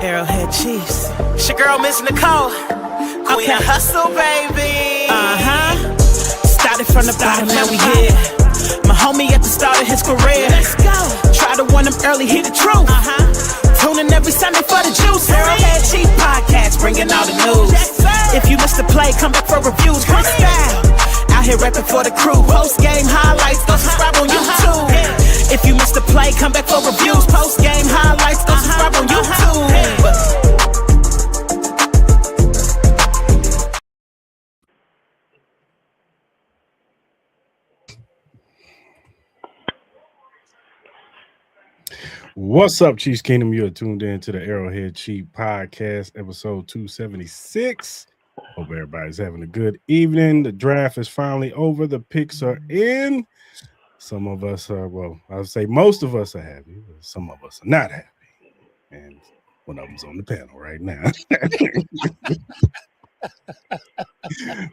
Arrowhead Chiefs. It's your girl, Miss Nicole. Queen of Hustle, baby. Started from the bottom, now we here. My homie at the start of his career. Let's go. Try to win him early, hear the truth. Tune in every Sunday for the juice. Arrowhead Chief Podcast, bringing all the news. If you missed the play, come back for reviews. Great style. Out here rapping for the crew. Post game highlights, go subscribe on YouTube. If you missed the play, come back for reviews. Post game highlights, go subscribe on YouTube. What's up, Chiefs Kingdom? You are tuned in to the Arrowhead Chief Podcast, episode 276. Hope everybody's having a good evening. The draft is finally over. The picks are in. Some of us are, well, I would say most of us are happy. But some of us are not happy. And one of them's on the panel right now.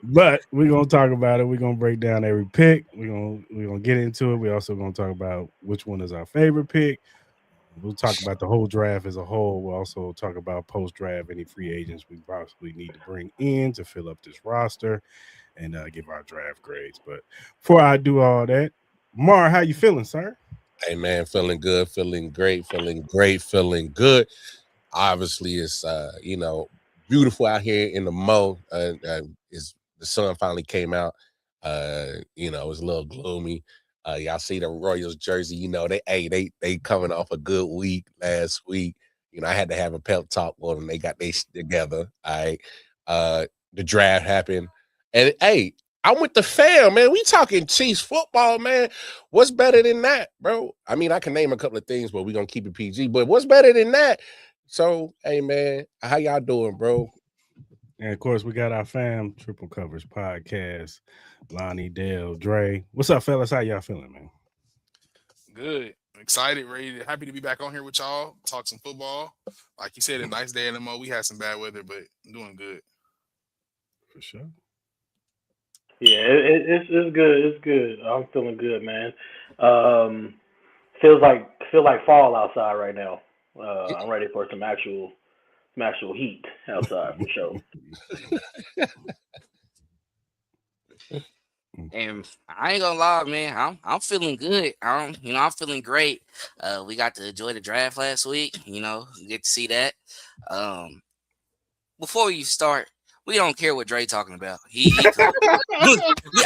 But we're going to talk about it. We're going to break down every pick. We're gonna get into it. We're also going to talk about which one is our favorite pick. We'll talk about the whole draft as a whole. We'll also talk about post-draft, any free agents we possibly need to bring in to fill up this roster and give our draft grades. But before I do all that, Mar, how you feeling, sir? Hey, man, feeling good, feeling great, feeling good. Obviously, it's, beautiful out here in the Mo. The sun finally came out. It's a little gloomy. Y'all see the Royals jersey, they coming off a good week last week. I had to have a pep talk with them. They got their shit together. All right. The draft happened. And hey, I'm with the fam, man. We talking Chiefs football, man. What's better than that, bro? I mean, I can name a couple of things, but we're gonna keep it PG. But what's better than that? So, hey, man, how y'all doing, bro? And of course, we got our fam, Triple Coverage Podcast, Lonnie, Dale, Dre. What's up, fellas? How y'all feeling, man? Good. Excited, happy to be back on here with y'all. Talk some football. Like you said, a nice day in the Mo. We had some bad weather, but I'm doing good. For sure. Yeah, it's good. It's good. I'm feeling good, man. Feel like fall outside right now. I'm ready for some actual heat outside for sure. And I ain't gonna lie, man. I'm feeling good. I'm feeling great. We got to enjoy the draft last week. Get to see that. Before we start, we don't care what Dre talking about.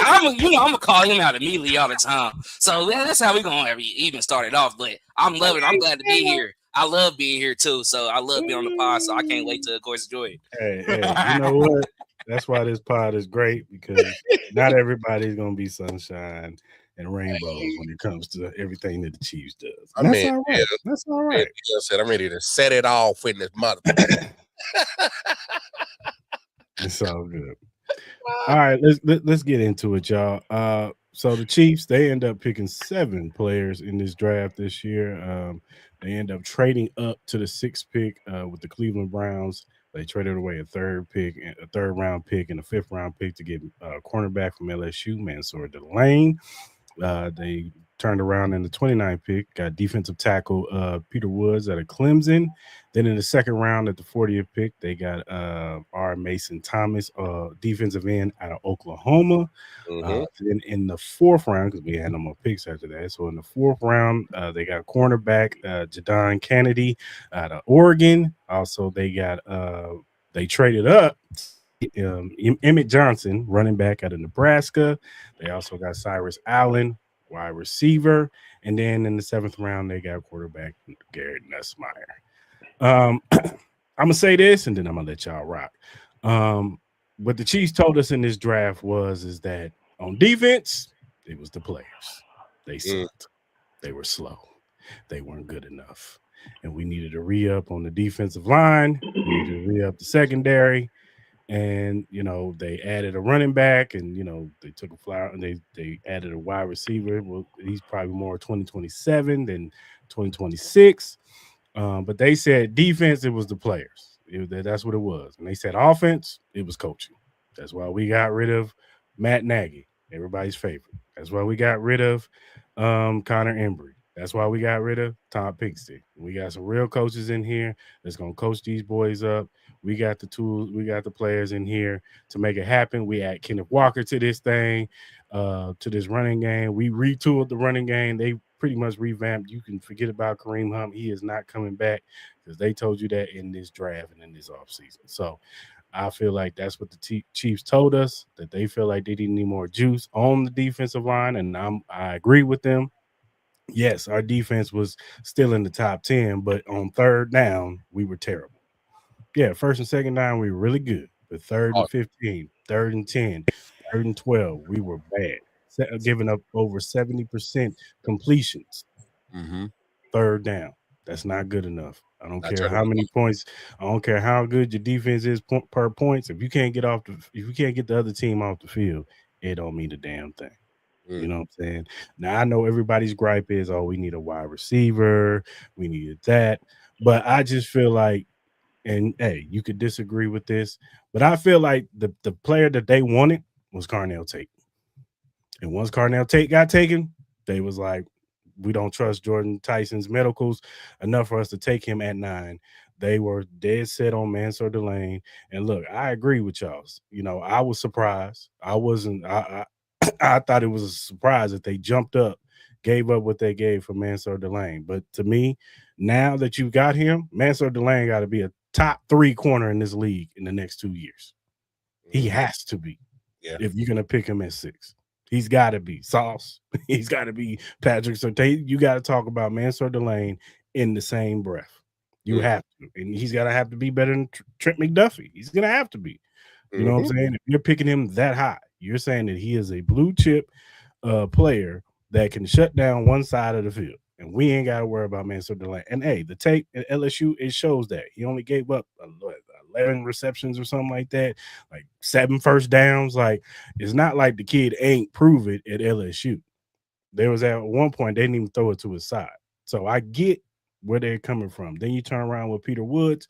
I'm gonna call him out immediately all the time. So that's how we gonna even start it off. But I'm loving. I'm glad to be here. I love being here too. So I love being on the pod. So I can't wait to, of course, enjoy it. Hey, you know what? That's why this pod is great, because not everybody's gonna be sunshine and rainbows when it comes to everything that the Chiefs does. That's all right. I'm ready to set it off in this mother. It's all good. All right, let's get into it, y'all. So the Chiefs, they end up picking 7 players in this draft this year. They end up trading up to the 6th pick with the Cleveland Browns. They traded away a 3rd round pick, and a 5th round pick to get a cornerback from LSU, Mansour Delane. They turned around in the 29th pick, got defensive tackle Peter Woods out of Clemson. Then in the 2nd round at the 40th pick, they got R. Mason Thomas, defensive end out of Oklahoma. Then in the 4th round, because we had no more picks after that, so in the 4th round, they got cornerback Jadon Kennedy out of Oregon. Also, they traded up Emmett Johnson, running back out of Nebraska. They also got Cyrus Allen, wide receiver. And then in the 7th round, they got quarterback Garrett Nussmeier. I'm gonna say this, and then I'm gonna let y'all rock. What the Chiefs told us in this draft is that on defense, it was the players. They sucked. They were slow. They weren't good enough. And we needed to re-up on the defensive line. We needed to re-up the secondary. And, they added a running back, and, they took a flyer, and they added a wide receiver. Well, he's probably more 2027 than 2026. But they said defense, it was the players. That's what it was. And they said offense, it was coaching. That's why we got rid of Matt Nagy, everybody's favorite. That's why we got rid of Connor Embry. That's why we got rid of Tom Pinkston. We got some real coaches in here that's gonna coach these boys up. We got the tools, we got the players in here to make it happen. We add Kenneth Walker to this thing, to this running game. We retooled the running game. They pretty much revamped. You can forget about Kareem Hunt. He is not coming back because they told you that in this draft and in this offseason. So I feel like that's what the Chiefs told us, that they feel like they didn't need more juice on the defensive line, and I agree with them. Yes, our defense was still in the top 10, but on third down, we were terrible. Yeah, first and second down, we were really good. But third Oh, and 15, third and 10, third and 12, we were bad. Giving up over 70% completions, mm-hmm. third down. That's not good enough. I don't Not care turning how the many points. I don't care how good your defense is per points. If you can't get the other team off the field, it don't mean a damn thing. ball. You know what I'm saying? Now I know everybody's gripe is, oh, we need a wide receiver, we needed that. But I just feel like, and hey, you could disagree with this, but I feel like the player that they wanted was Carnell Tate. And once Carnell Tate got taken, they was like, we don't trust Jordan Tyson's medicals enough for us to take him at 9. They were dead set on Mansour Delane. And look, I agree with y'all. You know, I was surprised. I wasn't. I thought it was a surprise that they jumped up, gave up what they gave for Mansour Delane. But to me, now that you got him, Mansour Delane got to be a top 3 corner in this league in the next 2 years. He has to be. Yeah. If you're gonna pick him at 6. He's got to be Sauce. He's got to be Patrick Surtain. You got to talk about Mansour Delane in the same breath. You have to, and he's got to have to be better than Trent McDuffie. He's gonna have to be. You know what I'm saying? If you're picking him that high, you're saying that he is a blue chip player that can shut down one side of the field, and we ain't got to worry about Mansour Delane. And hey, the tape at LSU, it shows that he only gave up 11 receptions or something like that, like 7 first downs. Like, it's not like the kid ain't prove it at LSU. There was at one point they didn't even throw it to his side. So I get where they're coming from. Then you turn around with Peter Woods.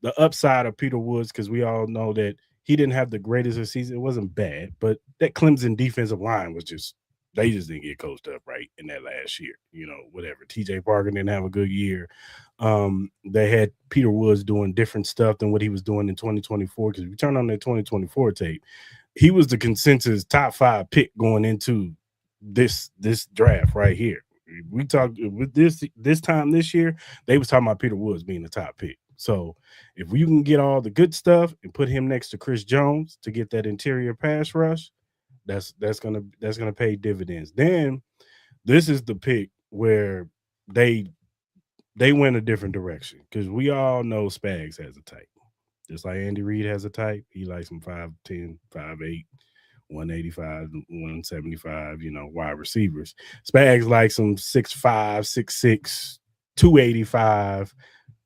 The upside of Peter Woods, because we all know that he didn't have the greatest of season. It wasn't bad, but that Clemson defensive line was just, they just didn't get coached up right in that last year. You know, whatever. TJ Parker didn't have a good year. They had Peter Woods doing different stuff than what he was doing in 2024. Because if you turn on that 2024 tape, he was the consensus top 5 pick going into this draft right here. We talked with this time this year, they was talking about Peter Woods being the top pick. So if you can get all the good stuff and put him next to Chris Jones to get that interior pass rush, that's gonna pay dividends. Then this is the pick where they went a different direction, because we all know Spags has a type. Just like Andy Reid has a type. He likes some 5'10", 5'8", 185, 175, wide receivers. Spags likes some 6'5", 6'6", 285,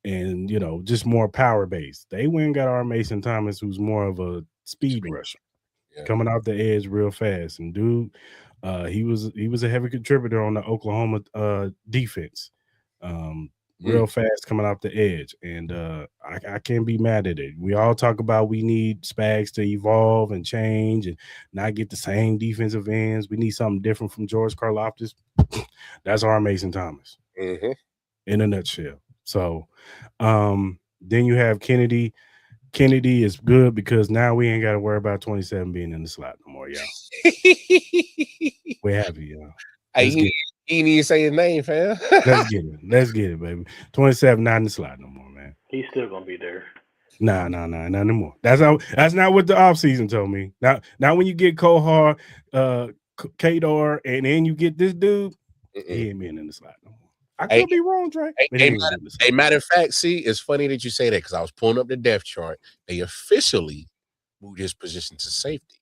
and just more power based. They went and got our Mason Thomas, who's more of a speed rusher, coming off the edge real fast. And dude, he was a heavy contributor on the Oklahoma defense. Real fast coming off the edge. And I can't be mad at it. We all talk about we need Spags to evolve and change and not get the same defensive ends. We need something different from George Karlaftis. That's our Mason Thomas in a nutshell. So then you have Kennedy. Kennedy is good because now we ain't got to worry about 27 being in the slot no more, y'all. We're happy, y'all. You ain't even say his name, fam. Let's get it, baby. 27 not in the slot no more, man. He's still gonna be there. Nah, not anymore. That's not what the offseason told me. Now when you get Kohar, Kadar, and then you get this dude, he ain't being in the slot no more. I could be wrong, Dre. A matter of fact, see, it's funny that you say that, because I was pulling up the depth chart. They officially moved his position to safety.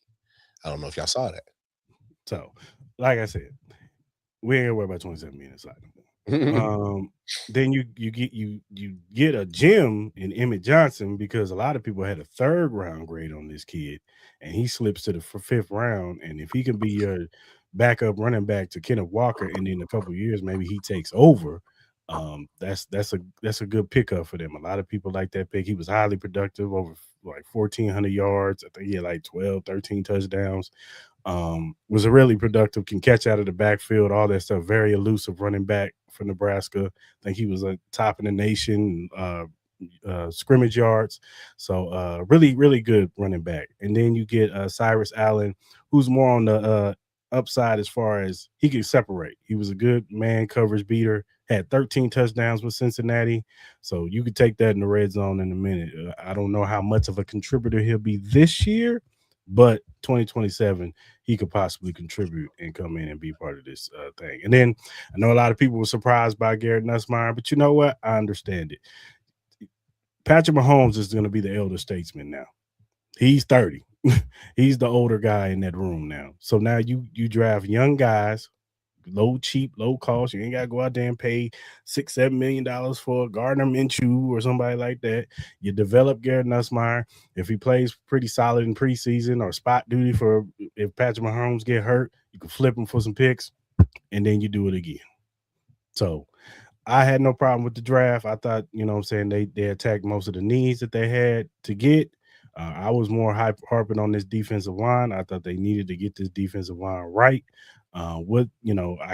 I don't know if y'all saw that. So, like I said, we ain't gonna worry about 27 minutes no more. Then you get a gem in Emmett Johnson, because a lot of people had a 3rd round grade on this kid, and he slips to the 5th round. And if he can be your backup running back to Kenneth Walker, and in a couple of years maybe he takes over, that's a good pickup for them. A lot of people like that pick. He was highly productive, over like 1,400 yards. I think he had like 12, 13 touchdowns. Was a really productive, can catch out of the backfield, all that stuff. Very elusive running back for Nebraska. I think he was a top in the nation. Scrimmage yards. So really, really good running back. And then you get Cyrus Allen, who's more on the upside as far as he can separate. He was a good man coverage beater, had 13 touchdowns with Cincinnati. So you could take that in the red zone in a minute. I don't know how much of a contributor he'll be this year, but 2027, he could possibly contribute and come in and be part of this thing. And then I know a lot of people were surprised by Garrett Nussmeier, but you know what? I understand it. Patrick Mahomes is going to be the elder statesman now. He's 30. He's the older guy in that room now. So now you draft young guys, low cheap, low cost. You ain't got to go out there and pay $6-7 million for Gardner Minshew or somebody like that. You develop Garrett Nussmeier. If he plays pretty solid in preseason or spot duty for if Patrick Mahomes get hurt, you can flip him for some picks, and then you do it again. So I had no problem with the draft. I thought, you know what I'm saying, they attacked most of the needs that they had to get. I was more harping on this defensive line. I thought they needed to get this defensive line right. I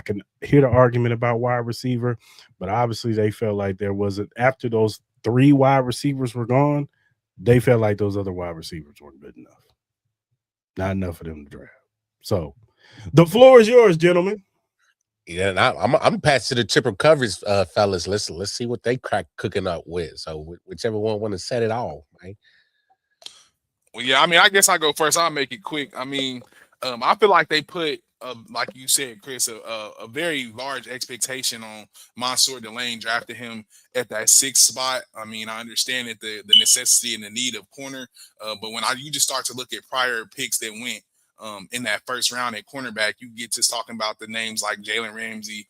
can hear the argument about wide receiver, but obviously they felt like there wasn't, after those 3 wide receivers were gone, they felt like those other wide receivers weren't good enough. Not enough for them to draft. So the floor is yours, gentlemen. Yeah, and I'm past to the triple coverage, fellas. Let's see what they cooking up with. So whichever one want to set it off, right? Well, yeah, I mean, I guess I go first. I'll make it quick. I mean, I feel like they put, like you said, Chris, a very large expectation on Mansour Delane, drafted him at that 6th spot. I mean, I understand that the necessity and the need of corner, but when you just start to look at prior picks that went in that first round at cornerback, you get to talking about the names like Jalen Ramsey,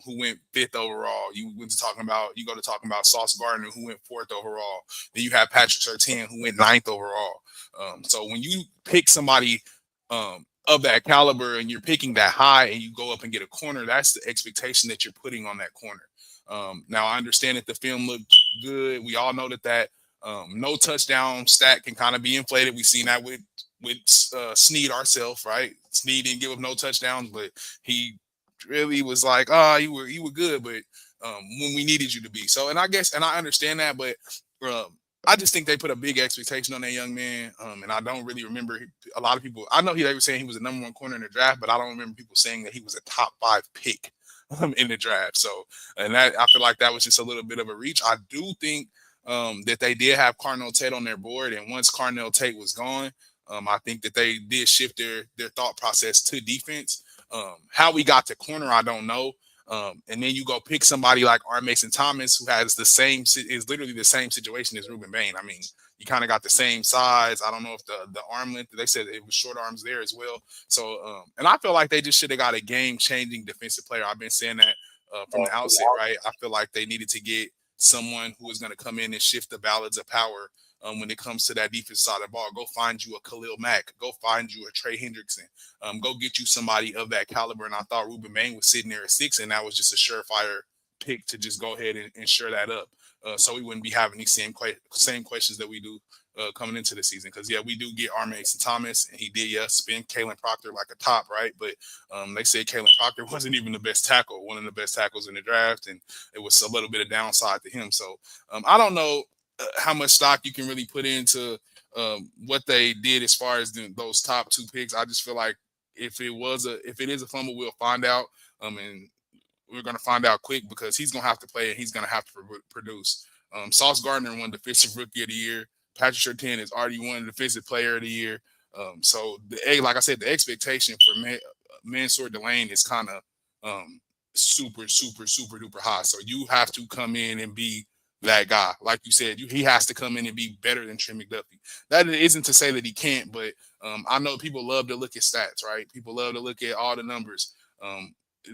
who went 5th overall. You go to talking about Sauce Gardner, who went 4th overall. Then you have Patrick Surtain, who went 9th overall. So when you pick somebody of that caliber and you're picking that high and you go up and get a corner, that's the expectation that you're putting on that corner. Now I understand that the film looked good. We all know that no touchdown stat can kind of be inflated. We've seen that with Snead ourselves, right? Snead didn't give up no touchdowns, but he really was like, you were good, but when we needed you to be. So, and I understand that, but I just think they put a big expectation on that young man. And I don't really remember a lot of people. I know they were saying he was a number 1 corner in the draft, but I don't remember people saying that he was a top 5 pick in the draft. So, and that I feel like that was just a little bit of a reach. I do think that they did have Carnell Tate on their board, and once Carnell Tate was gone, I think that they did shift their thought process to defense. How we got to corner, I don't know. And then you go pick somebody like R. Mason Thomas, who has is literally the same situation as Ruben Bain. I mean, you kind of got the same size. I don't know if the arm length, they said it was short arms there as well. So, and I feel like they just should have got a game-changing defensive player. I've been saying that from the outset, right? I feel like they needed to get someone who is going to come in and shift the balance of power when it comes to that defense side of the ball. Go find you a Khalil Mack. Go find you a Trey Hendrickson. Go get you somebody of that caliber. And I thought Ruben Bain was sitting there at 6, and that was just a surefire pick to just go ahead and shore that up. So we wouldn't be having these same questions that we do coming into the season. Because, yeah, we do get R. Mason Thomas, and he did, spin Kalen Proctor like a top, right? But they said Kalen Proctor wasn't even the best tackle, one of the best tackles in the draft, and it was a little bit of downside to him. So I don't know how much stock you can really put into what they did as far as those top 2 picks. I just feel like if it is a fumble, we'll find out, and we're going to find out quick because he's going to have to play and he's going to have to produce. Sauce Gardner won Defensive Rookie of the Year. Patrick Surtain has already won Defensive Player of the Year. So like I said, the expectation for Mansour Delane is kind of super, super, super duper high. So you have to come in and be that guy. Like you said, he has to come in and be better than Trent McDuffie. That isn't to say that he can't, but I know people love to look at stats, right? People love to look at all the numbers.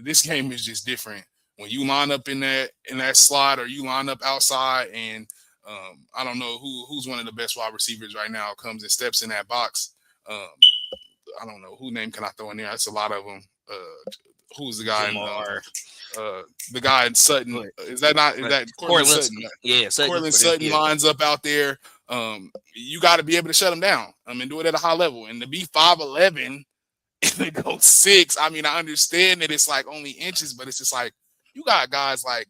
This game is just different. When you line up in that slot or you line up outside, and I don't know who's one of the best wide receivers right now comes and steps in that box. I don't know who name can I throw in there. That's a lot of them. Who's the guy? The guy in Sutton. Is that Cortland Sutton? Yeah, Cortland Sutton lines up out there. You got to be able to shut him down. And do it at a high level. And to be 5'11", and they go 6. I mean, I understand that it's like only inches, but it's just like you got guys like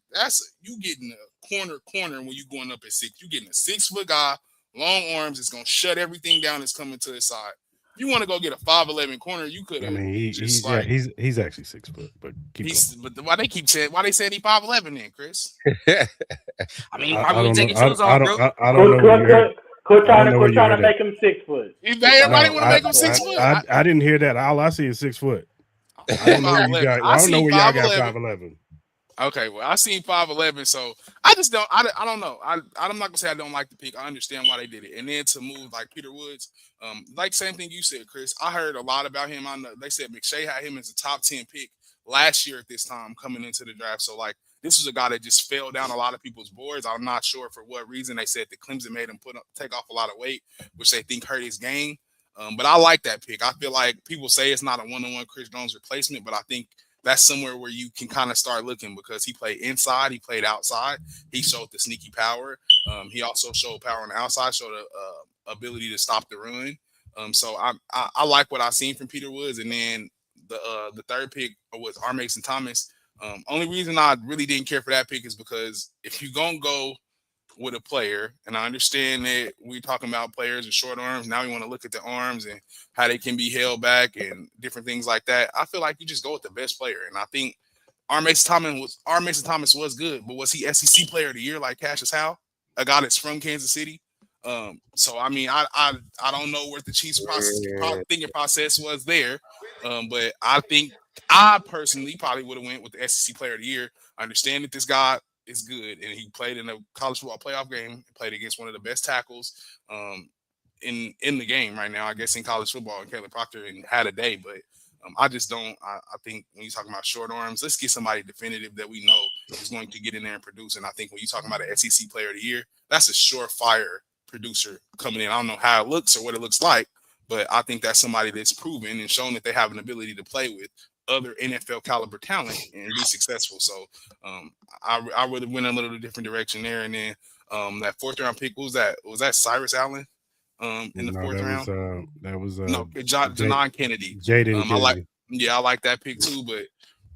you getting a corner when you going up at 6. You getting a 6-foot guy, long arms. It's gonna shut everything down that's coming to his side. If you want to go get a 5'11" corner, you could I have mean, just like he's actually 6 foot, but keep going. But why they saying he 5'11" then, Chris? I mean, I probably don't take know. your shoes off, bro. I don't know where you heard. Quit I don't know where trying you to heard make him 6 foot. Everybody want to make him 6 foot. I didn't hear that. All I see is 6 foot. I don't know where you got. I don't know where y'all got 5'11". Okay, well, I seen 5'11", so I just don't. I don't know. I'm not gonna say I don't like the pick. I understand why they did it, and then to move like Peter Woods, like same thing you said, Chris. I heard a lot about him. They said McShay had him as a top 10 pick last year at this time coming into the draft. So like this was a guy that just fell down a lot of people's boards. I'm not sure for what reason. They said that Clemson made him take off a lot of weight, which they think hurt his game. But I like that pick. I feel like people say it's not a one-on-one Chris Jones replacement, but I think that's somewhere where you can kind of start looking because he played inside, he played outside, he showed the sneaky power. He also showed power on the outside, showed a ability to stop the run. So I like what I've seen from Peter Woods. And then the third pick was R. Mason Thomas. Only reason I really didn't care for that pick is because if you're gonna go with a player, and I understand that we're talking about players with short arms. Now we want to look at the arms and how they can be held back and different things like that. I feel like you just go with the best player, and I think R. Mason Thomas was good, but was he SEC Player of the Year like Cassius Howe, a guy that's from Kansas City? So I mean, I don't know what the Chiefs thinking process was there, but I think I personally probably would have went with the SEC Player of the Year. I understand that this guy is good, and he played in a college football playoff game. He played against one of the best tackles in the game right now, I guess, in college football, and Caleb Proctor, and had a day. But I just don't. I think when you're talking about short arms, let's get somebody definitive that we know is going to get in there and produce. And I think when you're talking about an SEC Player of the Year, that's a surefire producer coming in. I don't know how it looks or what it looks like, but I think that's somebody that's proven and shown that they have an ability to play with other NFL caliber talent and be successful. So I would have went a little different direction there. And then that 4th round pick, was that Cyrus Allen in the 4th round? That was Janon Kennedy. Jaden Kennedy. I like that pick too, but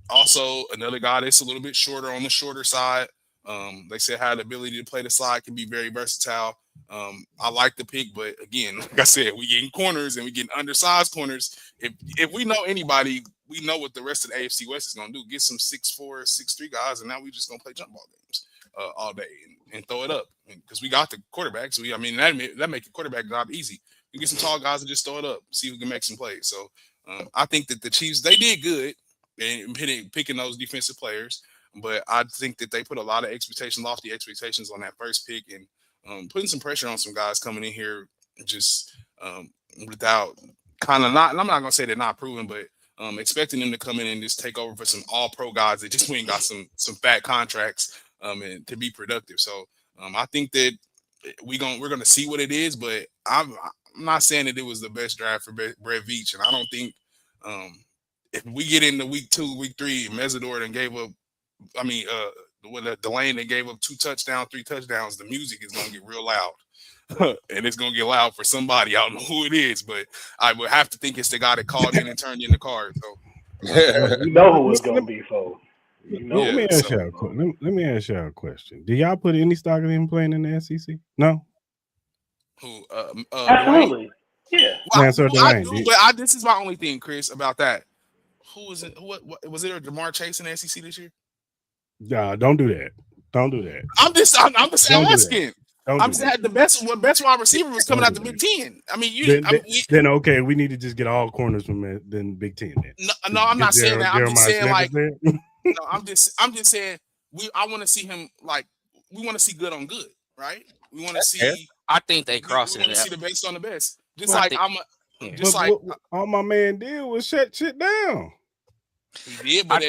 also another guy that's a little bit shorter on the shorter side. They said had the ability to play the slide, can be very versatile. I like the pick, but again, like I said, we getting corners and we getting undersized corners. If we know anybody, we know what the rest of the AFC West is gonna do. Get some 6'4", 6'3" guys, and now we just gonna play jump ball games all day and throw it up because we got the quarterbacks. That make the quarterback job easy. We get some tall guys and just throw it up, see who can make some plays. So I think that the Chiefs, they did good in picking those defensive players. But I think that they put a lot of lofty expectations on that first pick and putting some pressure on some guys coming in here just without kind of not, and I'm not going to say they're not proven, but expecting them to come in and just take over for some all-pro guys that just went and got some fat contracts and to be productive. So I think that we're going to see what it is, but I'm not saying that it was the best draft for Brett Veach, and I don't think if we get into week 2, week 3, Mesidor and gave up. I mean, with Delane that gave up 3 touchdowns, the music is going to get real loud. And it's going to get loud for somebody. I don't know who it is, but I would have to think it's the guy that called in and turned in the card. So you know who it's going to be, folks. Let me ask y'all a question. Do y'all put any stock in him playing in the SEC? No? Who? Absolutely. Yeah. But this is my only thing, Chris, about that. Who is it? What was it? Or Jamar Chase in the SEC this year? Nah, don't do that. Don't do that. I'm just asking. I'm saying the best wide receiver was coming out the Big Ten. I mean, then okay, we need to just get all corners from then Big Ten. Then. No, I'm not saying that. I'm just saying like, no, I'm just saying I want to see him like we want to see good on good, right? We want to see. I think they crossed it. We want to see the best on the best. Just all my man did was shut shit down. He did, but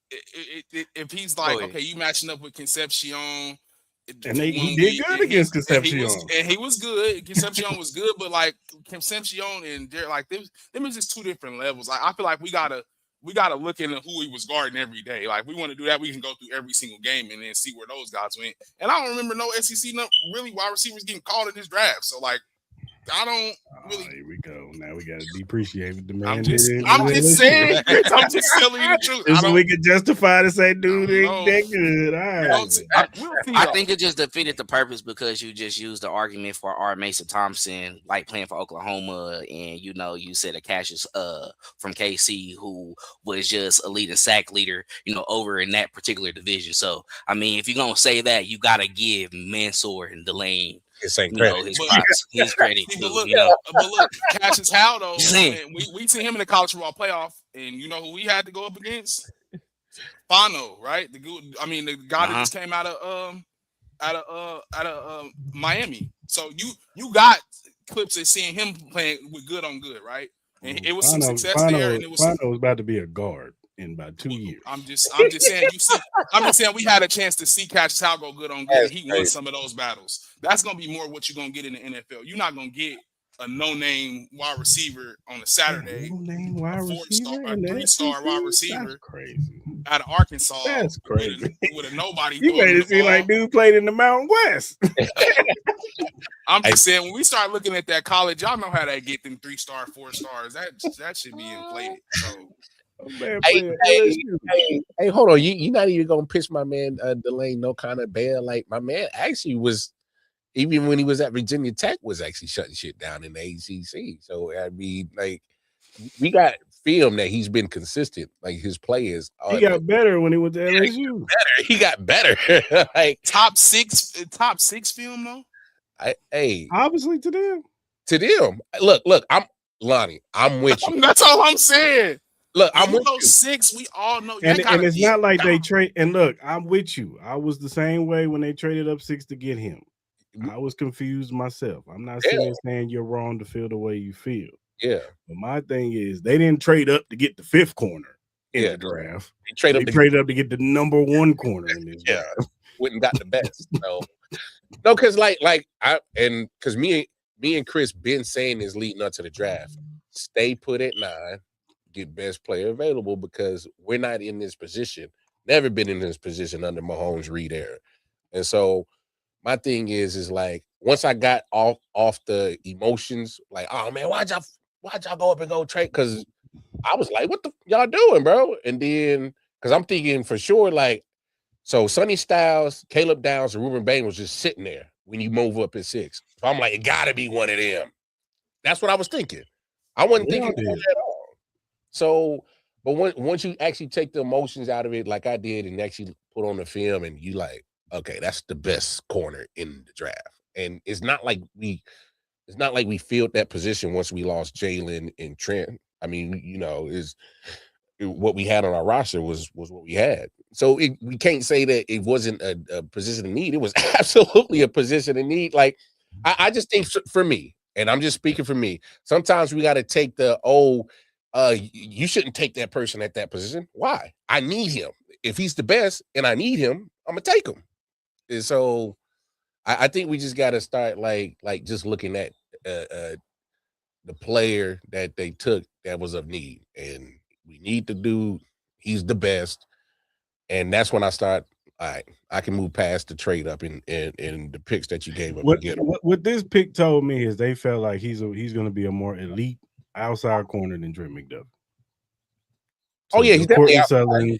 if he's like, okay, you matching up with Concepcion. And he did good against Concepcion. And he was good. Concepcion was good, but like Concepcion and Derek, like them is just 2 different levels. Like I feel like we gotta look into who he was guarding every day. Like we want to do that, we can go through every single game and then see where those guys went. And I don't remember no SEC really wide receivers getting called in this draft. So like I don't really. Here we go. Now we gotta depreciate the man. I'm just saying. I'm just telling you the truth. Just so we can justify to say, dude, ain't that good. All right. We'll see, I though. think it just defeated the purpose because you just used the argument for R. Mason Thompson, like playing for Oklahoma, and you said a Cassius from KC who was just a leading sack leader, over in that particular division. So I mean, if you're gonna say that, you gotta give Mansour and Delane His credit. his props, his credit too. But look, Cassius Howell though, Saying. we see him in the college football playoff, and you know who we had to go up against? Fano, right? The guy that just came out of Miami. So you got clips of seeing him playing with good on good, right? And it was some success there, and it was Fano was about to be a guard in about 2 years. I'm just saying we had a chance to see Cassius Howell go good on good, and he won some of those battles. That's gonna be more what you're gonna get in the NFL. You're not gonna get a no-name wide receiver on a Saturday, No-name wide receiver, a 3-star wide receiver. That's crazy. Out of Arkansas. That's crazy. With a nobody. You made it seem like dude played in the Mountain West. I'm just saying, when we start looking at that college, y'all know how they get them 3-star, 4 stars. That should be inflated. So. Hey, hold on. You're not even gonna pitch my man Delane no kind of bail. Like my man actually was, even when he was at Virginia Tech, was actually shutting shit down in the ACC. So I mean, like, we got film that he's been consistent. Like his players, he got better when he went to LSU. He got better. Like top six film though. Obviously to them. Look, I'm Lonnie. I'm with you. That's all I'm saying. Look, I'm with you. 6. We all know, and it's not like they trade. And look, I'm with you. I was the same way when they traded up 6 to get him. I was confused myself. I'm not saying you're wrong to feel the way you feel. Yeah. But my thing is, they didn't trade up to get the 5th corner in the draft. They traded up to get the number 1 corner in this draft. Went and got the best. No, because because me and Chris been saying this leading up to the draft. Stay put at 9, get best player available, because we're not in this position. Never been in this position under Mahomes Reed era. And so my thing is like, once I got off the emotions, like, oh man, why'd y'all go up and go trade? Because I was like, what the y'all doing, bro? And then because I'm thinking for sure, like, so Sonny Styles, Caleb Downs, and Ruben Bain was just sitting there when you move up at 6. So I'm like, it gotta be one of them. That's what I was thinking. I wasn't thinking that at all. So, but once you actually take the emotions out of it, like I did, and actually put on the film, and you like, okay, that's the best corner in the draft. And it's not like we filled that position once we lost Jalen and Trent. I mean, what we had on our roster was what we had. So we can't say that it wasn't a position of need. It was absolutely a position of need. Like, I just think for me, and I'm just speaking for me, sometimes we got to take you shouldn't take that person at that position. Why? I need him. If he's the best and I need him, I'm going to take him. And so I think we just got to start like just looking at the player that they took that was of need, and we need the dude. He's the best, and that's when I start. All right, I can move past the trade up and the picks that you gave up. What this pick told me is they felt like he's going to be a more elite outside corner than Trent McDuffie. So he's definitely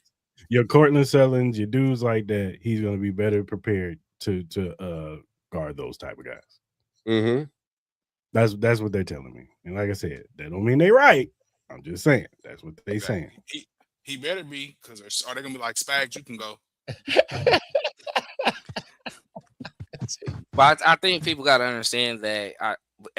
your Cortland Sullins, your dudes like that. He's going to be better prepared to guard those type of guys. Mm-hmm. That's what they're telling me. And like I said, that don't mean they right. I'm just saying that's what they saying. He better be, because are they gonna be like, Spags, you can go? But I think people got to understand that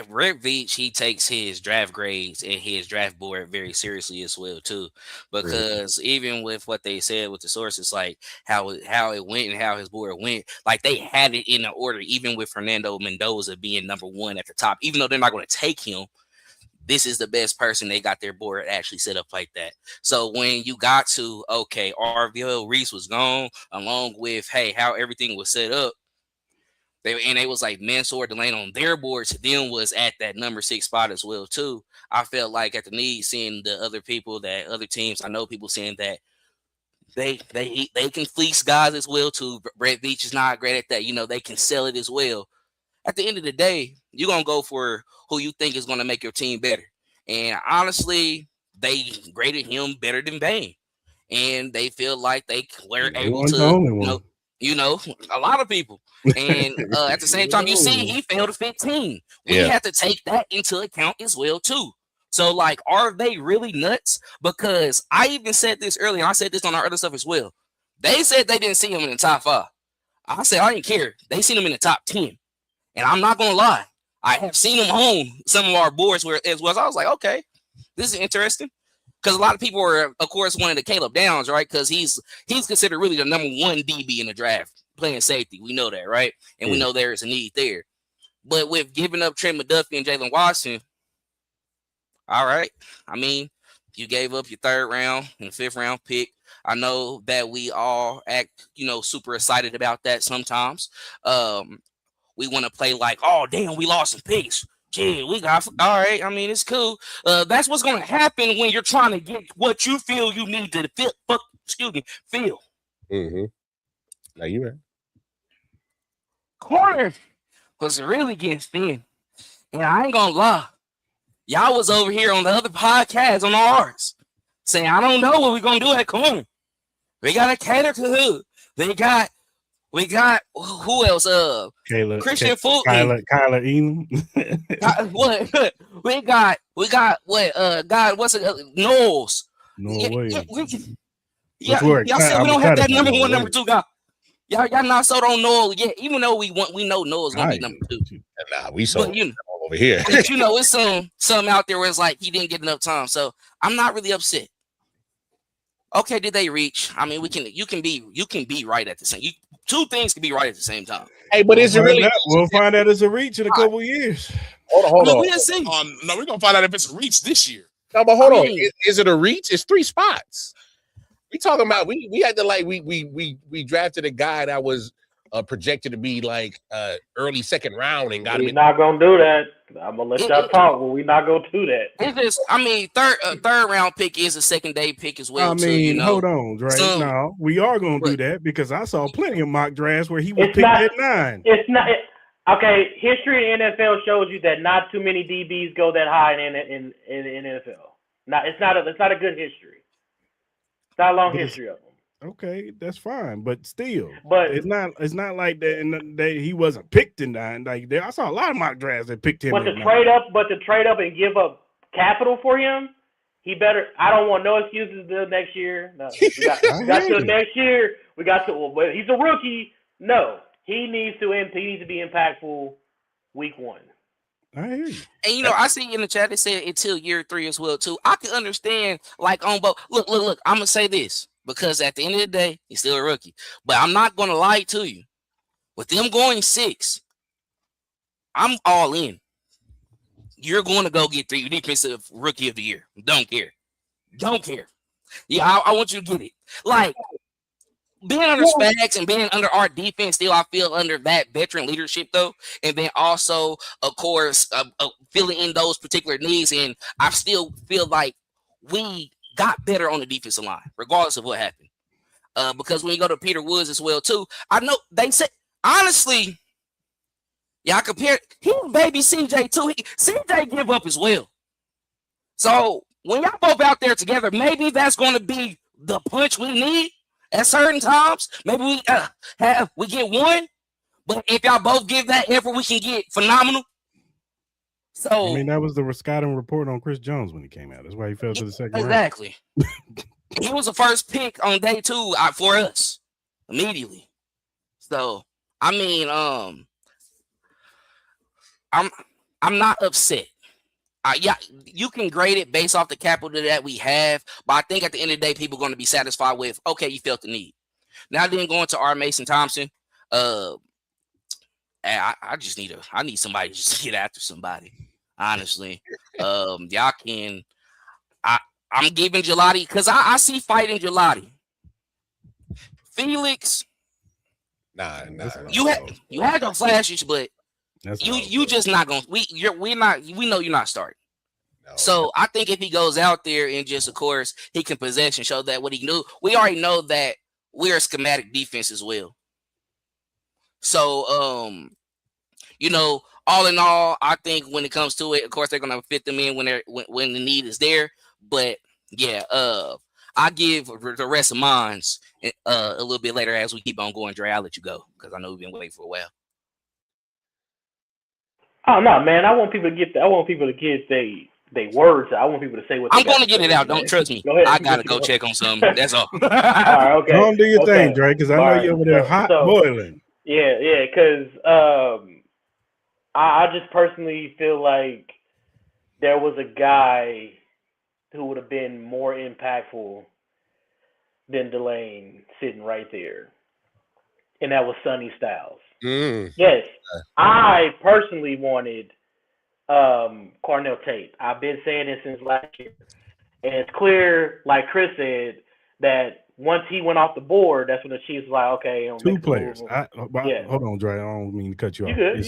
Rick Veach, he takes his draft grades and his draft board very seriously as well too, because even with what they said with the sources, like how it went and how his board went, like they had it in the order, even with Fernando Mendoza being number 1 at the top, even though they're not going to take him. This is the best person. They got their board actually set up like that. So when you got to, okay, RVL Reese was gone, along with, how everything was set up, they was like Mansour Delane on their board to them was at that number 6 spot as well too. I felt like at the need, seeing the other people, that other teams, I know people saying that they can fleece guys as well too. Brett Veach is not great at that. They can sell it as well. At the end of the day, you're going to go for who you think is going to make your team better. And honestly, they graded him better than Bane. And they feel like they were He able wasn't the to, only one. a lot of people. And at the same time, you see, he failed to 15. We Yeah. have to take that into account as well, too. So, like, are they really nuts? Because I even said this earlier. I said this on our other stuff as well. They said they didn't see him in the top 5. I said I didn't care. They seen him in the top 10. And I'm not going to lie. I have seen him on some of our boards where as well. So I was like, okay, this is interesting. Because a lot of people were, of course, wanting to Caleb Downs, right? Because he's considered really the number 1 DB in the draft, playing safety. We know that, right? And we know there is a need there. But with giving up Trent McDuffie and Jalen Watson, all right. I mean, you gave up your 3rd round and 5th round pick. I know that we all act, super excited about that sometimes. We want to play like, oh, damn, we lost some picks. Gee, we got, all right. I mean, it's cool. That's what's going to happen when you're trying to get what you feel you need to feel. Mm-hmm. Now you right. Corner was really getting thin. And I ain't going to lie. Y'all was over here on the other podcast on ours saying, I don't know what we're going to do at corner. We got to cater to who? We got who else? Christian Fulton. Kyler Elam. What? We got what? God, what's it? Knowles. No way. Y'all said we don't have that number 1, number 2 guy. Y'all not sold on Knowles yet, even though we know Knowles gonna be number 2. Nah, we sold over here. But it's some out there where it's like he didn't get enough time. So I'm not really upset. Okay, did they reach? I mean, you can be right at the same. Two things can be right at the same time. Hey, but is it really? We'll find out it's a reach in a couple years. Hold on. We'll see. No, we're gonna find out if it's a reach this year. No, but hold on. Is it a reach? It's 3 spots. We talking about we had to like we drafted a guy that was projected to be like early 2nd round and got him. We're not gonna do that. I'm gonna let y'all talk, but we're not gonna do that. It's just, I mean, third round pick is a 2nd day pick as well. I mean, too, hold on, right? No, we are gonna do that because I saw plenty of mock drafts where he was picked at 9. It's not okay. History in NFL shows you that not too many DBs go that high in NFL. It's not a good history. It's not a long history of them. Okay, that's fine, but still, it's not like that. And he wasn't picked in 9. Like I saw a lot of mock drafts that picked him. But to trade up and give up capital for him, he better. I don't want no excuses until next year. No, we got till next year. We got to. Well, he's a rookie. No, he needs to be impactful week 1. I hear you. And I see in the chat they said until year 3 as well too. I can understand like on both. Look. I'm gonna say this. Because at the end of the day, he's still a rookie. But I'm not going to lie to you. With them going 6, I'm all in. You're going to go get the defensive rookie of the year. Don't care. Yeah, I want you to get it. Like, being under Spags and being under our defense, still I feel under that veteran leadership, though. And then also, of course, filling in those particular needs. And I still feel like we got better on the defensive line, regardless of what happened. Because when you go to Peter Woods as well, too, I know they said, honestly, I compared him, baby CJ, too. CJ give up as well. So when y'all both out there together, maybe that's going to be the punch we need at certain times. Maybe we get 1, but if y'all both give that effort, we can get phenomenal. So I mean, that was the scouting report on Chris Jones when he came out. That's why he fell to the 2nd round. Exactly. He was the first pick on day 2 for us immediately. So I mean, I'm not upset. You can grade it based off the capital that we have, but I think at the end of the day, people are going to be satisfied with, okay, you felt the need. Now then going to R. Mason Thompson, I need somebody to just get after somebody. Honestly, y'all can. I'm giving Gelati because I see fight in Gelati. Felix, nah. You had your flashes, but you just not gonna. We know you're not starting. No. So I think if he goes out there and just, of course, he can possess and show that what he knew. We already know that we're a schematic defense as well. So all in all, I think when it comes to it, of course they're gonna fit them in when the need is there. But yeah, I give the rest of mine's a little bit later as we keep on going. Dre, I'll let you go because I know we've been waiting for a while. Oh no, man! I want people to get. I want people to get they words. I want people to say what they I'm got going to get say, it out. man. Don't trust me. Go ahead. I gotta go check on something. That's all. All right, okay. Go on, do your thing, Dre, because I know All you're right, over there hot so boiling. yeah, because I just personally feel like there was a guy who would have been more impactful than Delane sitting right there, and that was Sonny Styles. Yes, I personally wanted Cornell Tate. I've been saying this since last year, and it's clear, like Chris said, that once he went off the board, that's when the Chiefs was like, okay, two players. Yeah. Hold on, Dre. I don't mean to cut you off. Good,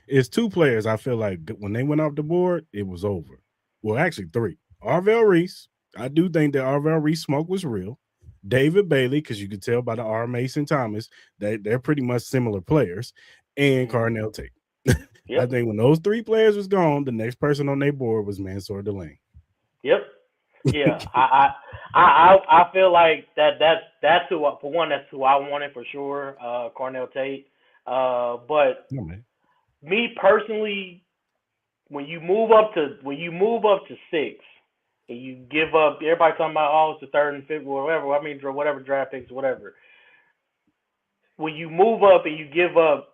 It's two players. I feel like when they went off the board, it was over. Well, actually, three. Arvell Reese. I do think that Arvell Reese smoke was real. David Bailey, because you could tell by the R. Mason Thomas that they're pretty much similar players, and Cornell Tate. Yep. I think when those three players was gone, the next person on their board was Mansour Delane. Yep. Yeah, I feel like that's who for one, that's who I wanted for sure, Cornell Tate. But me personally, when you move up to 6 and you give up, everybody talking about it's the third and fifth, whatever. I mean, whatever draft picks, whatever. When you move up and you give up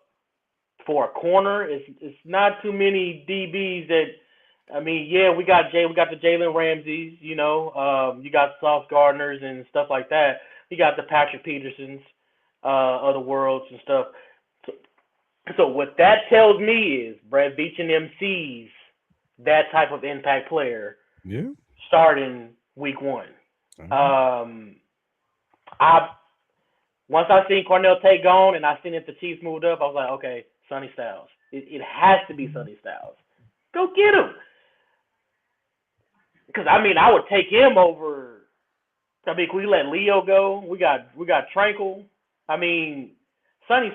for a corner, it's not too many DBs that. I mean, yeah, we got the Jalen Ramseys, you got Sauce Gardners and stuff like that. You got the Patrick Petersons of the worlds and stuff. So what that tells me is Brad Beach and them sees that type of impact player starting week 1. Once I seen Cornell Tate gone and I seen that the Chiefs moved up, I was like, okay, Sonny Styles. It has to be Sonny Styles. Go get him. Because I would take him over. Can we let Leo go? We got Tranquil. Sonny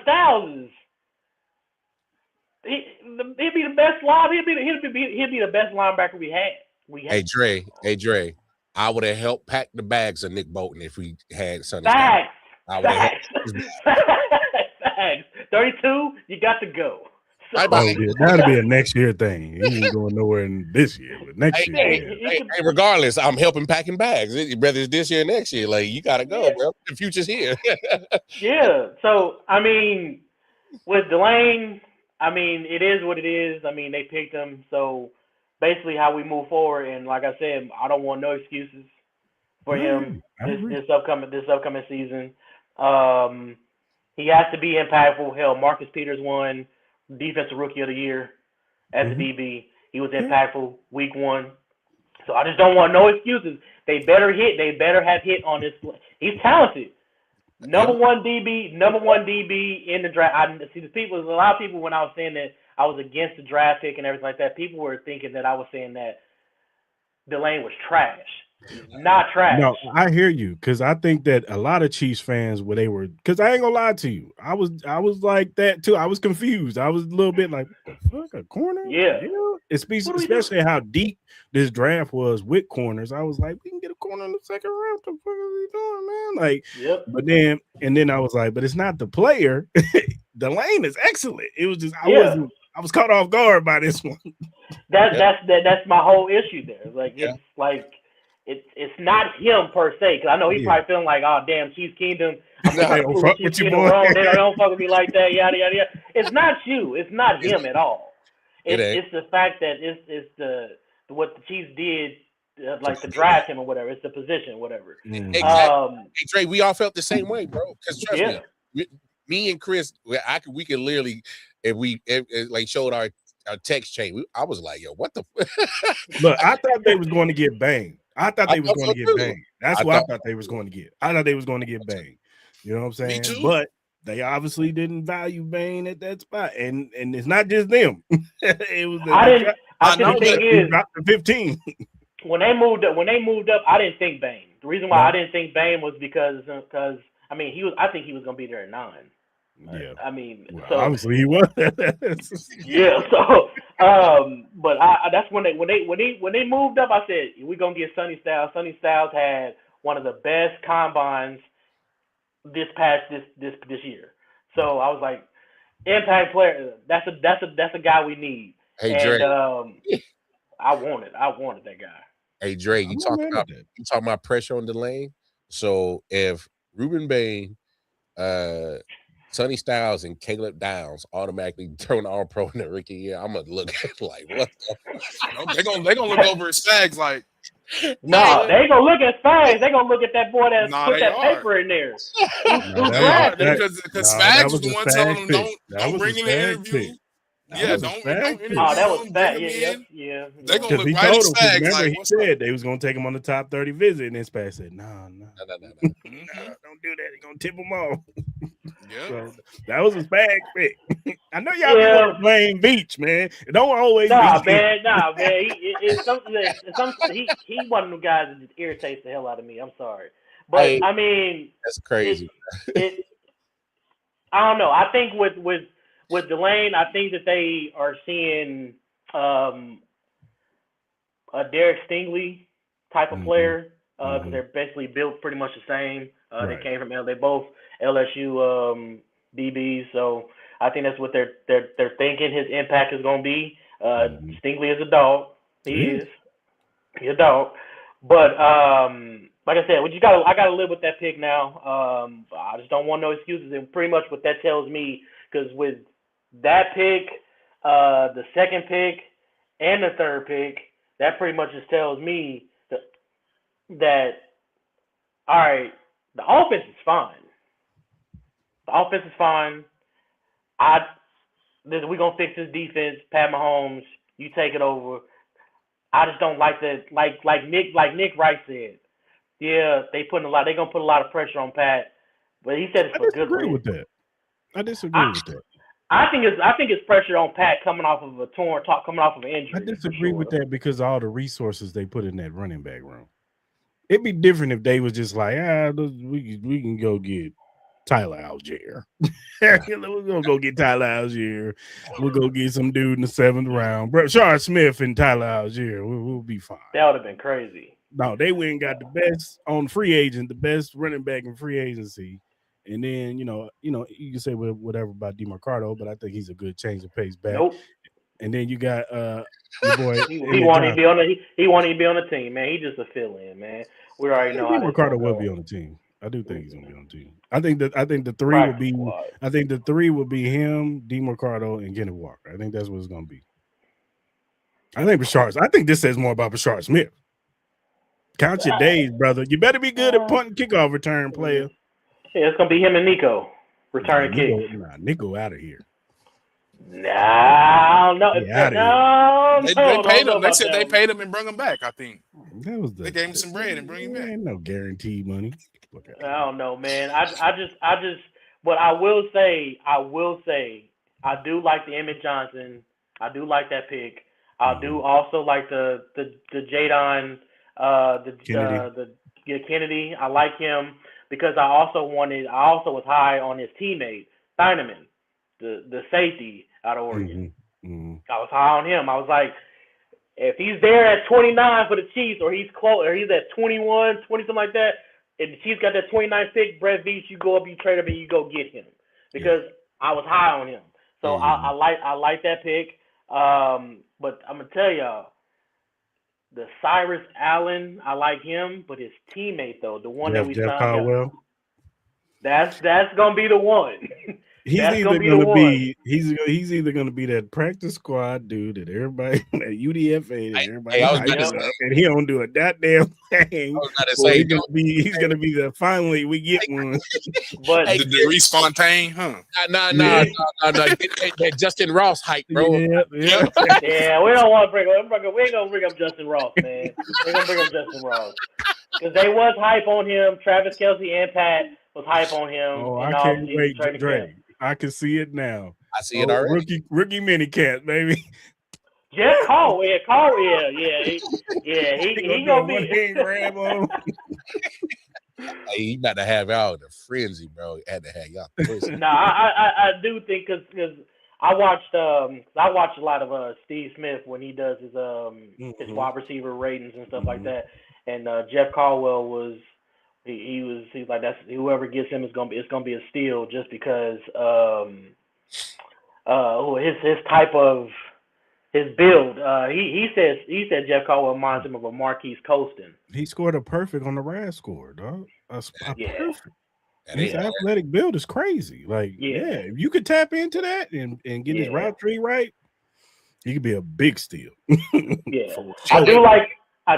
Styles is. He'd be the best line. He'd be the best linebacker we had. Hey Dre. I would have helped pack the bags of Nick Bolton if we had Sonny Styles. Facts. 32. You got to go. That'll be a next year thing. He ain't going nowhere in this year, but next year. Regardless, I'm helping packing bags. Whether it's this year or next year, like you gotta go, bro. The future's here. Yeah. So with Delane, it is what it is. They picked him. So basically, how we move forward, and like I said, I don't want no excuses for him this upcoming season. He has to be impactful. Hell, Marcus Peters won Defensive Rookie of the Year as a DB. He was impactful week 1. So I just don't want no excuses. They better have hit on this. He's talented. Number one DB in the draft. A lot of people when I was saying that I was against the draft pick and everything like that, people were thinking that I was saying that Delane was trash. He's not trash. No, I hear you, because I think that a lot of Chiefs fans, because I ain't gonna lie to you, I was like that too. I was confused. I was a little bit like, what the fuck, a corner? Yeah. Especially how deep this draft was with corners. I was like, we can get a corner in the second round. What the fuck are we doing, man? Like, but then I was like, but it's not the player. Delane is excellent. It was just I was caught off guard by this one. That's my whole issue there. It's like. It's not him per se, because I know he's probably feeling like, oh damn, Chiefs Kingdom. They don't fuck with you, boy. They don't fuck with me like that. Yada yada yada. It's not you. It's not him at all. It's the fact that it's the what the Chiefs did, like to draft him or whatever. It's the position, whatever. Exactly. Hey, Trey, we all felt the same way, bro. Because trust me, me and Chris, we could literally, if we like showed our text chain, I was like, yo, what the? Look, I thought they was going to get banged. I thought they was going to get banged. That's what I thought they was going to get. I thought they was going to get banged. You know what I'm saying? Me too. But they obviously didn't value Bane at that spot, and it's not just them. It was. The thing is, dropped to 15. When they moved up, I didn't think Bane. The reason why I didn't think Bane was because I think he was going to be there at 9. Yeah. I mean, Well, so obviously he was. yeah. So, but that's when they moved up. I said we're gonna get Sonny Styles. Sonny Styles had one of the best combines this year. So I was like, impact player. That's a guy we need. Hey Dre. And I wanted that guy. Hey Dre, I'm not mad at that. you talking about pressure on the lane. So if Ruben Bain, Sonny Styles, and Caleb Downs automatically turn all pro in the rookie year, I'm gonna look like what the They're gonna look over his fags like. No, they ain't gonna look at Spags. They gonna look at that boy that Nah, put they that are. paper in there. No, Who that drafted him? because No, Spags that was was the a one Spags telling them pick. That don't was bring a in the Spags interview. pick. That Yeah, was a don't Spags pick. interview Oh, that was him. Bring Spags. him Yeah, in. yeah. They gonna Because look he right at told him, Spags remember, like, he what's up? said they was going to take him on the top 30 visit, and then Spags said, no, no. don't do that. He's going to tip him off. Yeah. So that was a Spags pick. I know y'all be Yeah. wanting to blame Beach, man. It don't always Nah, be him. man. It's something. He one of them guys that just irritates the hell out of me. I'm sorry, but I mean, That's crazy. I don't know. I think with Delane, I think that they are seeing a Derek Stingley type of player because they're basically built pretty much the same. They came from they both LSU DBs, so I think that's what they're thinking his impact is going to be. Stingley is a dog. He's a dog. But like I said, I gotta live with that pick now. I just don't want no excuses, and pretty much what that tells me, because with that pick, the second pick, and the third pick, that pretty much just tells me that all right, the offense is fine. The offense is fine. We're gonna fix this defense. Pat Mahomes, you take it over. I just don't like that. Like Nick Wright said, yeah, they're gonna put a lot of pressure on Pat, but he said it's for good reason. I disagree with that. I think it's pressure on Pat coming off of an injury. I disagree with that because of all the resources they put in that running back room. It'd be different if they was just like, we can go get Tyler Algier. We're gonna go get Tyler Algier. We'll go get some dude in the 7th round. Rashard Smith and Tyler Algier. We'll be fine. That would have been crazy. No, they went and got the best on free agent, the best running back in free agency. And then, you can say whatever about DeMarcado, but I think he's a good change of pace back. Nope. And then you got your boy. he wanted to be on the team, man. He just a fill-in, man. We already know. DeMarcado will be on the team. I do think he's gonna be on the team. I think the three will be. I think the three will be him, DeMarcado, and Kenneth Walker. I think that's what it's gonna be. I think this says more about Rashard Smith. Count your days, brother. You better be good at punt and kickoff return, player. Yeah, it's gonna be him and Nico returning kicks. Nico out of here. No. They paid him. They said they paid him and brought him back. I think they gave him some bread and bring him back. Ain't no guaranteed money. I don't know, man. I just. But I will say, I do like the Emmett Johnson. I do like that pick. I do also like the Jadon, Kennedy. I like him because I also was high on his teammate Thieneman, the safety out of Oregon. I was high on him. I was like, if he's there at 29 for the Chiefs, or he's close, or he's at 21, 20, something like that, and the Chiefs got that 29 pick, Brett Veach, you go up, you trade him, and you go get him because I was high on him. So I like that pick. But I'm gonna tell y'all, the Cyrus Allen, I like him, but his teammate though, the one that we Jeff signed Caldwell. That's gonna be the one. He's either gonna be that practice squad dude that everybody at UDFA that everybody and he don't do a goddamn thing. He's gonna be the finally we get one. But the Reese Fontaine, huh? No. That Justin Ross hype, bro. Yeah, we don't want to bring up. We ain't gonna bring up Justin Ross, man. We're gonna bring up Justin Ross because they was hype on him. Travis Kelce and Pat was hype on him. Oh, I can't wait, Dre. I can see it now. I see it already. Rookie mini cat, baby. Jeff Caldwell, he gonna be. Hey, you about to have y'all in a frenzy, bro. Had to have y'all. No, I do think because I watched a lot of Steve Smith when he does his wide receiver ratings and stuff like that, and Jeff Caldwell was he's like that's whoever gets him is gonna be a steal just because his type of his build. He said Jeff Caldwell reminds him of a Marquise Colston. He scored a perfect on the RAS score, dog. A Yeah. perfect. That His ain't athletic build is crazy. Like, Yeah. if you could tap into that and get his route tree right, he could be a big steal. Yeah. For I sure.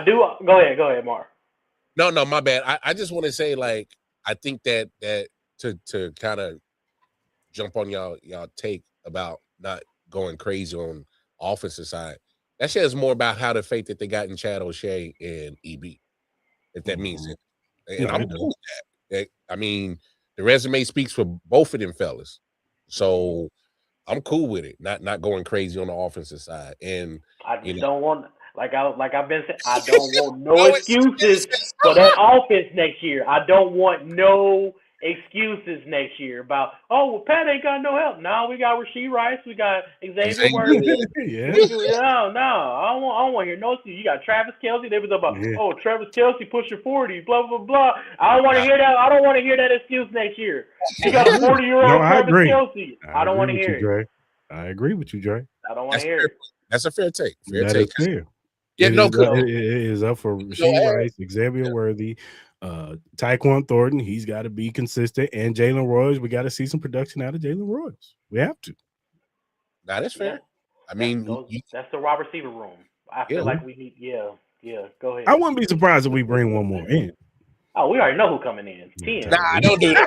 do. Go ahead, Mark. No, my bad. I just want to say, like, I think that to kind of jump on y'all take about not going crazy on offensive side. That shit is more about how the faith that they got in Chad O'Shea and EB, if that means it. And I'm cool with that. I mean, the resume speaks for both of them fellas. So I'm cool with it. Not going crazy on the offensive side. And I just don't want like I've been saying, I don't want no No, excuses for that offense next year. I don't want no excuses next year about Pat ain't got no help. No, we got Rasheed Rice, we got Xavier Worthy. Yeah. No, I don't want to hear no excuses. You got Travis Kelce. They was about Travis Kelce pushing 40, blah blah blah. I don't want to hear that. I don't want to hear that excuse next year. You got a 40-year-old Travis Kelce. I don't want to hear it. Dre. I agree with you, Dre. I don't want to hear it. That's a fair take. That is fair. Yeah, it is up for Rasheed Rice, Xavier Worthy, Tyquan Thornton. He's got to be consistent, and Jalen Royals. We got to see some production out of Jalen Royals. We have to. That's fair. Yeah. I mean, that's the wide receiver room. I feel like we need. Yeah. Go ahead. I wouldn't be surprised if we bring one more in. Oh, we already know who's coming in. 10. Nah, don't do that.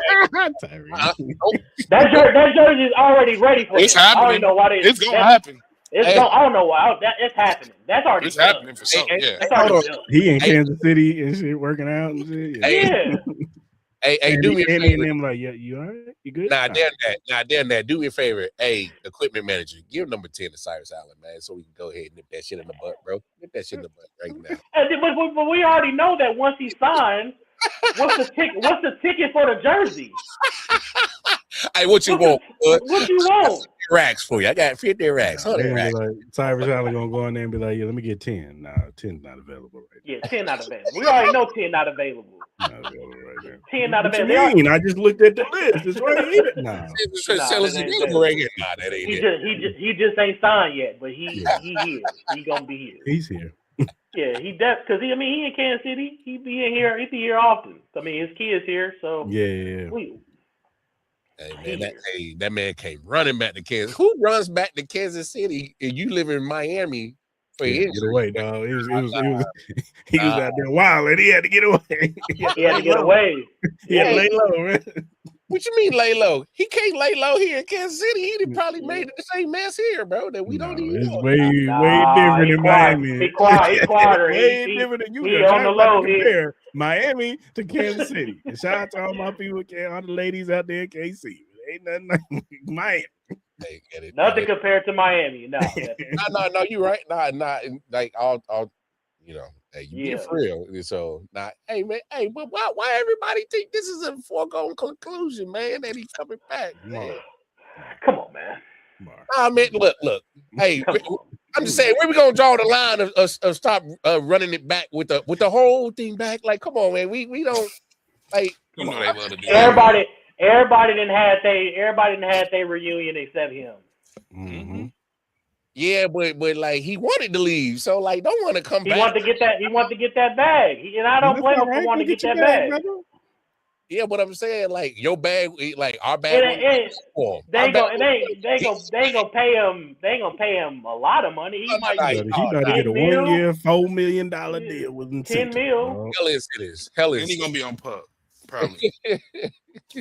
That jersey is already ready for it's him. happening. I already know why it's gonna happen. I don't know why. It's happening. That's already it's done. happening for sure. That's already done. He in Kansas City and shit, working out and shit. Yeah. Hey, do me a favor. And like, you all right? You good? Damn that. Do me a favor. Hey, equipment manager, give number 10 to Cyrus Allen, man, so we can go ahead and nip that shit in the butt, bro. Nip that shit in the butt right now. But we already know that once he signs, what's the ticket for the jersey? Hey, what you want? What you want? Racks for you. I got 50 racks. 100 racks. Like, Cyrus Allen gonna go in there and be like, let me get 10. Nah, 10's not available right now. Yeah, 10 not available. We already know 10 not available. Not available right now. 10 not available. What you mean? I just looked at the list. It's right here. Nah. That ain't it. He just ain't signed yet, but he here. He gonna be here. He's here. Yeah, because he in Kansas City. He be in here. He be here often. I mean, his kid's here, so yeah. Hey man, that man came running back to Kansas. Who runs back to Kansas City and you live in Miami for get away, dog? He was out there wild and he had to get away. He had to get away. He had to lay low, man. What you mean lay low? He can't lay low here in Kansas City. He'd probably made it the same mess here, bro. That we don't even know. It's way different in Miami. He's quieter. Way different than you. He on the low here. Miami to Kansas City. And shout out to all my people, all the ladies out there in KC. Ain't nothing like Miami. Nothing compared to Miami. No, no, you're right. Nah, like all you know. Hey, you be for real. So, hey man, but why everybody think this is a foregone conclusion, man? That he's coming back, man. Come on, man. Nah, man, look. Hey, I'm just saying, where we gonna draw the line of stop running it back with the whole thing back? Like, come on, man. We don't like. You know they love to do Everybody didn't have their reunion except him. Mm-hmm. Yeah, but like he wanted to leave, so like don't want to come back. He wanted to get that bag, and I don't blame him for wanting to get that bag. Yeah, but I'm saying like your bag, like our bag. They ain't gonna pay him. They ain't gonna pay him a lot of money. He might get a 1-year, $4 million deal with 10 mil. Hell is. And he's gonna be on pup probably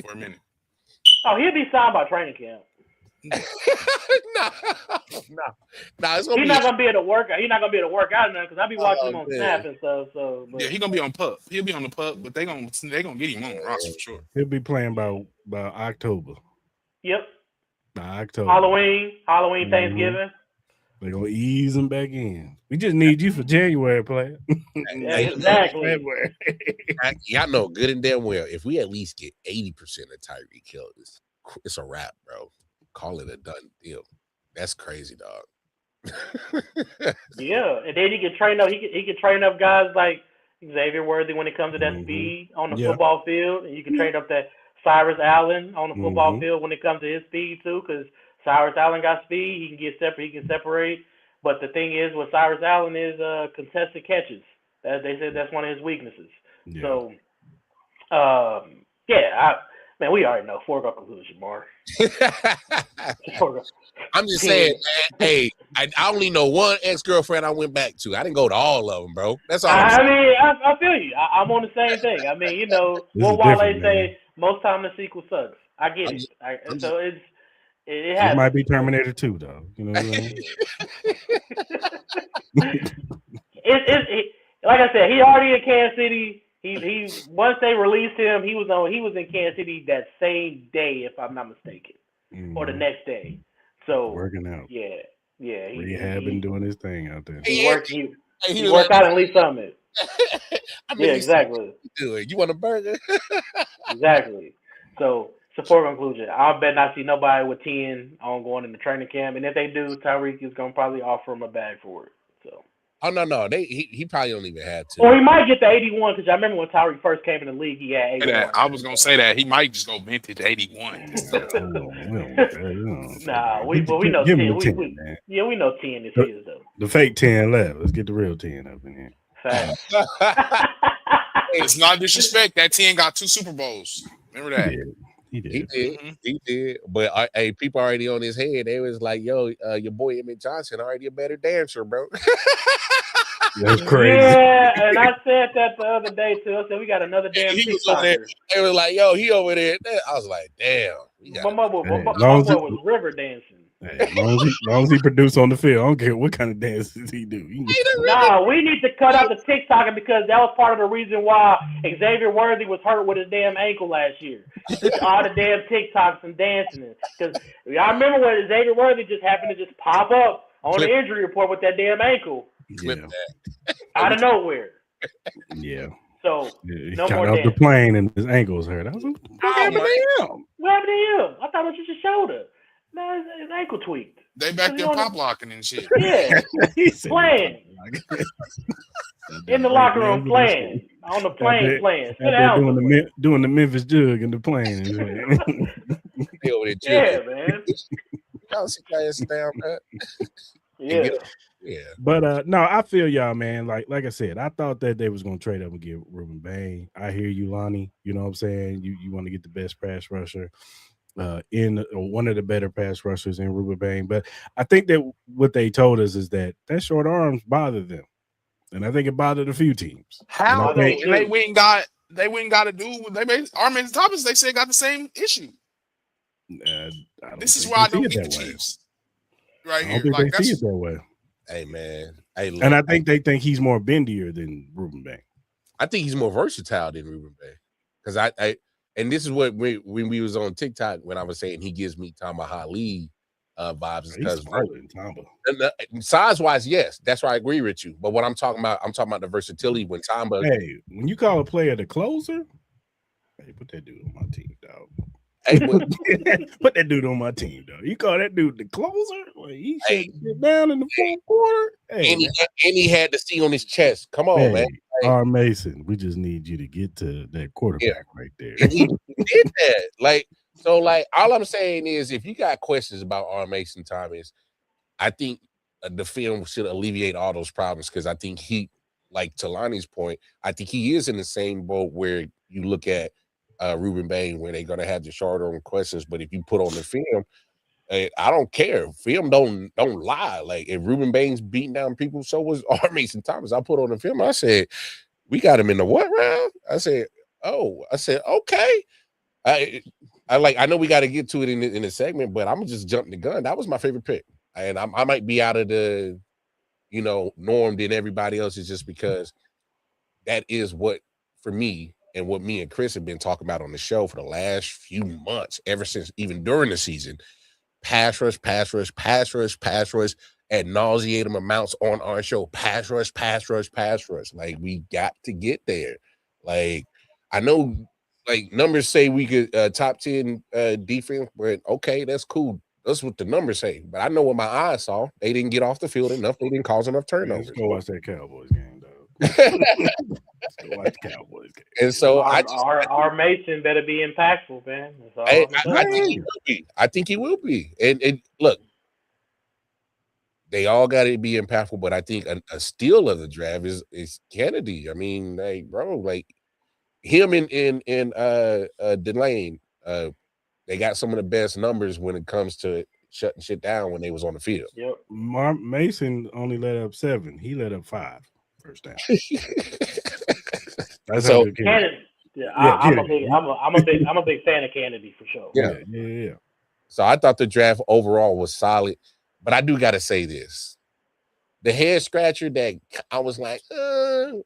for a minute. Oh, he'll be signed by training camp. Nah, it's gonna He's not gonna be able to work. He's not gonna be able to work out now because I be watching him on Snap and stuff. So yeah, he's gonna be on pup. He'll be on the pup, but they gonna get him on the roster for sure. He'll be playing by October. Yep. By October. Halloween, Thanksgiving. They're gonna ease him back in. We just need you for January, player. Yeah, exactly. February. Y'all know good and damn well if we at least get 80% of Tyreek Hill, it's a wrap, bro. Call it a done deal. That's crazy, dog. Yeah, and then he can train up. He can train up guys like Xavier Worthy when it comes to that speed on the football field, and you can train up that Cyrus Allen on the football field when it comes to his speed too, because Cyrus Allen got speed. He can get separate. He can separate. But the thing is, with Cyrus Allen is contested catches. They said that's one of his weaknesses. Yeah. So, man, we already know foregone conclusion, Mark. I'm just saying, man, hey, I only know one ex-girlfriend I went back to. I didn't go to all of them, bro. That's all I'm saying. I mean, I feel you. I'm on the same thing. I mean, you know, what Wale say, most time the sequel sucks. I get it. So it has. It might be Terminator 2, though. You know what I mean? Like I said, he already in Kansas City. He once they released him, he was in Kansas City that same day, if I'm not mistaken, or the next day. So working out. Yeah. Rehabbing, doing his thing out there. He worked out in Lee Summit. Yeah, exactly. You want a burger? Exactly. So for conclusion, I bet not see nobody with 10 on going in the training camp, and if they do, Tyreek is gonna probably offer him a bag for it. So. Oh no, he probably don't even have to. Or he might get the 81 because I remember when Tyreek first came in the league, he had 81. I was gonna say that he might just go vintage 81. Nah, we know 10. We know 10 is his though. The fake 10 left. Let's get the real 10 up in here. Facts. It's not disrespect. That 10 got 2 Super Bowls. Remember that? He did. He did. But hey, people already on his head. They was like, "Yo, your boy Emmett Johnson already a better dancer, bro." That's crazy. Yeah, and I said that the other day too. I said we got another damn. He was over there. They was like, "Yo, he over there." I was like, "Damn." My boy was river dancing. Hey, as long as he produce on the field, I don't care what kind of dances he do. Nah, we need to cut out the TikToking because that was part of the reason why Xavier Worthy was hurt with his damn ankle last year. All the damn TikToks and dancing. Because I remember when Xavier Worthy just happened to just pop up on the injury report with that damn ankle. Out of nowhere. Yeah. So he no got more off dancing. the plane and his ankles hurt. I was like, what happened to him? What happened to him? I thought it was just a shoulder. No, his ankle tweaked. They back there pop locking and shit. Yeah, playing in the locker room, playing on the plane, playing. Sit down. Doing the Memphis jug in the plane. Yeah, man. Y'all sit down, man. Yeah. Yeah. But no, I feel y'all, man. Like I said, I thought that they was gonna trade up and get Ruben Bain. I hear you, Lonnie. You know what I'm saying? You want to get the best pass rusher. In one of the better pass rushers in Ruben Bain. But I think that what they told us is that short arms bother them. And I think it bothered a few teams. How? They went and got a dude with Armin Thomas, they said got the same issue. This is why I don't get the Chiefs. Right here. I don't think they see it that way. Hey man. Hey, look, and I think they think he's more bendier than Ruben Bain. I think he's more versatile than Ruben Bain. Because I and this is what when we was on TikTok when I was saying he gives me Tamba Ali vibes because size wise, yes, that's why I agree with you. But what I'm talking about the versatility when Tamba. Hey, when you call a player the closer, hey, put that dude on my team, dog. Hey, put that dude on my team, dog. You call that dude the closer? Like, he shut down in the fourth quarter. Hey, and he had the C on his chest. Come on, man. R. Mason, we just need you to get to that quarterback right there. And he did that. All I'm saying is if you got questions about R. Mason Thomas, I think the film should alleviate all those problems because I think he, like to Lonnie's point, I think he is in the same boat where you look at Ruben Bain where they're going to have the shorter on questions, but if you put on the film, I don't care. Film don't lie. Like if Ruben Bain's beating down people, so was R. Mason Thomas. I put on the film. I said, we got him in the what round? I said, okay. I know we got to get to it in the segment, but I'm gonna just jump the gun. That was my favorite pick, and I might be out of the, norm than everybody else is just because that is what for me and what me and Chris have been talking about on the show for the last few months, ever since even during the season. Pass rush, ad nauseatum amounts on our show. Pass rush, pass rush, pass rush. Like, we got to get there. Like, I know, like, numbers say we could top 10 defense, but okay, that's cool. That's what the numbers say. But I know what my eyes saw. They didn't get off the field enough. They didn't cause enough Man, turnovers. let's go watch that Cowboys game, dog. Let's go watch the Cowboys game. And so our Mason better be impactful, man. That's all I think he will be. I think he will be. And look, they all got to be impactful, but I think a steal of the draft is Kennedy. I mean, like, bro, like him and Delane, they got some of the best numbers when it comes to shutting shit down when they was on the field. Yep. Mason only let up 7. He let up 5 first down. That's So, how good Kennedy. I'm a big fan of Kennedy for sure. Yeah. So I thought the draft overall was solid, but I do got to say this. The head scratcher that I was like,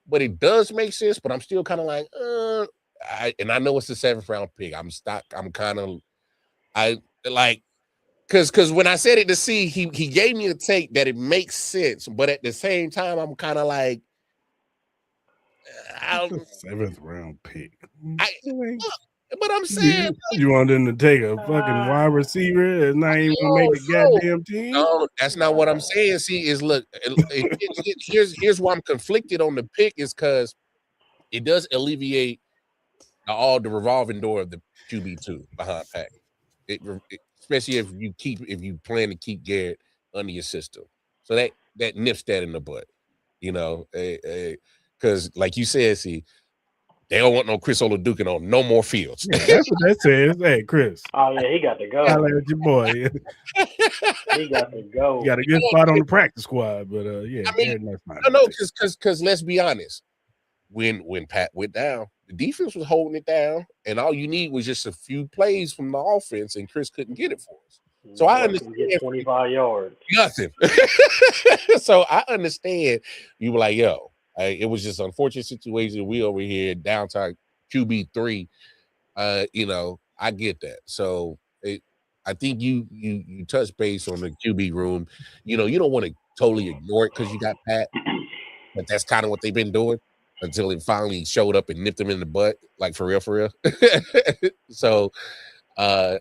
but it does make sense, but I'm still kind of like, and I know it's the 7th round pick. I'm kind of, because when I said it to see, he gave me a take that it makes sense, but at the same time, I'm kind of like, It's a 7th round pick. But I'm saying, you want them to take a fucking wide receiver that's not even gonna make the goddamn team? No, that's not what I'm saying. See, look, here's why I'm conflicted on the pick is because it does alleviate the revolving door of the QB2 behind Pack. Especially if you plan to keep Garrett under your system, so that nips that in the butt, because like you said, see. They don't want no Chris Oladukin on no more fields. Yeah, that's what that says. Hey, Chris. Oh yeah, he got to go. I like your boy. He got to go. He got a good spot on the practice squad, but yeah. I mean, no, because let's be honest. When Pat went down, the defense was holding it down, and all you need was just a few plays from the offense, and Chris couldn't get it for us. So I understand. Get 25 yards. Nothing. So I understand. You were like, yo. It was just an unfortunate situation. We over here downtown QB3. I get that. So I think you touch base on the QB room. You don't want to totally ignore it because you got Pat, but that's kind of what they've been doing until it finally showed up and nipped them in the butt, like for real. So, so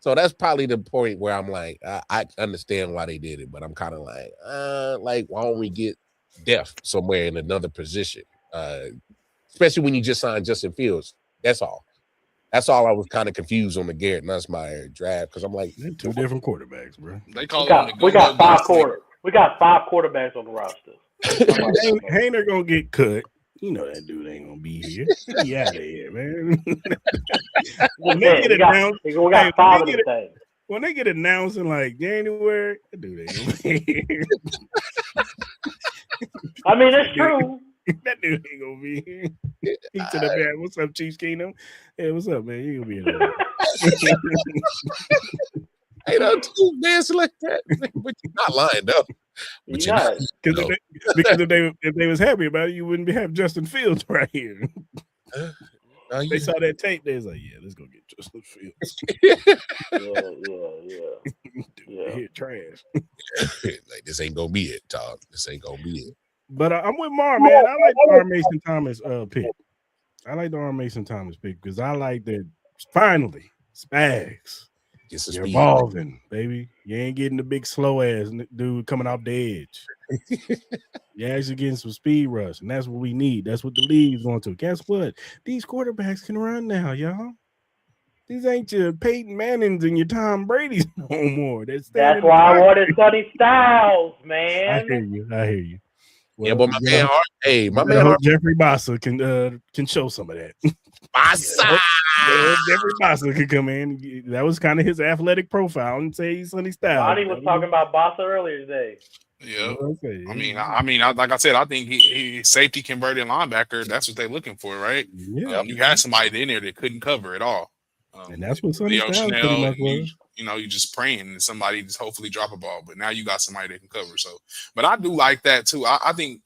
that's probably the point where I'm like, I understand why they did it, but I'm kind of like, why don't we get depth somewhere in another position, especially when you just signed Justin Fields. That's all I was kind of confused on the Garrett Nussmeier draft because I'm like, they're 2 different quarterbacks, bro. They call we got 5 quarterbacks on the roster. Hayner gonna get cut. You know that dude ain't gonna be here. He out of here, man. When they get announced, when they get announced in like January, that dude ain't gonna be here. I mean, it's true. That dude ain't gonna be here. He to the man. What's up, Chiefs Kingdom? Hey, what's up, man? You gonna be here? Hey, two dancing like that, but you're not lying though. But you're not. Because if they was happy about it, you wouldn't have Justin Fields right here. They saw that tape. They was like, "Yeah, let's go get Justin Fields." Yeah. Hit trash. Like this ain't gonna be it, Todd. This ain't gonna be it. But I'm with Mar, man. I like the R. Mason Thomas pick. I like the R. Mason Thomas pick because I like that. Finally, Spags. You're evolving, baby. You ain't getting the big slow ass dude coming off the edge. You're actually getting some speed rush, and that's what we need. That's what the league's going to. Guess what? These quarterbacks can run now, y'all. These ain't your Peyton Mannings and your Tom Brady's no more. That's why I wanted Sonny Styles, man. I hear you. Well, yeah, but my man, Jeffrey Bossa can show some of that. Bossa. Jeffrey Bossa could come in. That was kind of his athletic profile and say he's Sonny Styles. Bonnie was talking about Bossa earlier today. Yeah, I mean, like I said, I think he safety converted linebacker. That's what they're looking for, right? Yeah, you had somebody in there that couldn't cover at all, and that's what Sonny Styles pretty much was. You just praying and somebody just hopefully drop a ball, but now you got somebody that can cover. So, but I do like that too. I think,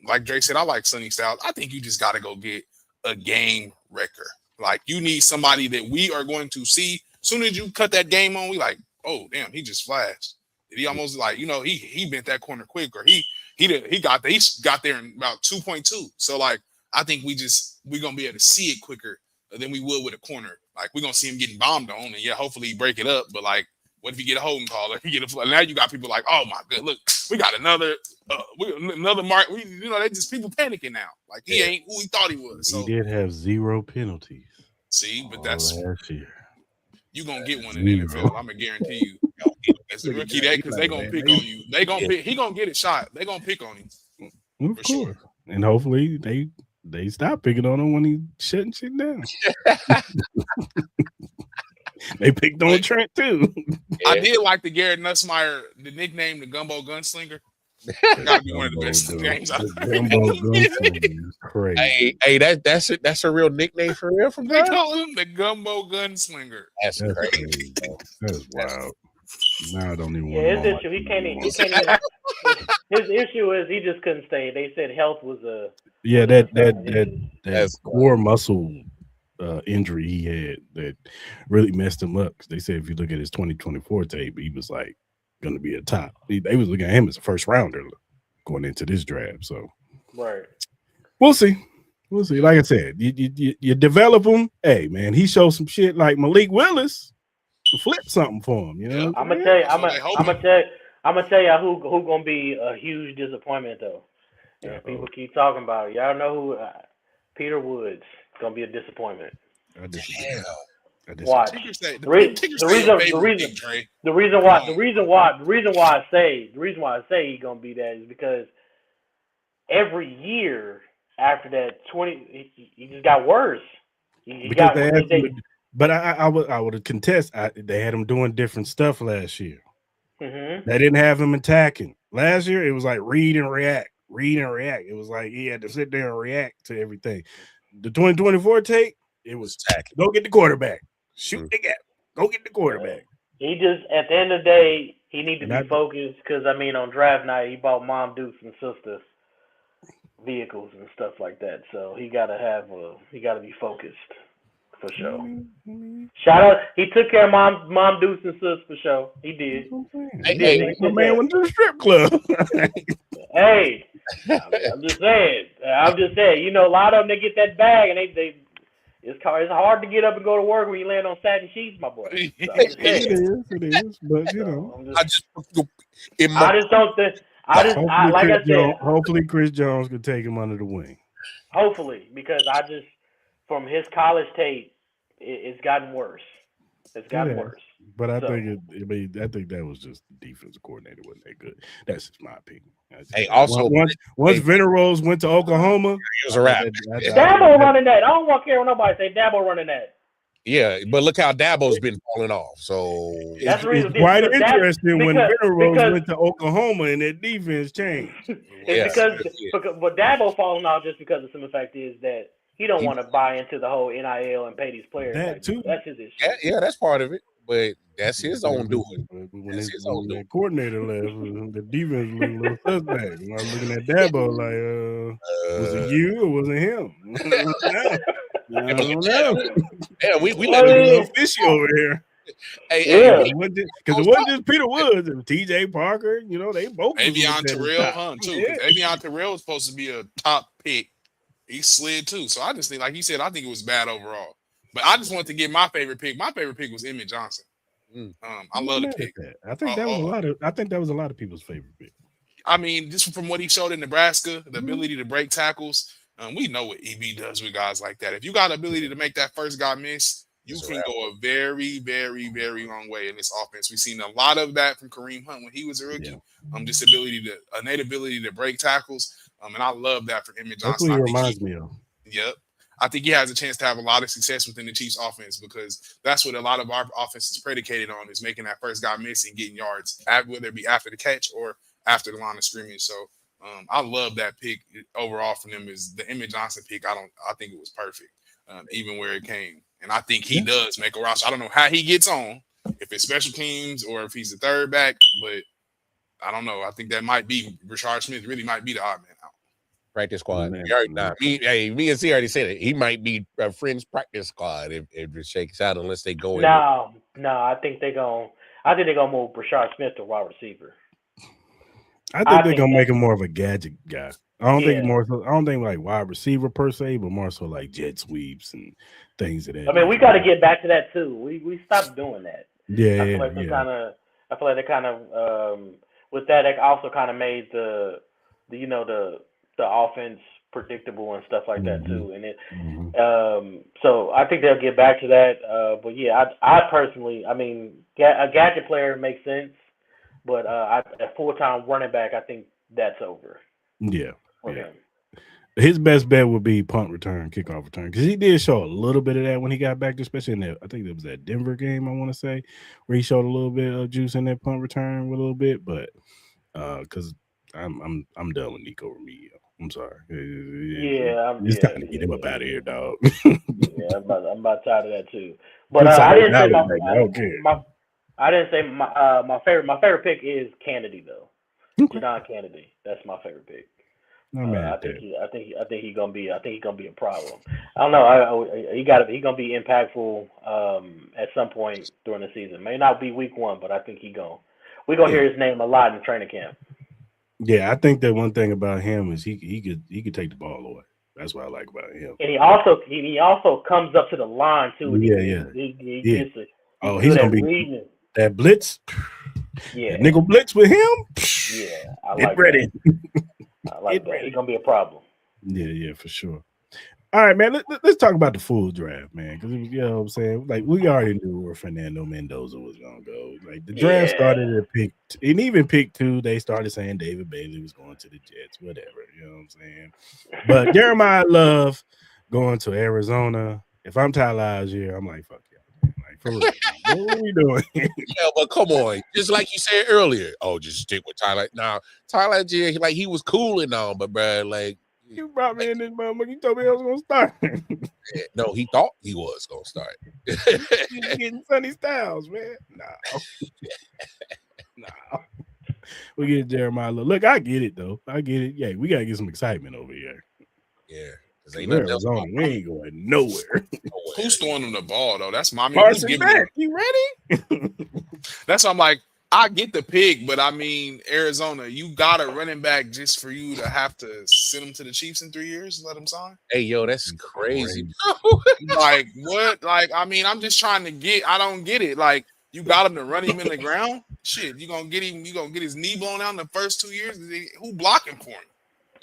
like Drake said, I like Sonny Styles. I think you just got to go get a game wrecker. Like you need somebody that we are going to see. As soon as you cut that game on, we like, oh damn, he just flashed. He almost like he bent that corner quick, or he got there in about 2.2. So like I think we're gonna be able to see it quicker than we would with a corner. Like we're gonna see him getting bombed on, and yeah, hopefully he break it up. But like, what if you get a holding call or you get a now you got people like, oh my god, look, we got another mark. They just people panicking now. Like he ain't who he thought he was. So he did have 0 penalties. See, but that's last year. You gonna get one in the NFL. I'm gonna guarantee you. As a rookie, because they gonna pick on you. They gonna pick. He gonna get it shot. They gonna pick on him. Of course, sure. And hopefully they stop picking on him when he's shutting shit down. They picked on Trent too. I did like the Garrett Nussmeier, the nickname, the Gumbo Gunslinger. Gotta be one of the best names I've crazy. Hey, that's a real nickname for real from They call him the Gumbo Gunslinger. That's crazy. That's wild. Now I don't even want his issue. He can't even. His issue is he just couldn't stay. They said health was a. Yeah, that core muscle injury he had that really messed him up. Because they said if you look at his 2024 tape, he was like going to be a top. They was looking at him as a first rounder going into this draft. So right, we'll see. We'll see. Like I said, you develop him. Hey man, he showed some shit like Malik Willis. Flip something for him, I'm gonna tell you. I'm gonna tell you who gonna be a huge disappointment though. And people keep talking about it. Y'all know who Peter Woods gonna be a disappointment. Watch. The reason why I say he's gonna be that is because every year after that he just got worse. But I would contest. They had him doing different stuff last year. Mm-hmm. They didn't have him attacking. Last year, it was like read and react. It was like he had to sit there and react to everything. The 2024 tape, it was attacking. Go get the quarterback. Shoot the gap. Go get the quarterback. He just, at the end of the day, he needs to be focused because, on draft night, he bought Mom, Dukes, and Sisters vehicles and stuff like that. So he got to be focused. For sure. Shout out! He took care of mom, Deuce, and sis for sure. He did. Hey, my man went to the strip club. Hey, I'm just saying. A lot of them they get that bag and it's hard to get up and go to work when you land on satin sheets, my boy. So it is. But hopefully Chris Jones could take him under the wing. Hopefully, because from his college tape, it's gotten worse. It's gotten worse. But I think that was just the defensive coordinator wasn't that good. That's just my opinion. Hey, also once Veneros went to Oklahoma, it was a wrap. Dabo running that. I don't want to care what nobody say. Dabo running that. Yeah, but look how Dabo's been falling off. So it's quite interesting when Veneros went to Oklahoma and that defense changed. Because Dabo falling off just because the simple fact is that he don't want to buy into the whole NIL and pay these players. That's his issue. Yeah, that's part of it. But that's his own doing. When the coordinator left, the defense looked a little suspect. I was looking at Dabo like, was it you or was it him? I don't know. Yeah, we let a little fishy over here. Hey, because it wasn't just Peter Woods and T.J. Parker. They both. Avion Terrell Hunt too. Avion Terrell was supposed to be a top pick. He slid too. So I just think, like he said, I think it was bad overall. But I just wanted to get my favorite pick. My favorite pick was Emmett Johnson. I love the pick. I think that was a lot of. I think that was a lot of people's favorite pick. Just from what he showed in Nebraska, the ability to break tackles. We know what EB does with guys like that. If you got the ability to make that first guy miss, you can go a very, very, very long way in this offense. We've seen a lot of that from Kareem Hunt when he was a rookie. This innate ability to break tackles. And I love that for Emmett Johnson. That's what he reminds me of. Yep. I think he has a chance to have a lot of success within the Chiefs offense because that's what a lot of our offense is predicated on, is making that first guy miss and getting yards, whether it be after the catch or after the line of scrimmage. So I love that pick overall from them. Is the Emmett Johnson pick. I think it was perfect, even where it came. And I think he does make a roster. I don't know how he gets on, if it's special teams or if he's the third back, but I don't know. I think that might be Rashard Smith. Really might be the odd man out. Practice squad. Me and C already said it. He might be a Friends practice squad if it shakes out, unless they go in. No, I think they're going. I think they're gonna move Brashard Smith to wide receiver. I think they're gonna make him more of a gadget guy. I don't think more so. I don't think like wide receiver per se, but more so like jet sweeps and things of that. I mean, we got to get back to that too. We stopped doing that. Yeah, I feel like they kind of. I feel like they kind of with that. They also kind of made the offense predictable and stuff like that too. And it so I think they'll get back to that. But yeah, I personally, I mean, a gadget player makes sense, but a full-time running back, I think that's over. Yeah. His best bet would be punt return, kickoff return, because he did show a little bit of that when he got back, especially in that. I think it was that Denver game. I want to say where he showed a little bit of juice in that punt return with a little bit, but because I'm done with Nico Remigio. I'm sorry. It's time to get him up out of here, dog. Yeah, I'm about tired of that too. But I didn't say my favorite pick is Kennedy though. Jadon Kennedy. That's my favorite pick. I think he's gonna be a problem. I don't know. He's gonna be impactful at some point during the season. May not be week 1, but I think we're gonna hear his name a lot in training camp. Yeah, I think that one thing about him is he could take the ball away. That's what I like about him. And he also comes up to the line too. He's gonna be reading. That blitz. Yeah, that nickel blitz with him. Yeah, get ready. I like that. He's gonna be a problem. Yeah, for sure. All right, man. Let's talk about the full draft, man. Because you know what I'm saying. Like we already knew where Fernando Mendoza was gonna go. Like the draft started at pick, and even pick 2, they started saying David Bailey was going to the Jets. Whatever, you know what I'm saying. But Jeremiah Love going to Arizona. If I'm Tyler Algier, I'm like, fuck yeah. Like for real, what are we doing? Yeah, but come on, just like you said earlier. Oh, just stick with Tyler. Now, Tyler Algier, like he was cool and all, but bro, like you brought me in this motherfucker. You told me I was gonna start. No, he thought he was gonna start. He's getting Sonny Styles, man. No. We get Jeremiah Love. Look, I get it though. I get it. Yeah, we gotta get some excitement over here. Yeah. Arizona, we ain't going nowhere. Who's throwing them the ball though? That's my Carson Beck. You ready? That's why I'm like, I get the pick, but I mean, Arizona, you got a running back just for you to have to send him to the Chiefs in 3 years and let him sign? Hey, yo, that's crazy. Like what? Like, I mean, I'm just trying to I don't get it. Like, you got him to run him in the ground? Shit, you gonna get his knee blown out in the first 2 years? Who blocking for him?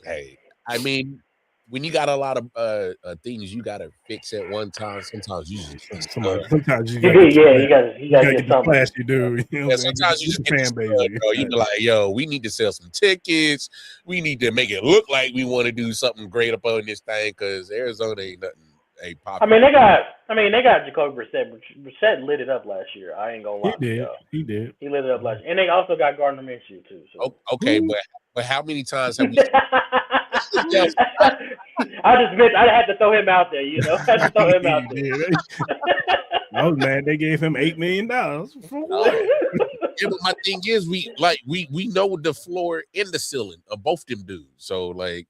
Hey, I mean, when you got a lot of things you gotta fix at one time, sometimes you just sometimes you gotta get something. Class you do. You know, sometimes you just get fan base. You be like, yo, we need to sell some tickets. We need to make it look like we want to do something great up on this thing because Arizona ain't popular. I mean, they got Jacoby Brissett. Brissett lit it up last year. I ain't gonna lie. He did. He lit it up last year, and they also got Gardner Minshew too. So. Okay, but how many times have we? I had to throw him out there, you know. I had to throw him out there. Oh man, they gave him $8 million for what? Yeah, but my thing is, we know the floor and the ceiling of both them dudes. So like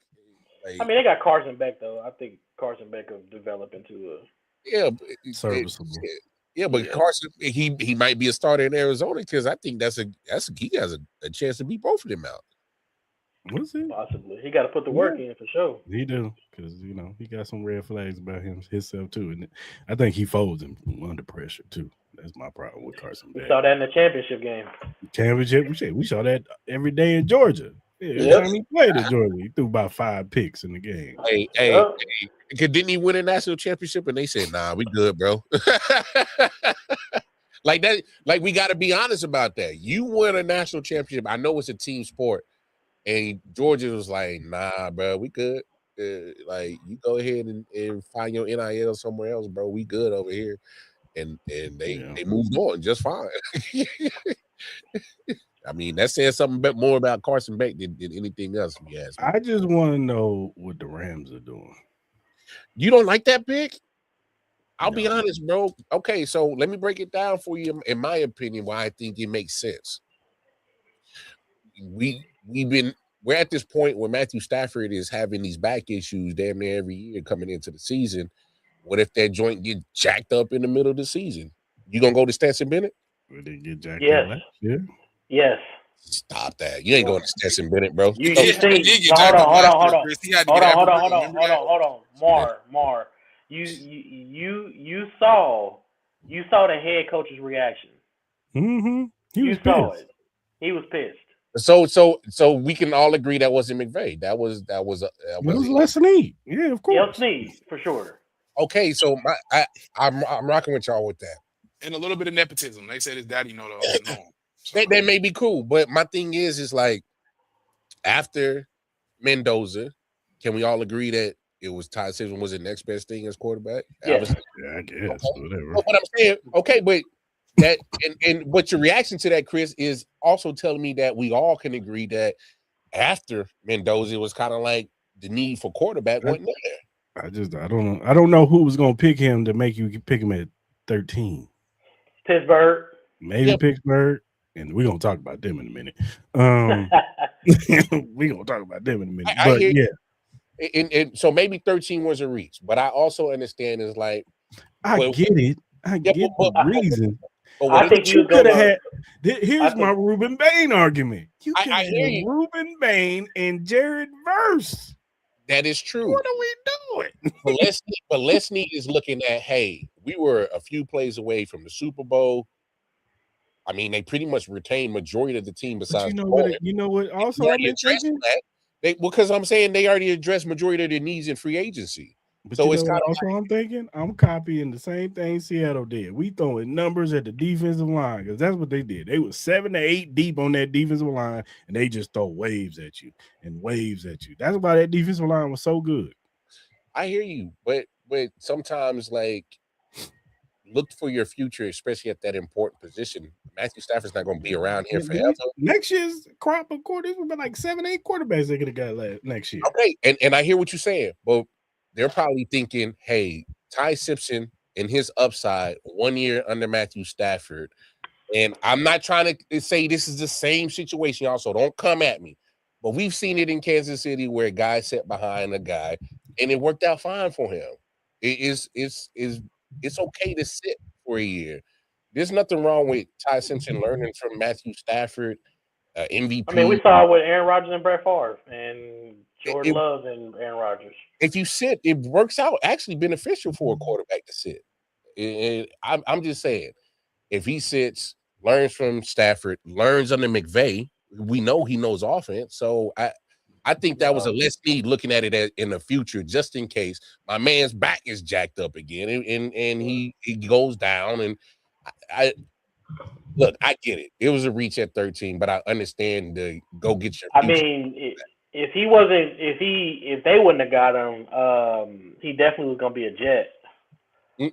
I mean, they got Carson Beck though. I think Carson Beck will develop into a serviceable. But Carson, he might be a starter in Arizona because I think he has a chance to beat both of them out. Was it? Possibly. He got to put the work in for sure. He do because he got some red flags about himself too, and I think he folds him under pressure too. That's my problem with Carson Beck. We saw that in the championship game. We saw that every day in Georgia. Every time he played at Georgia, he threw about 5 picks in the game. Hey, didn't he win a national championship? And they said, "Nah, we good, bro." Like that. Like we got to be honest about that. You win a national championship. I know it's a team sport. And Georgia was like, nah, bro, we good. Like, you go ahead and find your NIL somewhere else, bro. We good over here. And they moved on just fine. I mean, that says something more about Carson Beck than anything else. Yes, I just want to know what the Rams are doing. You don't like that pick? I'll be honest, bro. Okay, so let me break it down for you. In my opinion, why I think it makes sense. We're at this point where Matthew Stafford is having these back issues damn near every year coming into the season. What if that joint get jacked up in the middle of the season? You gonna go to Stetson Bennett? We didn't get jacked Yes. up last year. Yes. Stop that. You ain't going to Stetson Bennett, bro. You He see, did get hold jacked up on, last hold year, on, Chris. He had to hold get on, hold on, Epidural. hold on, Remember hold that? on, hold on, Mar. You saw the head coach's reaction. Mm-hmm. He You was saw pissed. it. He was pissed. So we can all agree that wasn't McVay. That was It was Les Snead. Yeah, of Yep, course. Snead, for sure. okay. So I'm rocking with y'all with that. And a little bit of nepotism. They said his daddy know him. So. That may be cool, but my thing is like after Mendoza, can we all agree that it was Ty Simpson was the next best thing as quarterback? Yes. Yeah, I guess. Okay. Whatever. But what I'm saying, okay, but that but your reaction to that, Chris, is also telling me that we all can agree that after Mendoza, it was kind of like the need for quarterback wasn't there. I don't know. I don't know who was gonna pick him to make you pick him at 13. Pittsburgh. Maybe Pittsburgh, and we're gonna talk about them in a minute. We're gonna talk about them in a minute. I But hear yeah, and so maybe 13 was a reach, but I also understand is like I get it. I get the reason. I think you could have had. Here's my Ruben Bain argument. You could have had Ruben Bain and Jared Verse. That is true. What are we doing? But Leslie is looking at, hey, we were a few plays away from the Super Bowl. I mean, they pretty much retained majority of the team besides. You know what? Also, I've been thinking because I'm saying they already addressed majority of their needs in free agency. But so it's kind of also I'm thinking I'm copying the same thing Seattle did. We throwing numbers at the defensive line because that's what they did. They were 7 to 8 deep on that defensive line, and they just throw waves at you and waves at you. That's why that defensive line was so good. I hear you, but sometimes like look for your future, especially at that important position. Matthew Stafford's not going to be around here forever. Next year's crop of quarterbacks would be like 7, 8 quarterbacks they could have got next year. Okay, and I hear what you're saying, but they're probably thinking, hey, Ty Simpson and his upside 1 year under Matthew Stafford. And I'm not trying to say this is the same situation, y'all, so don't come at me. But we've seen it in Kansas City where a guy sat behind a guy and it worked out fine for him. It's okay to sit for a year. There's nothing wrong with Ty Simpson learning from Matthew Stafford, MVP. I mean, we saw it with Aaron Rodgers and Brett Favre and Jordan Love and Aaron Rodgers. If you sit, it works out actually beneficial for a quarterback to sit. I'm just saying, if he sits, learns from Stafford, learns under McVay, we know he knows offense. So I think that was a less need looking at it in the future, just in case my man's back is jacked up again and he goes down. And I look, I get it. It was a reach at 13, but I understand the go get your. I mean, if they wouldn't have got him, he definitely was going to be a Jet. He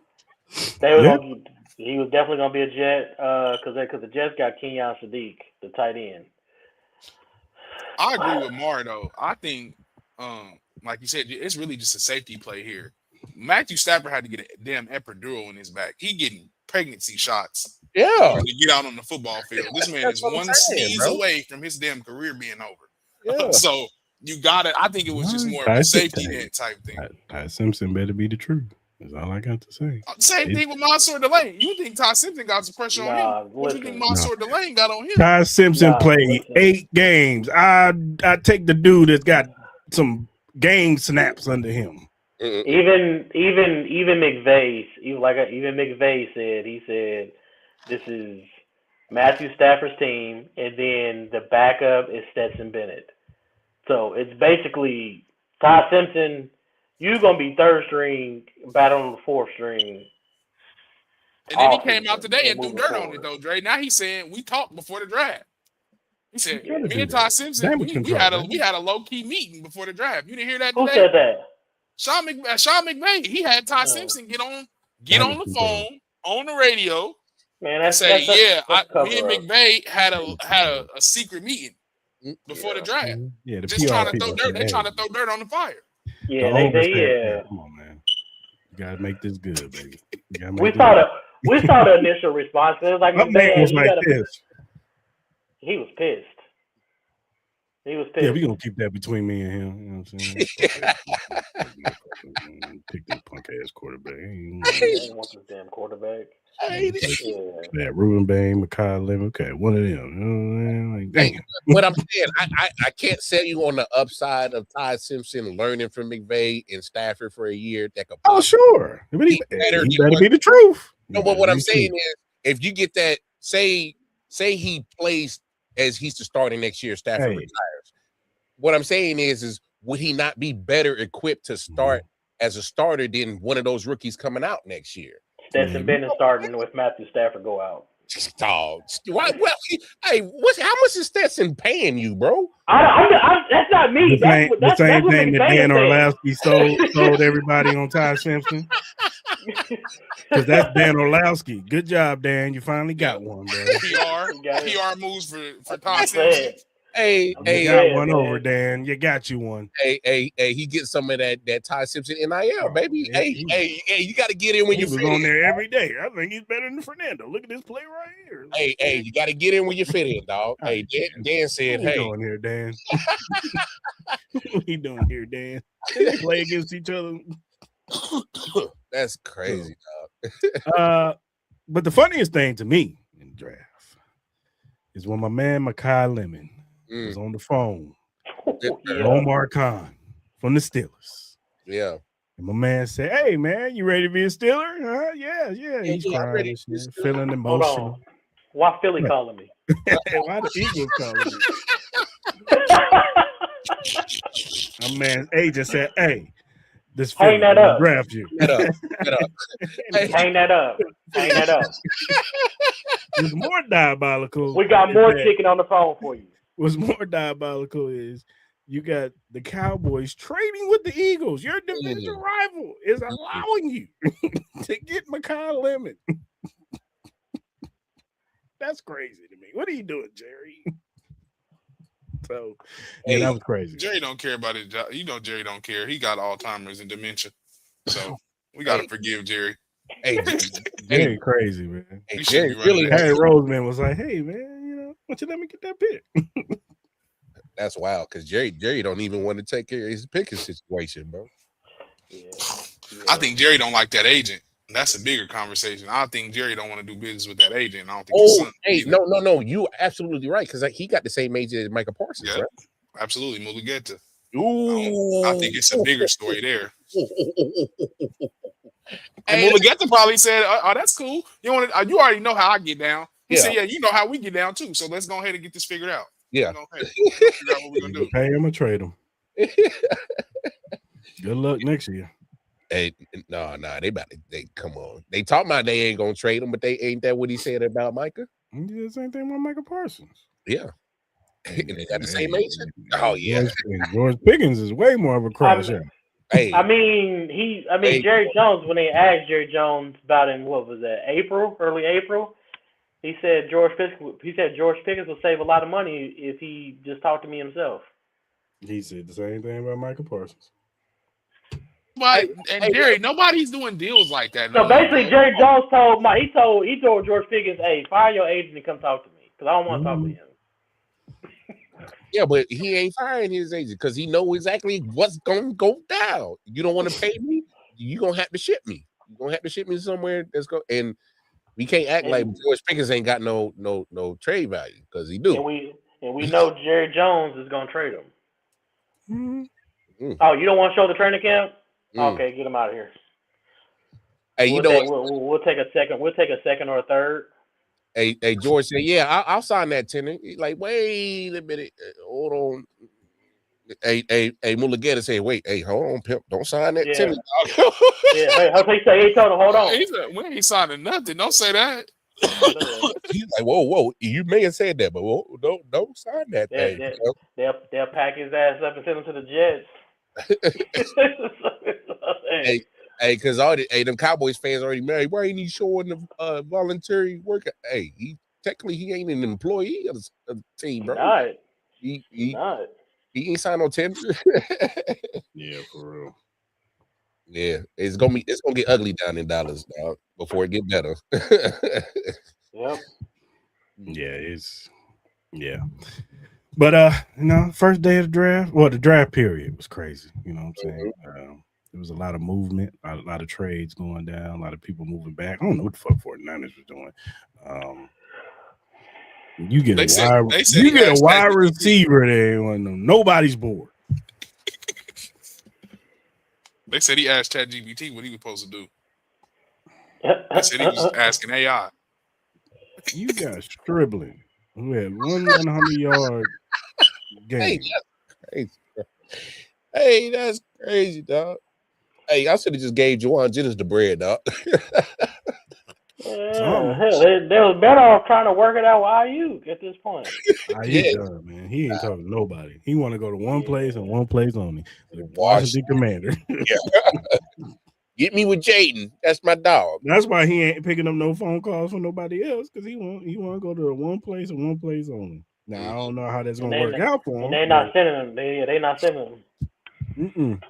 was definitely going to be a Jet because the Jets got Kenyon Sadiq, the tight end. I agree with Mar though. I think, like you said, it's really just a safety play here. Matthew Stafford had to get a damn epidural in his back. He getting pregnancy shots. Yeah, to get out on the football field. This man is one sneeze away from his damn career being over. Yeah. So you got it. I think it was just more of a safety net type thing. Ty Simpson better be the truth. That's all I got to say. Same thing with Mansour Delane. You think Ty Simpson got some pressure on him? What do you think Mansour Delane got on him? Ty Simpson played 8 games. I take the dude that's got some game snaps under him. Even McVay, even McVay said, he said, this is Matthew Stafford's team, and then the backup is Stetson Bennett. So it's basically Ty Simpson. You're gonna be third string, battling the fourth string. And then he came out today and threw dirt on it, though, Dre. Now he's saying we talked before the draft. He said me and Ty Simpson, we had a low key meeting before the draft. You didn't hear that today? Who said that? Sean McVay. He had Ty Simpson get on the phone on the radio. Man, me and McVay had a secret meeting before the draft. Yeah, just trying to throw dirt. They're trying to throw dirt on the fire. Yeah, Come on, man. You gotta make this good, baby. We saw the initial response. It was like McVay was like this. He was pissed. He was pissed. Yeah, we gonna keep that between me and him. You know what I'm saying? Pick this punk ass quarterback. I don't want this damn quarterback. Hey, That Ruben Bain, Makai Lemon. Okay, one of them. You know what I'm like, damn. what I'm saying, I can't sell you on the upside of Ty Simpson learning from McVay and Stafford for a year. That could Oh, sure. But he better better be the truth. No, but what I'm saying is, if you get that, say he plays as he's the starting next year, Stafford retires. What I'm saying is would he not be better equipped to start as a starter than one of those rookies coming out next year? Stetson Bennett starting with Matthew Stafford go out. Dog. Why, well, hey, how much is Stetson paying you, bro? That's not me. The same thing that Dan said. Orlovsky sold everybody on Ty Simpson. Because that's Dan Orlovsky. Good job, Dan. You finally got one, bro. PR moves for Ty Simpson. You got one over, Dan. You got you one. Hey, he gets some of that Ty Simpson NIL, baby. Yeah, hey, you got to get in when you fit on there every day. I think he's better than Fernando. Look at this play right here. Hey, you got to get in when you fit in, dog. Hey, Dan said, what you doing here, Dan? What you doing here, Dan? They play against each other. That's crazy, dog. But the funniest thing to me in the draft is when my man Makai Lemon was on the phone with Omar Khan from the Steelers. Yeah. And my man said, "Hey, man, you ready to be a Steeler?" Yeah. He's crying, feeling emotional. Why Philly calling me? Why the Eagles calling me? My man A just said, "Hey, this hang that up. Draft you. Get up. Hang that up. Hang that up." It's more diabolical. We got more chicken on the phone for you. What's more diabolical is you got the Cowboys trading with the Eagles. Your division rival is allowing you to get Makai Lemon. That's crazy to me. What are you doing, Jerry? So, that was crazy. Jerry don't care about his job. You know, Jerry don't care. He got Alzheimer's and dementia. So we got to forgive Jerry. Hey, Jerry crazy, man. Hey, Jerry really. Harry Roseman was like, "Hey, man, why don't you let me get that pick?" That's wild because Jerry don't even want to take care of his picking situation, bro. Yeah. I think Jerry don't like that agent. That's a bigger conversation. I think Jerry don't want to do business with that agent. I don't think. Oh, hey, no, you absolutely right because he got the same agent as Michael Parsons, right? Absolutely, Mulugeta. Ooh, I think it's a bigger story there. And Mulugeta probably said, "Oh, that's cool. You already know how I get down." He said, "Yeah, you know how we get down too. So let's go ahead and get this figured out." Yeah, figure out what we're gonna do. Pay him or trade him. Good luck next year. Hey, no, they come on. They talk about they ain't gonna trade him, but they ain't that what he said about Micah? He did the same thing with Michael Parsons. Yeah. And they got the same agent. Oh yeah. George Pickens is way more of a crash out. Hey, Jerry Jones, when they asked Jerry Jones about him, what was that, early April? He said George Pickens will save a lot of money if he just talked to me himself. He said the same thing about Michael Parsons. But Jerry, nobody's doing deals like that. So basically, Jerry Jones told George Pickens, "Hey, fire your agent and come talk to me because I don't want to talk to him." Yeah, but he ain't firing his agent because he know exactly what's gonna go down. You don't want to pay me, you gonna have to ship me. You gonna have to ship me somewhere that's go. And we can't act like George Pickens ain't got no trade value because he do. And we know Jerry Jones is gonna trade him. Mm-hmm. Oh, you don't want to show the training camp? Okay, get him out of here. Hey, we'll take a second. We'll take a second or a third. Hey, George said, "Yeah, I'll sign that tenant." He's like, wait a minute, hold on. Hey, Mulugeta said, "Wait, hey, hold on, pimp, don't sign that tenant." He told him, "Hold on." He said, "We ain't signing nothing. Don't say that." He's like, "Whoa, you may have said that, but don't sign that thing." They'll pack his ass up and send him to the Jets. Hey, because them Cowboys fans already married. Why ain't he showing the voluntary work? Hey, he ain't an employee of the team, bro. He ain't signed no tender. Yeah, for real. Yeah, it's gonna get ugly down in Dallas now before it get better. Yep. Yeah, But first day of the draft, well, the draft period was crazy. You know what I'm saying? There was a lot of movement, a lot of trades going down, a lot of people moving back. I don't know what the fuck 49ers was doing. You get They said you he get a asked wide ChatGPT. receiver there on nobody's board. They said he asked ChatGPT what he was supposed to do. They said he was asking AI. You got Stribling, who had 100-yard game. Hey, that's crazy, dog. Hey, I should have just gave Juwan Jennings the bread, dog. Hell, they was better off trying to work it out with Ayuk at this point. Ayuk done, man. He ain't talking to nobody. He want to go to one place and one place only. The Washington Commander. Get me with Jaden. That's my dog. That's why he ain't picking up no phone calls from nobody else, because he want to go to one place and one place only. Now I don't know how that's gonna work out for him. And they not sending him. They not sending him. Mm-mm.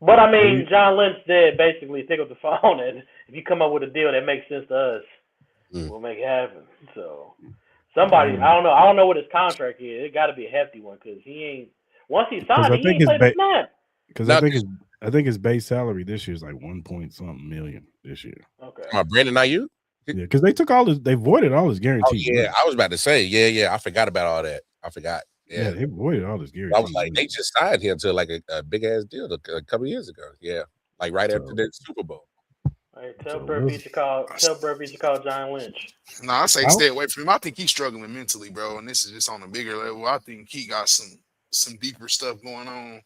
But I mean, John Lynch did basically pick up the phone, and if you come up with a deal that makes sense to us, we'll make it happen. So somebody, I don't know what his contract is. It got to be a hefty one, because he ain't. Once he signed, he ain't played a snap. Because I think his base salary this year is like 1-point-something million this year. Okay. Brandon Ayuk? Yeah, because they voided all his guarantees. Oh, yeah, I was about to say, yeah, I forgot about all that. I forgot. Yeah, they voided all his guarantees. I was like, they just signed him to like a big ass deal a couple years ago. Yeah, like right after the Super Bowl. Hey, tell Brett Beach to call John Lynch. No, I say stay away from him. I think he's struggling mentally, bro, and this is just on a bigger level. I think he got some deeper stuff going on.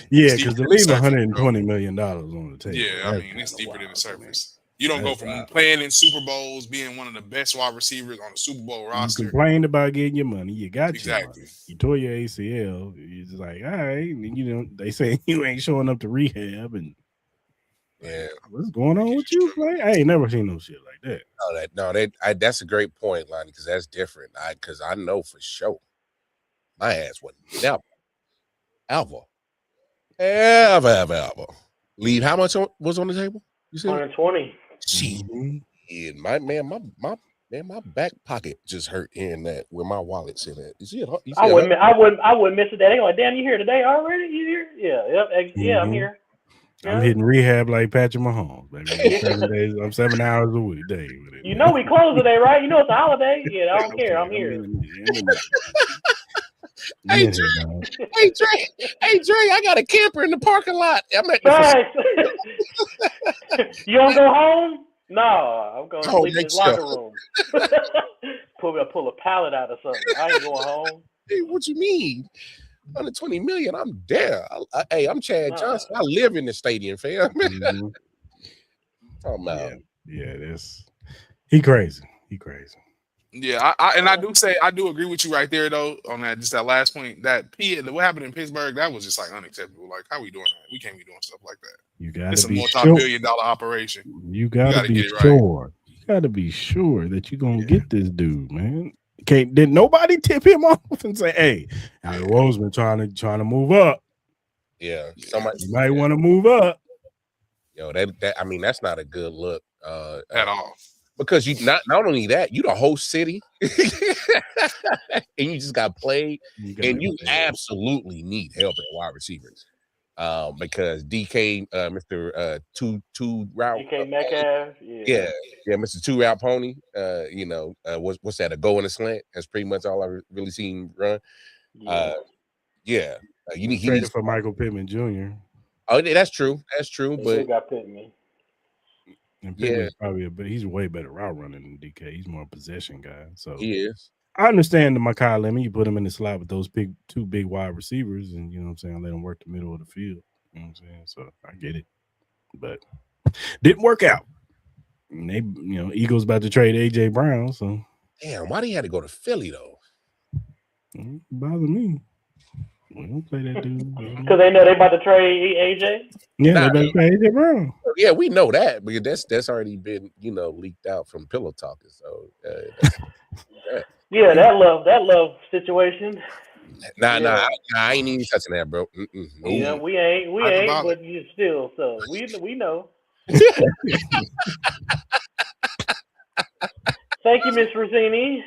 Yeah, because to leave $120 million on the table. Yeah, I mean, it's deeper than the surface. You don't go from playing in Super Bowls, being one of the best wide receivers on the Super Bowl roster. You complained about getting your money. You got exactly. Your money. You tore your ACL. You're just like, all right. And, they say you ain't showing up to rehab. And what's going on with you, man? I ain't never seen no shit like that. That's a great point, Lonnie, because that's different. Because I know for sure my ass would never, ever leave. How much was on the table? You said 120. Gee, my back pocket just hurt in that where my wallet's in it. You see it? I wouldn't miss a day. They like, damn, you here today already? You here? Yeah, I'm here. I'm hitting rehab like Patrick Mahomes, baby. I'm 7 hours a week, day. You know we close today, right? You know it's a holiday. Yeah, I don't care. I'm here. Hey Dre, I got a camper in the parking lot. I'm at You don't go home? No, I'm going to sleep in his locker room. pull a pallet out or something. I ain't going home. Hey, what you mean? $120 million, I'm there. Hey, I'm Chad Johnson. I live in the stadium, fam. Talking about. Yeah, he crazy. Yeah, I do agree with you right there though on that. Just that last point, what happened in Pittsburgh, that was just like unacceptable. Like, how we doing that? We can't be doing stuff like that. You got it's a multi-billion-dollar operation. You gotta be sure. You gotta be sure that you're gonna get this dude, man. Did nobody tip him off and say, "Hey, Howie Roseman trying to move up"? Yeah, you might want to move up. Yo, I mean, that's not a good look at all. Because you not only that, you the whole city, and you just got played, and you absolutely need help at wide receivers. Because DK, Mr. two route, DK Metcalf, yeah, Mr. 2 route pony. What's that? A go in a slant? That's pretty much all I really seen run. You need traded for Michael Pittman Jr. Oh, that's true. But got Pittman. And Pittman's but he's way better route running than DK. He's more a possession guy. So he is. I understand the Mekhi Lemon. You put him in the slot with those two big wide receivers, and you know what I'm saying, let him work the middle of the field. You know what I'm saying? So I get it. But didn't work out. And they, Eagles about to trade AJ Brown. So damn, why do you have to go to Philly though? Don't bother me. We don't play that dude. Because they know they about to trade AJ? Yeah, they about to trade AJ Brown. Yeah, we know that because that's already been, leaked out from Pillow Talkers. So yeah, that love situation. Nah, I ain't even touching that, bro. Yeah, we ain't, but you still, so we know. Thank you, Miss Rosini.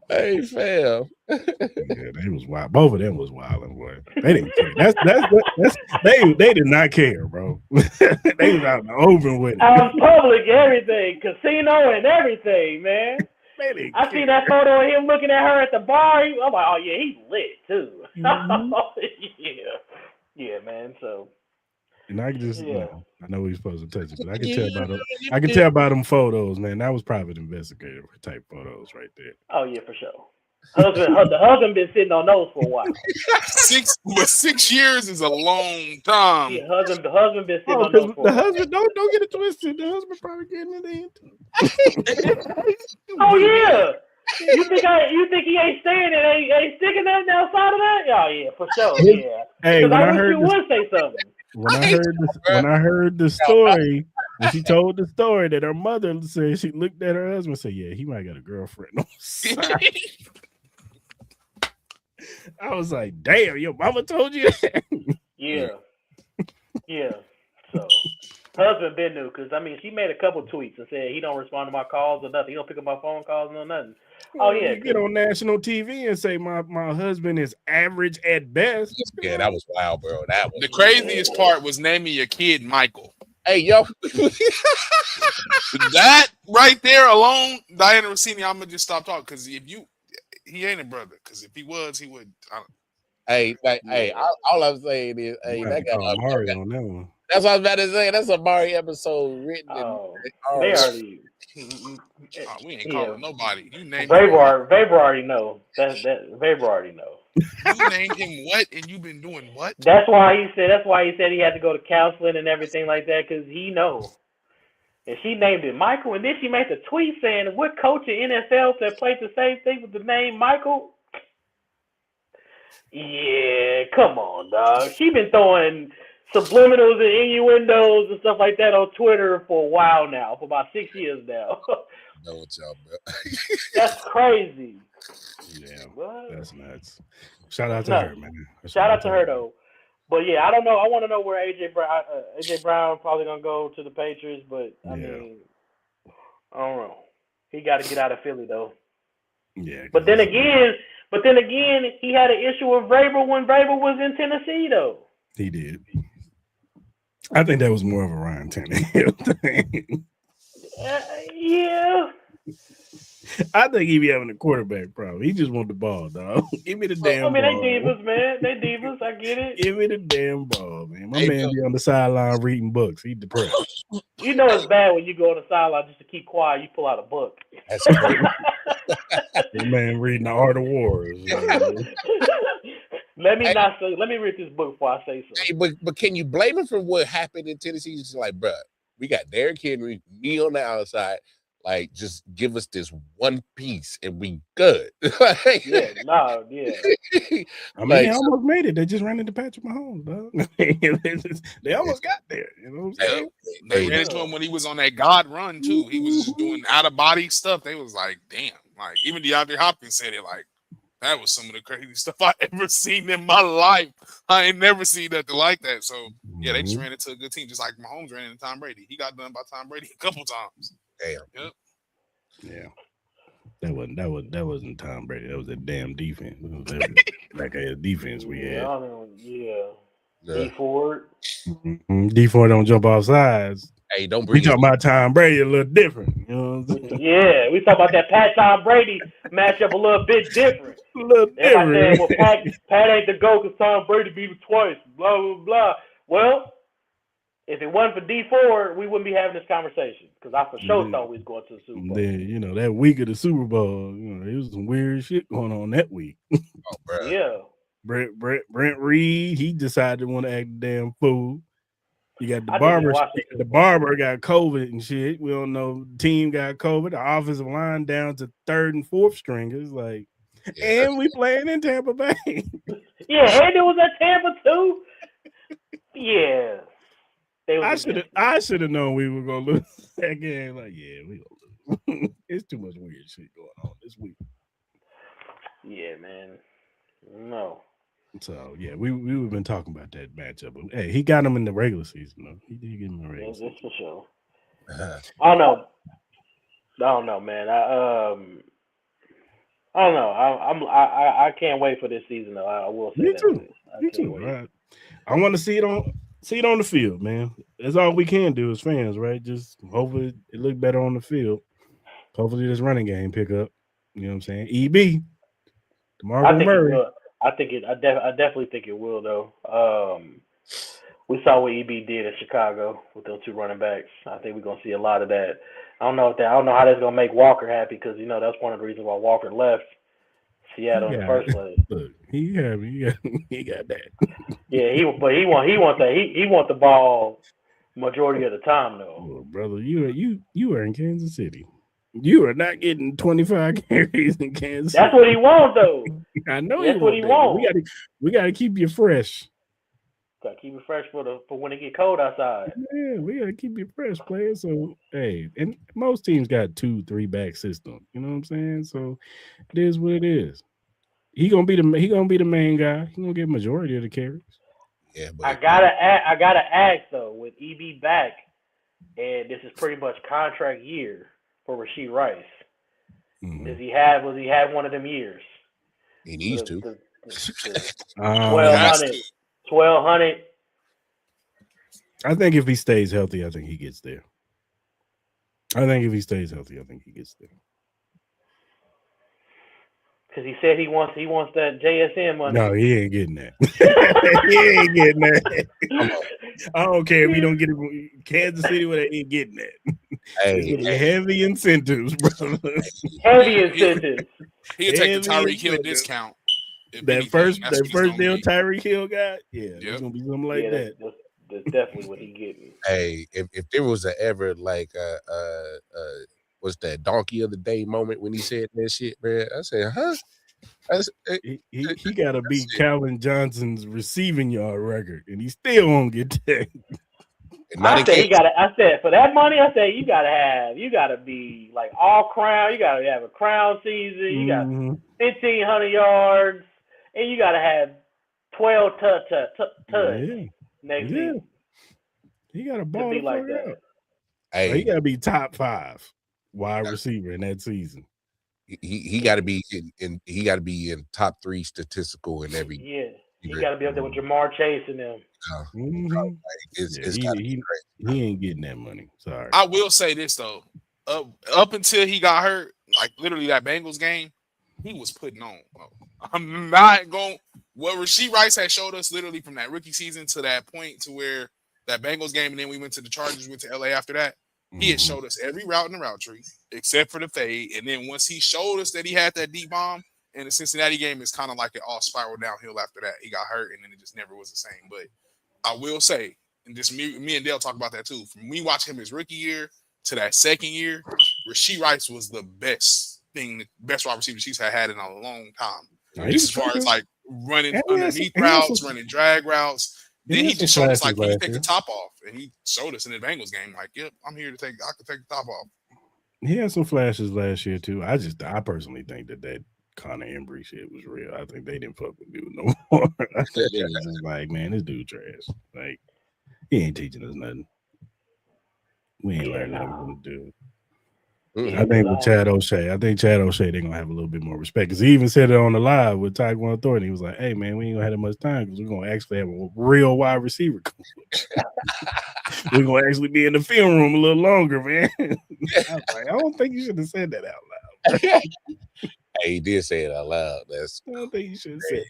Hey, fam. Yeah, they was wild. Both of them was wilding, boy. They didn't care. They did not care, bro. They was out in the open with it. Out in public, everything, casino and everything, man. They didn't I care. seen that photo of him looking at her at the bar. I'm like, oh yeah, he's lit too. Mhm. Yeah, man. So And I just, yeah. I know we're supposed to touch it, but I can tell by them. I can tell by them photos, man. That was private investigator type photos right there. Oh yeah, for sure. The husband been sitting on those for a while. 6 years is a long time. Yeah, the husband been sitting on because those for the a while. husband don't get it twisted. The husband probably getting it in. Oh yeah. You think he ain't saying it? Ain't sticking nothing outside of that? Oh yeah, for sure. Yeah. Hey, Because when I I wish heard you this, would say something. when I heard the story, when she told the story that her mother said she looked at her husband and said, "Yeah, he might got a girlfriend on the side." I was like, "Damn, your mama told you that." Yeah. Yeah. So husband been new because I mean she made a couple tweets and said he don't respond to my calls or nothing. He don't pick up my phone calls, no nothing. Oh yeah, you get on national TV and say my husband is average at best. Yeah, that was wild, bro. That was The craziest part was naming your kid Michael. Hey, yo. That right there alone, Diana Rossini, I'm gonna just stop talking because he ain't a brother. Because if he was, he would. Hey, all I'm saying is, hey, that guy Mario on that one. That's what I was about to say. That's a Mario episode written. They already. We ain't calling nobody. You named Vaber already know. That Vaber already know. You named him what, and you've been doing what? That's why he said he had to go to counseling and everything like that because he know. And she named it Michael, and then she made the tweet saying, "What coach in NFL that played the same thing with the name Michael?" Yeah, come on, dog. She been throwing subliminals and innuendos and stuff like that on Twitter for a while now, for about 6 years now. Know what y'all about. That's crazy. Yeah, what? That's nuts. Shout out to her, man. Shout out to her though. But yeah, I don't know. I want to know where AJ Brown probably gonna go to the Patriots, but I mean, I don't know. He got to get out of Philly though. Yeah. But then again, he had an issue with Vrabel when Vrabel was in Tennessee though. He did. I think that was more of a Ryan Tannehill thing. Yeah. I think he be having a quarterback problem. He just want the ball, dog. Give me the damn ball. I mean, they divas, man. They divas. I get it. Give me the damn ball, man. My man be on the sideline reading books. He depressed. You know it's bad when you go on the sideline just to keep quiet. You pull out a book. That's crazy. The man reading The Art of Wars. Let me read this book before I say something. Hey, but can you blame him for what happened in Tennessee? It's like, bro, we got Derrick Henry, me on the outside. Like, just give us this one piece and we good. Yeah. I mean, they almost made it. They just ran into Patrick Mahomes, dog. They almost got there. You know what I'm saying? They ran into him when he was on that God run too. He was just doing out of body stuff. They was like, damn. Like even DeAndre Hopkins said it. Like that was some of the crazy stuff I ever seen in my life. I ain't never seen nothing like that. So yeah, they just ran into a good team, just like Mahomes ran into Tom Brady. He got done by Tom Brady a couple times. Damn. Yep. Yeah. That wasn't Tom Brady. That was a damn defense. Like a defense we had. D Ford. D Ford don't jump off sides. Hey, don't bring. We talking about Tom Brady a little different. You know what I'm saying? Yeah, we talking about that Pat Tom Brady matchup a little bit different. A little different. Saying, well, Pat ain't the GOAT because Tom Brady beat him twice. Blah blah blah. Well, if it wasn't for D Ford, we wouldn't be having this conversation because I for sure thought we was going to the Super Bowl. Then that week of the Super Bowl, there was some weird shit going on that week. Oh, bro. Yeah. Brent Reed, he decided to want to act a damn fool. You got the barber. The barber got COVID and shit. We don't know. The team got COVID. The offensive line down to third and fourth stringers. Like, and we playing in Tampa Bay. Yeah, and it was at Tampa too. Yeah. I should have known we were gonna lose that game. Like, yeah, we gonna lose. It's too much weird shit going on this week. Yeah, man. No. So yeah, we've been talking about that matchup. But hey, he got him in the regular season though. He did get him in the regular season. That's for sure. I don't know, man. I I don't know. I can't wait for this season though. I will say Me that. too. I Me can't too. wait. I want to see it on the field, man. That's all we can do as fans, right? Just hopefully it look better on the field. Hopefully this running game pick up. You know what I'm saying? EB, I DeMarco think it Murray. will. I think it. I definitely think it will though. We saw what EB did in Chicago with those two running backs. I think we're gonna see a lot of that. I don't know how that's gonna make Walker happy because that's one of the reasons why Walker left Seattle in the first place. Look, he got that. Yeah, he wants that. He wants the ball majority of the time though. Oh, brother, you are in Kansas City. You are not getting 25 carries in Kansas City. That's what he wants though. I know That's what he wants. We gotta keep you fresh. Gotta keep it fresh for when it get cold outside. Yeah, we gotta keep you fresh, player. So hey, and most teams got 2-3 back system. You know what I'm saying? So it is what it is. He gonna be the main guy. He gonna get majority of the carries. Yeah, but I gotta ask though, with EB back, and this is pretty much contract year for Rashee Rice. Mhm. Was he have one of them years? he needs to. 1,200. I think if he stays healthy, I think he gets there. Because he said he wants that JSN money. No, he ain't getting that. He ain't getting that. I don't care if he don't get it from Kansas City, where they ain't getting that. Hey, Heavy incentives, brother. Heavy incentives. He'll take the Heavy Tyreek Hill incentives. discount. That first deal Tyreek Hill got, it's gonna be something like that. That's definitely what he getting. Hey, if there was ever like what's that donkey of the day moment when he said that shit, man? I said, huh? He got to beat Calvin Johnson's receiving yard record, and he still won't get that. I said for that money, you gotta be like all crown. You gotta have a crown season. You got 1,500 yards, and you gotta have 12 touch next season. He got a ball to like that. Hey, he gotta be top 5 wide receiver in that season. He got to be he got to be in top 3 statistical in every. Yeah, he got to be up there with Jamar Chase and them. He ain't getting that money. Sorry. I will say this though, up until he got hurt, like literally that Bengals game, he was putting on. I'm not going. What Rashee Rice had showed us literally from that rookie season to that point to where that Bengals game, and then we went to the Chargers, went to LA after that. He had showed us every route in the route tree except for the fade, and then once he showed us that he had that deep bomb in the Cincinnati game, it's kind of like it all spiraled downhill after that. He got hurt, and then it just never was the same. But I will say, and just me and Dale talk about that too. From we watch him his rookie year to that second year, Rashee Rice was the best wide receiver she's had in a long time. Just as far as like running underneath routes, running drag routes. Then he just showed us like he could take the top off, and he showed us in the Bengals game like, "Yep, I'm here to I could take the top off." He had some flashes last year too. I personally think that Connor Embry shit was real. I think they didn't fuck with dude no more. I think they was just like, man, this dude trash. Like, he ain't teaching us nothing. We ain't learning nothing from the dude. I think with Chad O'Shea, they're gonna have a little bit more respect. Because he even said it on the live with Taekwondo Authority. He was like, "Hey man, we ain't gonna have that much time because we're gonna actually have a real wide receiver coach. We're gonna actually be in the film room a little longer, man." I was like, I don't think you should have said that out loud. Hey, he did say it out loud. I don't think you should have said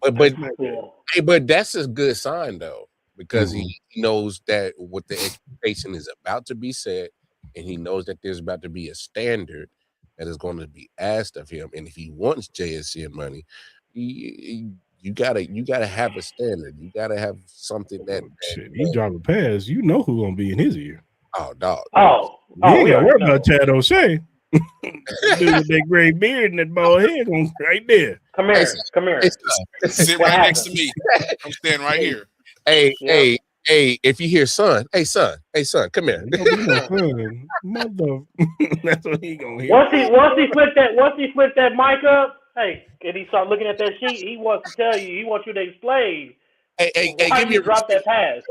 it. But that's a good sign though, because he knows that what the expectation is about to be set. And he knows that there's about to be a standard that is going to be asked of him. And if he wants JSN money, you gotta have a standard. You gotta have something that he drop a pass. You know who's gonna be in his ear. Oh, dog. You ain't gotta worry about Chad O'Shea. Dude with that gray beard and that bald head right there. Come here. Sit right next to me. I'm standing right here. Hey, if you hear son, son, come here. Mother, that's what he gonna hear. Once he flip that mic up, hey, and he start looking at that sheet, he wants to tell you, he wants you to explain. Hey, give me a drop that pass.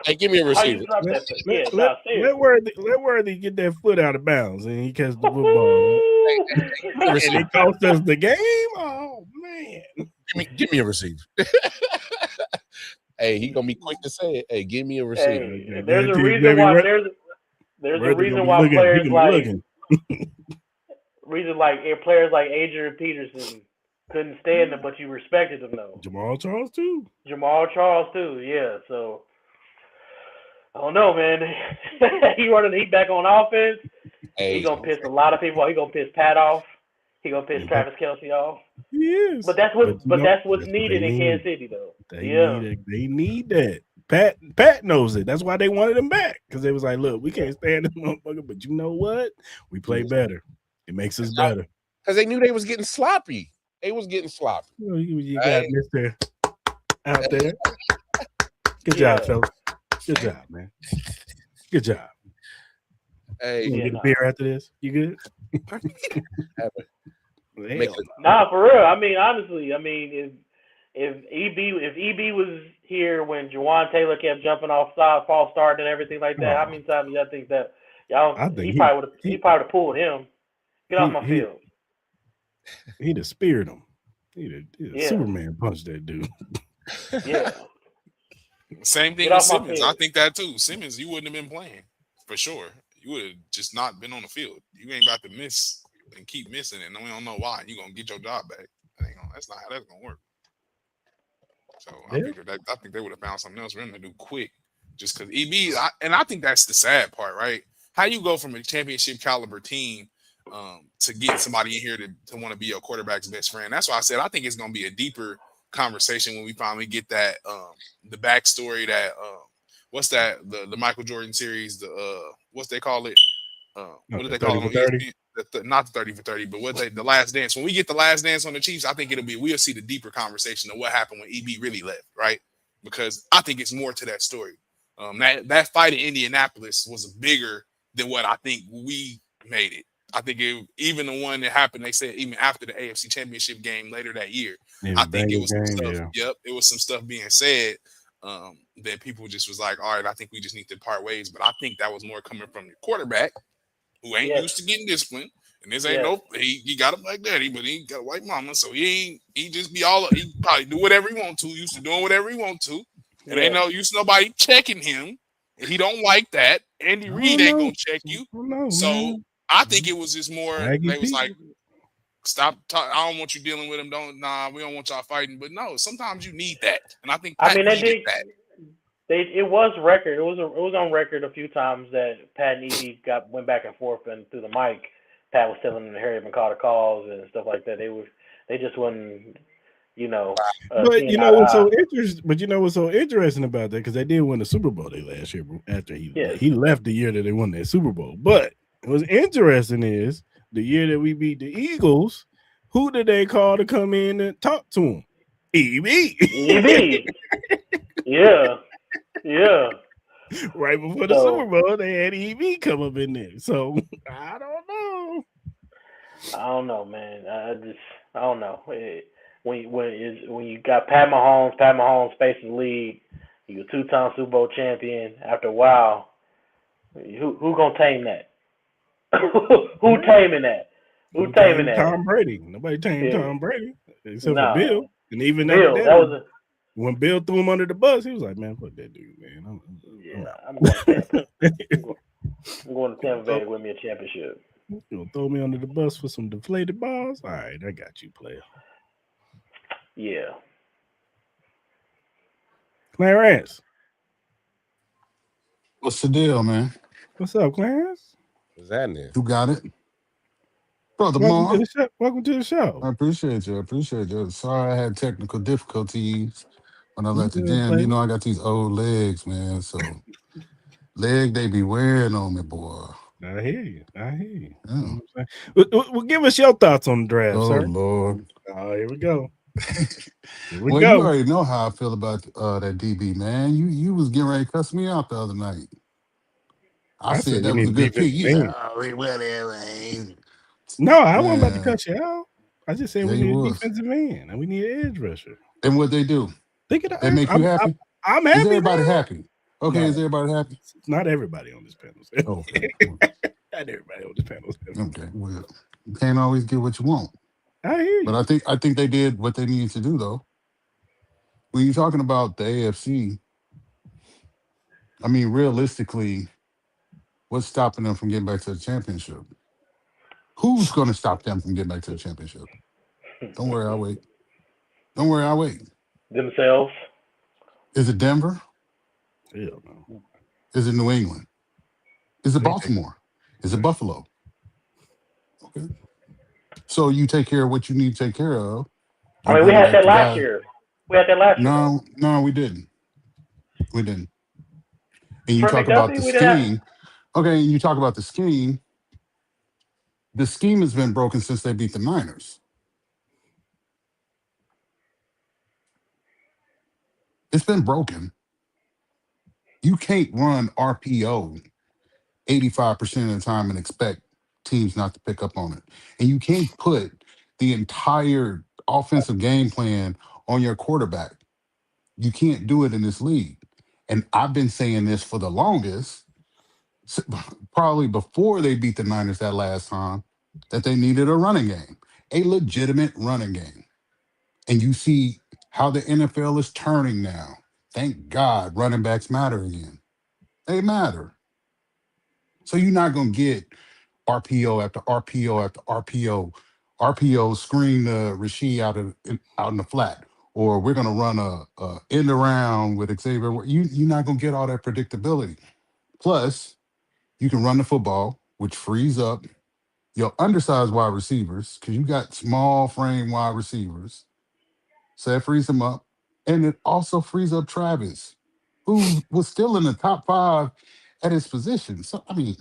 Hey, give me a receiver. Let Worthy get that foot out of bounds and he catches the football. And it cost us the game. Oh man! Give me a receiver. Hey, he gonna be quick to say it. Hey, give me a receiver. Hey, there's a reason why there's a reason why players players like Adrian Peterson couldn't stand him, but you respected him though. Jamal Charles too. Yeah. So I don't know, man. He back on offense. Hey, he gonna piss a lot of people off. He gonna piss Pat off. He gonna piss Travis Kelce off. He is. But that's what's needed in Kansas City though. They need that. Pat knows it. That's why they wanted him back, because they was like, look, we can't stand this motherfucker, but you know what? We play better. It makes us better. Because they knew they was getting sloppy. They was getting sloppy. You got Mr. out there. Good job, fellas. Good job, man. Good job. Hey, you get a beer after this? You good? Nah, for real. I mean, honestly, if EB was here when Jawan Taylor kept jumping off side, false start and everything like that, how many times y'all think that he probably would have pulled him? Get off my field. He'd have speared him. He'd have Superman punched that dude. Yeah. Same thing with Simmons. I think that too. Simmons, you wouldn't have been playing for sure. You would have just not been on the field. You ain't about to miss and keep missing it, and we don't know why. You're gonna get your job back. That's not how that's gonna work. So I think they would have found something else for him to do quick, just because EB. I think that's the sad part, right? How you go from a championship caliber team to get somebody in here to want to be your quarterback's best friend. That's why I said I think it's gonna be a deeper conversation when we finally get that the backstory that what's that the Michael Jordan series, the what's they call it? What do they call it on ESPN? Not the 30 for 30, but the Last Dance. When we get the Last Dance on the Chiefs, I think we'll see the deeper conversation of what happened when EB really left, right? Because I think it's more to that story. That fight in Indianapolis was bigger than what I think we made it. I think even the one that happened, they said even after the AFC Championship game later that year, I think it was some stuff. Yeah. Yep, it was some stuff being said that people just was like, all right, I think we just need to part ways. But I think that was more coming from the quarterback, who ain't used to getting disciplined, and this ain't he got him like daddy, but he got a white mama, so he just be he probably do whatever he want to, used to doing whatever he want to, and ain't no use nobody checking him. He don't like that. Andy Reid ain't gonna check you, so I think it was just more. They was like, stop. I don't want you dealing with him. We don't want y'all fighting. But no, sometimes you need that, and I think Pat needed that. It was record. It was on record a few times that Pat and EB went back and forth, and through the mic, Pat was telling them to hurry up and call the calls and stuff like that. They just wouldn't, but you know what's so interesting? But you know what's so interesting about that? Because they did win the Super Bowl last year after he left the year that they won that Super Bowl. But what's interesting is the year that we beat the Eagles, who did they call to come in and talk to him? EB. Yeah. Right before the Super Bowl, they had EB come up in there. So I don't know. I don't know, man. I don't know. When you got Pat Mahomes facing the league, you're a 2-time Super Bowl champion. After a while, who gonna tame that? Who taming that? Who taming that? Tom Brady. Nobody tamed Tom Brady except for Bill. And even Bill, after that when Bill threw him under the bus, he was like, "Man, fuck that dude, man." I'm going to Tampa Bay to win me a championship. You gonna throw me under the bus for some deflated balls? All right, I got you, player. Yeah. Clarence. What's the deal, man? What's up, Clarence? What's happening? You got it. Brother Welcome to the show. I appreciate you. Sorry I had technical difficulties when I left the gym. You know I got these old legs, man. So they be wearing on me, boy. I hear you. Yeah. Well, give us your thoughts on the draft, sir. Oh, Lord. Oh, here we go. You already know how I feel about that DB, man. You was getting ready to cuss me out the other night. I said that was a good pick. No, I wasn't about to cut you out. I just said we need a defensive end and we need an edge rusher. And what they do? They make you happy? I'm happy. Is everybody happy? Okay, no. Is everybody happy? Not everybody on this panel. Okay. Not everybody on this panel. Okay, well. You can't always get what you want. I hear But you. I think they did what they needed to do though. When you're talking about the AFC, I mean realistically, what's stopping them from getting back to the championship? Who's going to stop them from getting back to the championship? Don't worry, I'll wait. Don't worry, I'll wait. Themselves. Is it Denver? Hell no. Is it New England? Is it They take Baltimore? Is it Buffalo? Okay. So you take care of what you need to take care of. I You're mean, we bringing had back that the last guy. year. We had that last year, though. No, no, we didn't. We didn't. And you Trent talk about McDuffie, the we didn't have. scheme. Okay, and you talk about the scheme. The scheme has been broken since they beat the Niners. It's been broken. You can't run RPO 85% of the time and expect teams not to pick up on it. And you can't put the entire offensive game plan on your quarterback. You can't do it in this league. And I've been saying this for the longest, probably before they beat the Niners that last time, that they needed a running game, a legitimate running game. And you see how the NFL is turning now. Thank God running backs matter again. They matter. So you're not going to get RPO after RPO after RPO. RPO screen Rasheed out in the flat, or we're going to run a end around with Xavier. You're not going to get all that predictability. Plus, you can run the football, which frees up your undersized wide receivers because you got small frame wide receivers. So that frees them up. And it also frees up Travis, who was still in the top five at his position. So, I mean,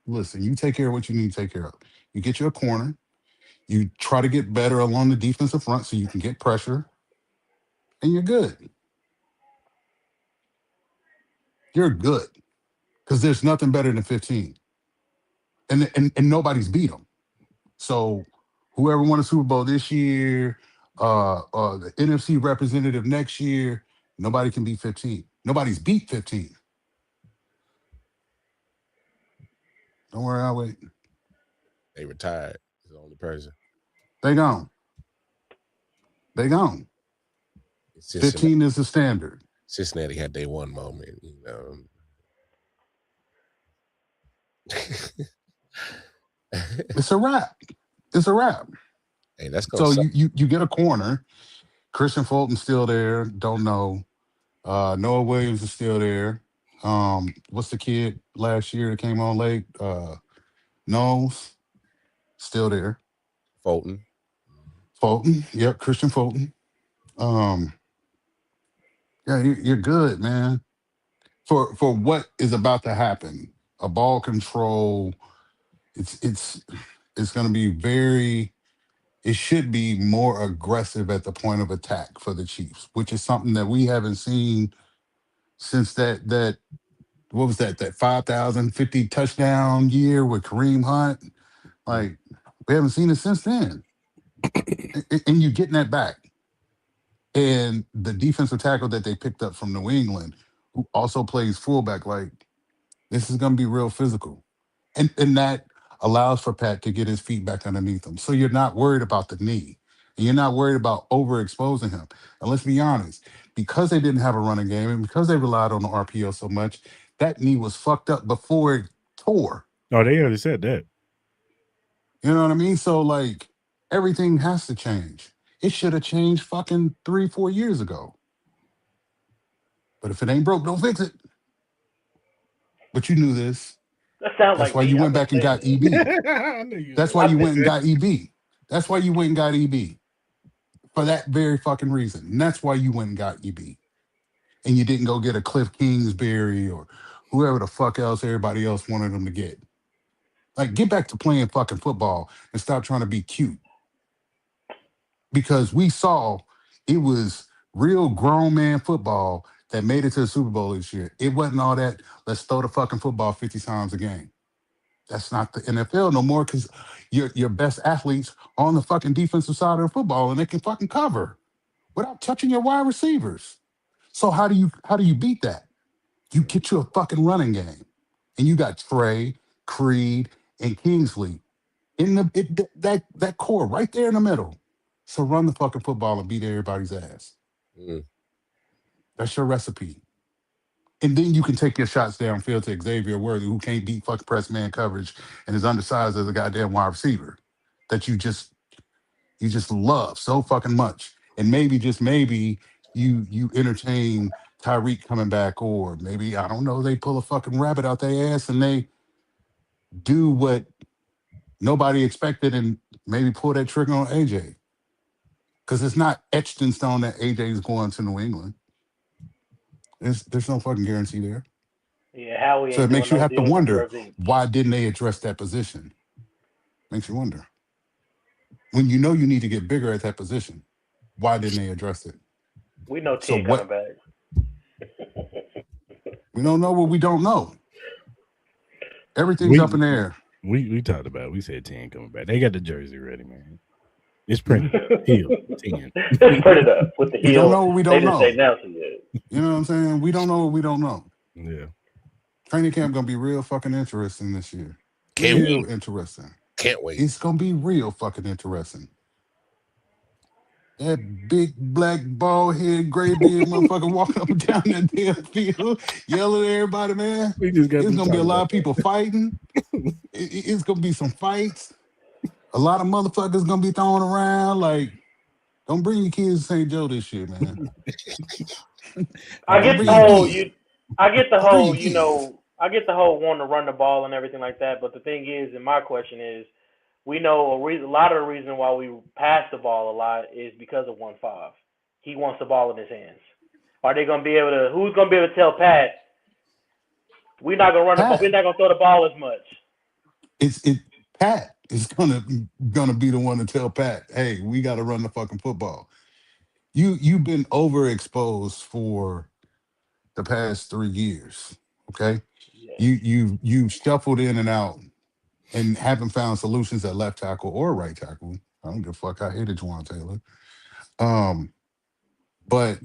listen, you take care of what you need to take care of. You get your corner, you try to get better along the defensive front so you can get pressure, and you're good. You're good because there's nothing better than 15. And nobody's beat them. So whoever won the Super Bowl this year, the NFC representative next year, nobody can beat 15. Nobody's beat 15. Don't worry, I'll wait. They retired. Is the only person. They gone. They gone. Cincinnati, 15 is the standard. Cincinnati had their one moment, you know. It's a wrap. It's a wrap. Hey, that's gonna So suck. you get a corner. Christian Fulton's still there. Don't know. Noah Williams is still there. What's the kid last year that came on late? Knowles, still there. Fulton. Fulton, yep, Christian Fulton. Um, yeah, you're good, man. For what is about to happen, a ball control. It's going to be very. It should be more aggressive at the point of attack for the Chiefs, which is something that we haven't seen since that what was that 5,050 touchdown year with Kareem Hunt. Like we haven't seen it since then, and you're getting that back. And the defensive tackle that they picked up from New England, who also plays fullback, like this is going to be real physical, and that allows for Pat to get his feet back underneath him. So you're not worried about the knee, and you're not worried about overexposing him. And let's be honest, because they didn't have a running game, and because they relied on the RPO so much, that knee was fucked up before it tore. Oh, they already said that. You know what I mean? So like everything has to change. It should have changed fucking 3-4 years ago. But if it ain't broke, don't fix it. But you knew this. That sounds That's like why me. you I've went been back and saying got this. EB. I knew you That's would. why I've you been, went and got EB. That's why you went and got EB. For that very fucking reason. And that's why you went and got EB. And you didn't go get a Cliff Kingsbury or whoever the fuck else everybody else wanted them to get. Like, get back to playing fucking football and stop trying to be cute. Because we saw it was real grown man football that made it to the Super Bowl this year. It wasn't all that, let's throw the fucking football 50 times a game. That's not the NFL no more because your best athletes on the fucking defensive side of the football and they can fucking cover without touching your wide receivers. So how do you beat that? You get you a fucking running game. And you got Trey, Creed, and Kingsley. that core right there in the middle. So run the fucking football and beat everybody's ass. Mm. That's your recipe. And then you can take your shots downfield to Xavier Worthy, who can't beat fucking press man coverage and is undersized as a goddamn wide receiver that you just love so fucking much. And maybe just maybe you entertain Tyreek coming back, or maybe I don't know, they pull a fucking rabbit out their ass and they do what nobody expected and maybe pull that trigger on AJ. Because it's not etched in stone that AJ is going to New England. There's no fucking guarantee there. Yeah, Howie So ain't it doing makes you no have to deals with wonder, Trevor. why didn't they address that position? Makes you wonder. When you know you need to get bigger at that position, why didn't they address it? We know So 10 coming what? back. We don't know what we don't know. Everything's up in the We air. we talked about it. We said 10 coming back. They got the jersey ready, man. It's printed. Heel 10. It's printed up with the We don't heel. know what we They don't didn't know. say Nelson yet. You know what I'm saying? We don't know what we don't know. Yeah. Training camp gonna be real fucking interesting this year. Can't Real wait. interesting. Can't wait. It's gonna be real fucking interesting. That big black bald head, gray beard motherfucker walking up and down that damn field, yelling at everybody, man. We just got It's to gonna be talk a lot about of people fighting. It's gonna be some fights. A lot of motherfuckers gonna be thrown around. Like, don't bring your kids to St. Joe this year, man. I Don't get bring the your whole kids. I get the Don't bring whole, your kids. I get the whole wanting to run the ball and everything like that. But the thing is, and my question is, we know a lot of the reason why we pass the ball a lot is because of 1-5. He wants the ball in his hands. Are they gonna be able to? Who's gonna be able to tell Pat we're not gonna run the ball? We're Pat, not gonna throw the ball as much. it. Pat is gonna be the one to tell Pat, hey, we got to run the fucking football. You've been overexposed for the past 3 years. Okay, Yeah, you've shuffled in and out and haven't found solutions at left tackle or right tackle. I don't give a fuck. I hated Juwan Taylor. Um, but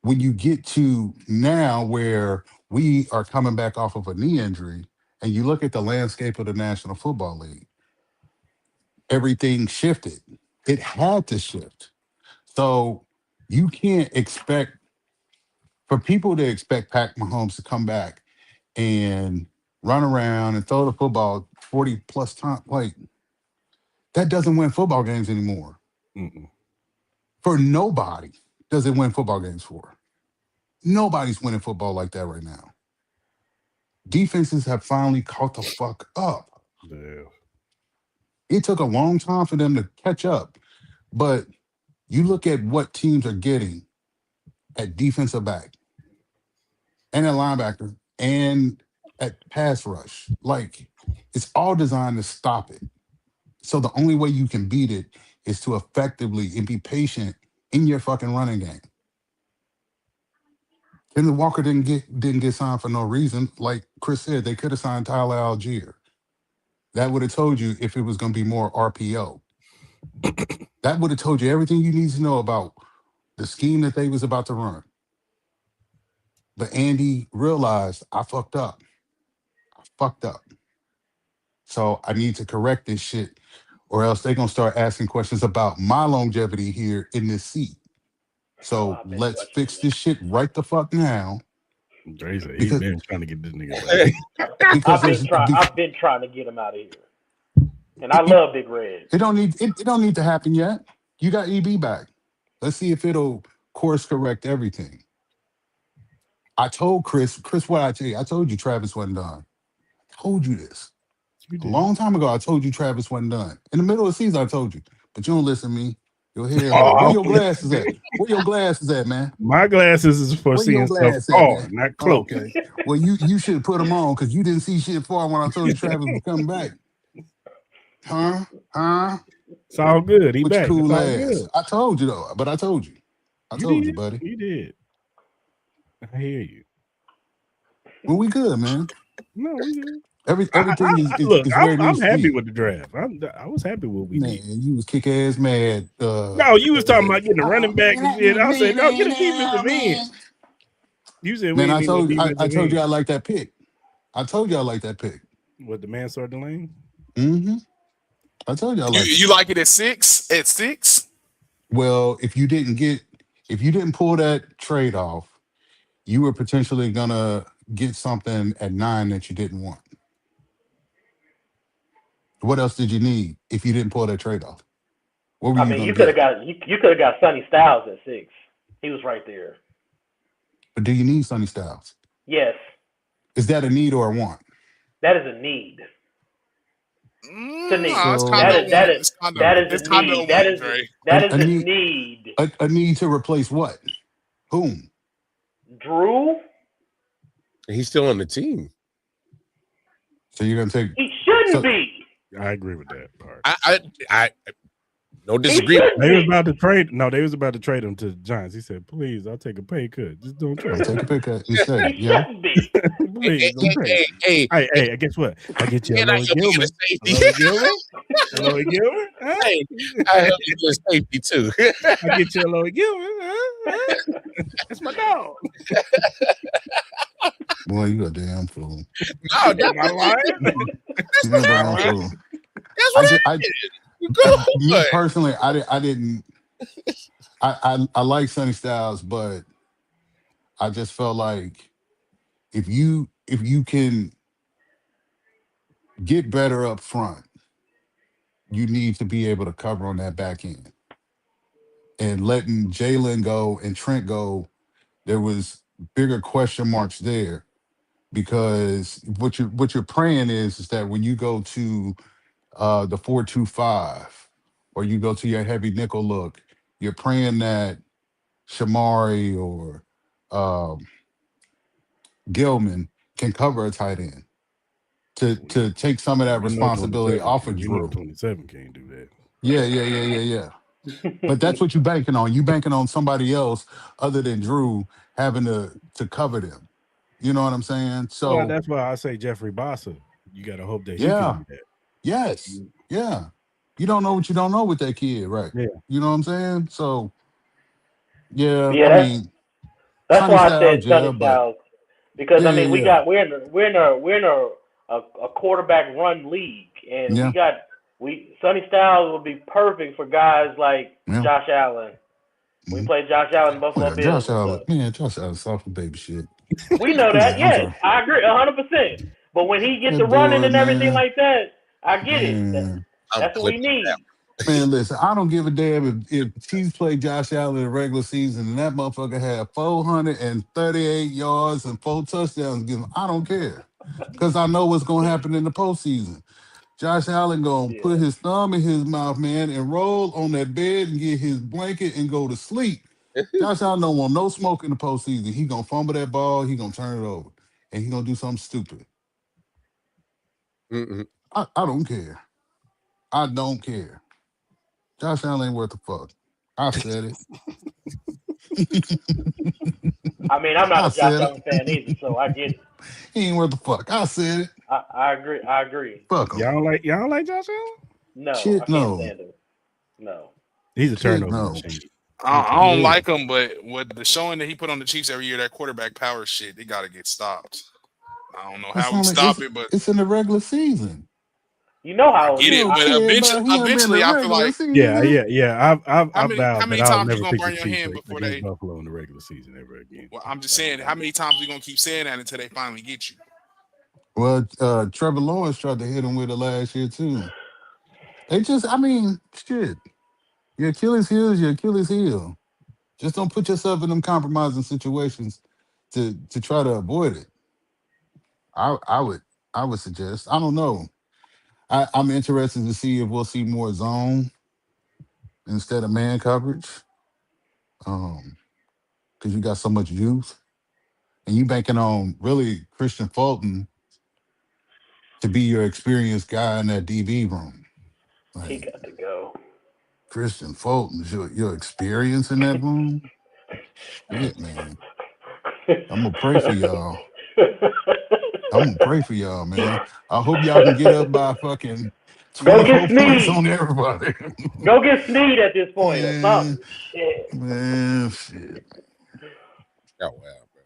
when you get to now where we are coming back off of a knee injury and you look at the landscape of the National Football League, everything shifted. It had to shift. So you can't expect for people to expect Pat Mahomes to come back and run around and throw the football 40 plus times. Like, that doesn't win football games anymore. Mm-mm. For nobody does it win football games for. Nobody's winning football like that right now. Defenses have finally caught the fuck up. Yeah. It took a long time for them to catch up, but you look at what teams are getting at defensive back and at linebacker and at pass rush. Like, it's all designed to stop it. So the only way you can beat it is to effectively and be patient in your fucking running game. Kenneth Walker didn't get signed for no reason. Like Chris said, they could have signed Tyler Algier. That would have told you if it was going to be more RPO. That would have told you everything you need to know about the scheme that they was about to run. But Andy realized, I fucked up. I fucked up. So I need to correct this shit, or else they're gonna start asking questions about my longevity here in this seat. oh, So I've been let's questioning fix it. this shit right the fuck now. Dre said he Because been trying to get this nigga back. because there's I've been trying to get him out of here, and I love Big Red. it don't need to happen yet. You got EB back. Let's see if it'll course correct everything. I told Chris, what I tell you, I told you Travis wasn't done. I told you this. You A did. long time ago, I told you Travis wasn't done. In the middle of the season, I told you. But you don't listen to me. Your head hurt. Where Oh, your glasses at? Where your glasses at, man? my glasses is for Where your seeing stuff glass at, far, man? not Oh, close. okay. Well, you should have put them on because you didn't see shit far when I told you Travis was coming back. Huh? Huh? It's all good. He With your back. It's cool all ass. good. I told you, though. But I told you. I You told did. you, buddy. You did. I hear you. Well, we good, man. No, we good. Everything Look, is where it I'm needs to happy be. with the draft. I was happy with what we Man, did. you was kick ass mad. No, you was talking about getting a running back and shit. I said, no, get a defensive end. You said we Man, ain't need no I defensive told you end. I like that pick. I told you I like that pick. What, the man started the lane? Mm-hmm. I told you I like You like it at 6? At 6? Well, if you didn't pull that trade off, you were potentially gonna get something at 9 that you didn't want. What else did you need if you didn't pull that trade off? What were I you mean, gonna you could have get? got you could have got Sonny Styles at 6. He was right there. But do you need Sonny Styles? Yes, Is that a need or a want? that is a need. It's a need. No, it's So kind That of is a that want. is that is It's a kind of a need. want, Dre. That is a a need need. a need to replace what? Whom? Drew, He's still on the team. So you're gonna take he shouldn't so be. I agree with that part. I no He disagreement. shouldn't They was be. about to trade. No, they was about to trade him to the Giants. He said, "Please, I'll take a pay cut. Just don't I'll trade take a me. pay cut and stay. He Yeah. shouldn't be. Please, don't trade me." Hey, guess what? I get you a And I Lloyd help you get a Gilman. safety. Lloyd Gilman? A Lloyd Gilman? Huh? Hey, I help you get a safety too. I get you a Lloyd Gilman. Huh? That's my dog. Boy, you a damn fool. No, Am I lying? You're a what damn happened. fool. That's I what just, happened. Go me on. personally, I didn't. I like Sunny Styles, but I just felt like if you can get better up front, you need to be able to cover on that back end. And letting Jalen go and Trent go, there was bigger question marks there because what you're praying is that when you go to the 4-2-5 or you go to your heavy nickel look, you're praying that Shamari or um, Gilman can cover a tight end to take some of that You know, responsibility 27. off of You know, Drew. 27 can't do that. Yeah, yeah, yeah, yeah, yeah. But that's what you banking on. You banking on somebody else other than Drew having to cover them. You know what I'm saying? Well, So that's why I say Jeffrey Bossa. You got to hope that he can yeah, do that. yes, yeah. You don't know what you don't know with that kid, right? Yeah. You know what I'm saying? So yeah, Yeah, I mean, that's Sunny why I said Styles, yeah, Sonny but Styles because yeah, I yeah, mean yeah, we're in a quarterback run league and yeah, we Sonny Styles would be perfect for guys like yeah. Josh Allen. We Mhm. played Josh Allen in Oh Buffalo yeah, Bills Josh and Allen, stuff. man, Josh Allen, soft baby shit. We know that. Yeah, I'm Yes, sorry. I agree 100%. But when he gets That to running boy, and everything man, like that, I get it. man. I'm That's what we clipping need. Man, listen, I don't give a damn if Chiefs play Josh Allen in the regular season and that motherfucker had 438 yards and 4 touchdowns. Give him, I don't care because I know what's gonna happen in the postseason. Josh Allen gonna Yeah. put his thumb in his mouth, man, and roll on that bed and get his blanket and go to sleep. that. Josh Allen don't want no smoke in the postseason. He gonna fumble that ball. He gonna turn it over, and he gonna do something stupid. Mm-mm. I don't care. I don't care. Josh Allen ain't worth a fuck. I said it. I mean, I'm not I a Josh said Allen it. fan either, so I get it. He ain't worth the fuck. I said it. I agree. I agree. Fuck him. Y'all don't like Josh Allen? No, I Shit, can't no. stand him. No. He's a Shit, turnover no. machine. I don't Yeah. like him, but with the showing that he put on the Chiefs every year, that quarterback power shit, they got to get stopped. I don't know It's how we only stop it, but it's in the regular season. You know I how get You it. don't But care about him in the eventually, I feel regular like Yeah, season. yeah, yeah. how I many vowed that I'll times you never gonna pick the burn your Chiefs hand before against they? Buffalo in the regular season ever again. Well, I'm just saying, how many times we gonna keep saying that until they finally get you? Well, Trevor Lawrence tried to hit him with it last year too. They just, I mean, shit. Your Achilles heel is your Achilles heel. Just don't put yourself in them compromising situations to try to avoid it. I would suggest. I don't know. I'm interested to see if we'll see more zone instead of man coverage. Because you got so much youth, and you banking on really Christian Fulton to be your experienced guy in that DB room. he Like got to go. Christian Fulton's your experience in that room. Shit, man. I'm gonna pray for y'all. I'm gonna pray for y'all, man. I hope y'all can get up by fucking Go get 24 points Sneed. on everybody. Go get Sneed at this point or man, something. Shit. man, shit. Oh wow, bro.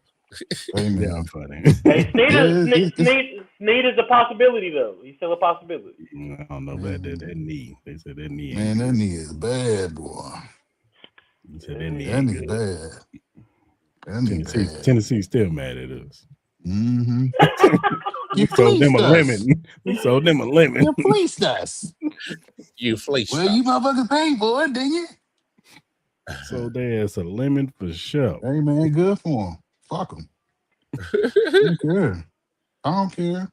Hey, Yeah, man. funny. Hey, Yeah, Sneed Snead is a possibility though. He's still a possibility. I don't know about that knee. They said that knee. Man, that knee is bad, boy. They said that knee. That knee bad. That knee bad. Tennessee's still mad at us. Mm-hmm. We sold them a lemon. We sold them a lemon. You fleeced us. You fleeced Well, you motherfuckers paid for it, didn't you? So there's a lemon for sure. Hey, man, good for him. Fuck him. I don't care. I don't care.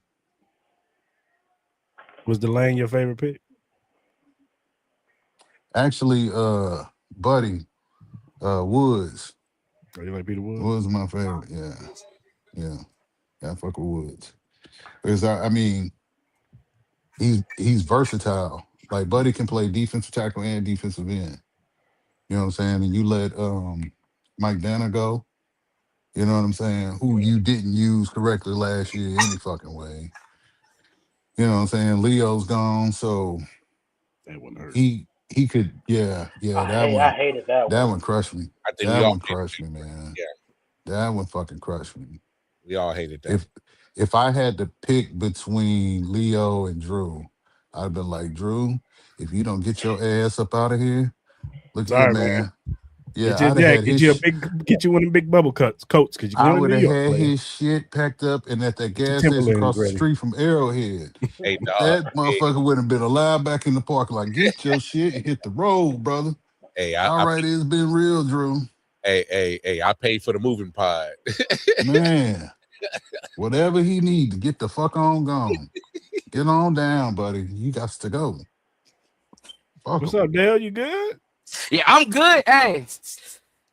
Was Delane your favorite pick? Actually, Buddy, Woods. Oh, you like Peter Woods? Woods is my favorite. Yeah. I fuck with Woods. Because I mean, he's versatile. Like Buddy can play defensive tackle and defensive end. You know what I'm saying? And you let Mike Danner go. You know what I'm saying? Who you didn't use correctly last year any fucking way. You know what I'm saying? Leo's gone, so that one hurt. He could, yeah. I hated that one. That one crushed me. I think that one crushed me, man. Yeah, that one fucking crushed me. We all hated that. If I had to pick between Leo and Drew, I'd been like, Drew, if you don't get your ass up out of here, look here, man. Yeah, get you one of them big bubble coats because I would have had his shit packed up and at that gas station across the street from Arrowhead. Hey, dog, that motherfucker would have been alive back in the park. Like, get your shit and hit the road, brother. Hey, it's been real, Drew. Hey, I paid for the moving pod. Man, whatever he need to get the fuck on gone. Get on down, buddy. You got to go. What's up, Dale? You good? Yeah, I'm good. Hey,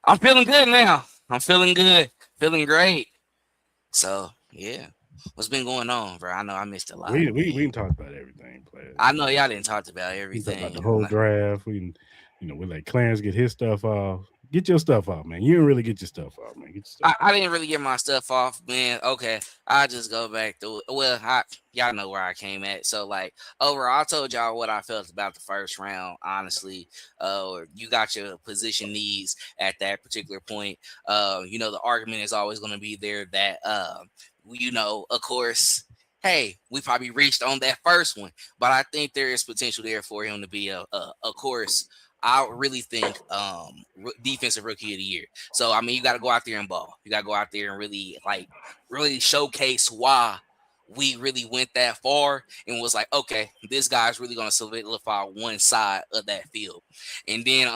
I'm feeling good now. I'm feeling good. Feeling great. So, yeah. What's been going on, bro? I know I missed a lot. We didn't talk about everything, player. I know y'all didn't talk about everything. We talked about the whole draft. We let Clarence get his stuff off. Get your stuff off, man. You didn't really get your stuff off, man. Get your stuff I didn't really get my stuff off, man. Okay, I'll just go back to it. Well, y'all know where I came at. So, like, overall, I told y'all what I felt about the first round, honestly. You got your position needs at that particular point. The argument is always going to be there that, of course, hey, we probably reached on that first one. But I think there is potential there for him to be, of course, I really think defensive rookie of the year. So, I mean, you got to go out there and ball. You got to go out there and really showcase why we really went that far and was like, okay, this guy's really going to solidify one side of that field. And then,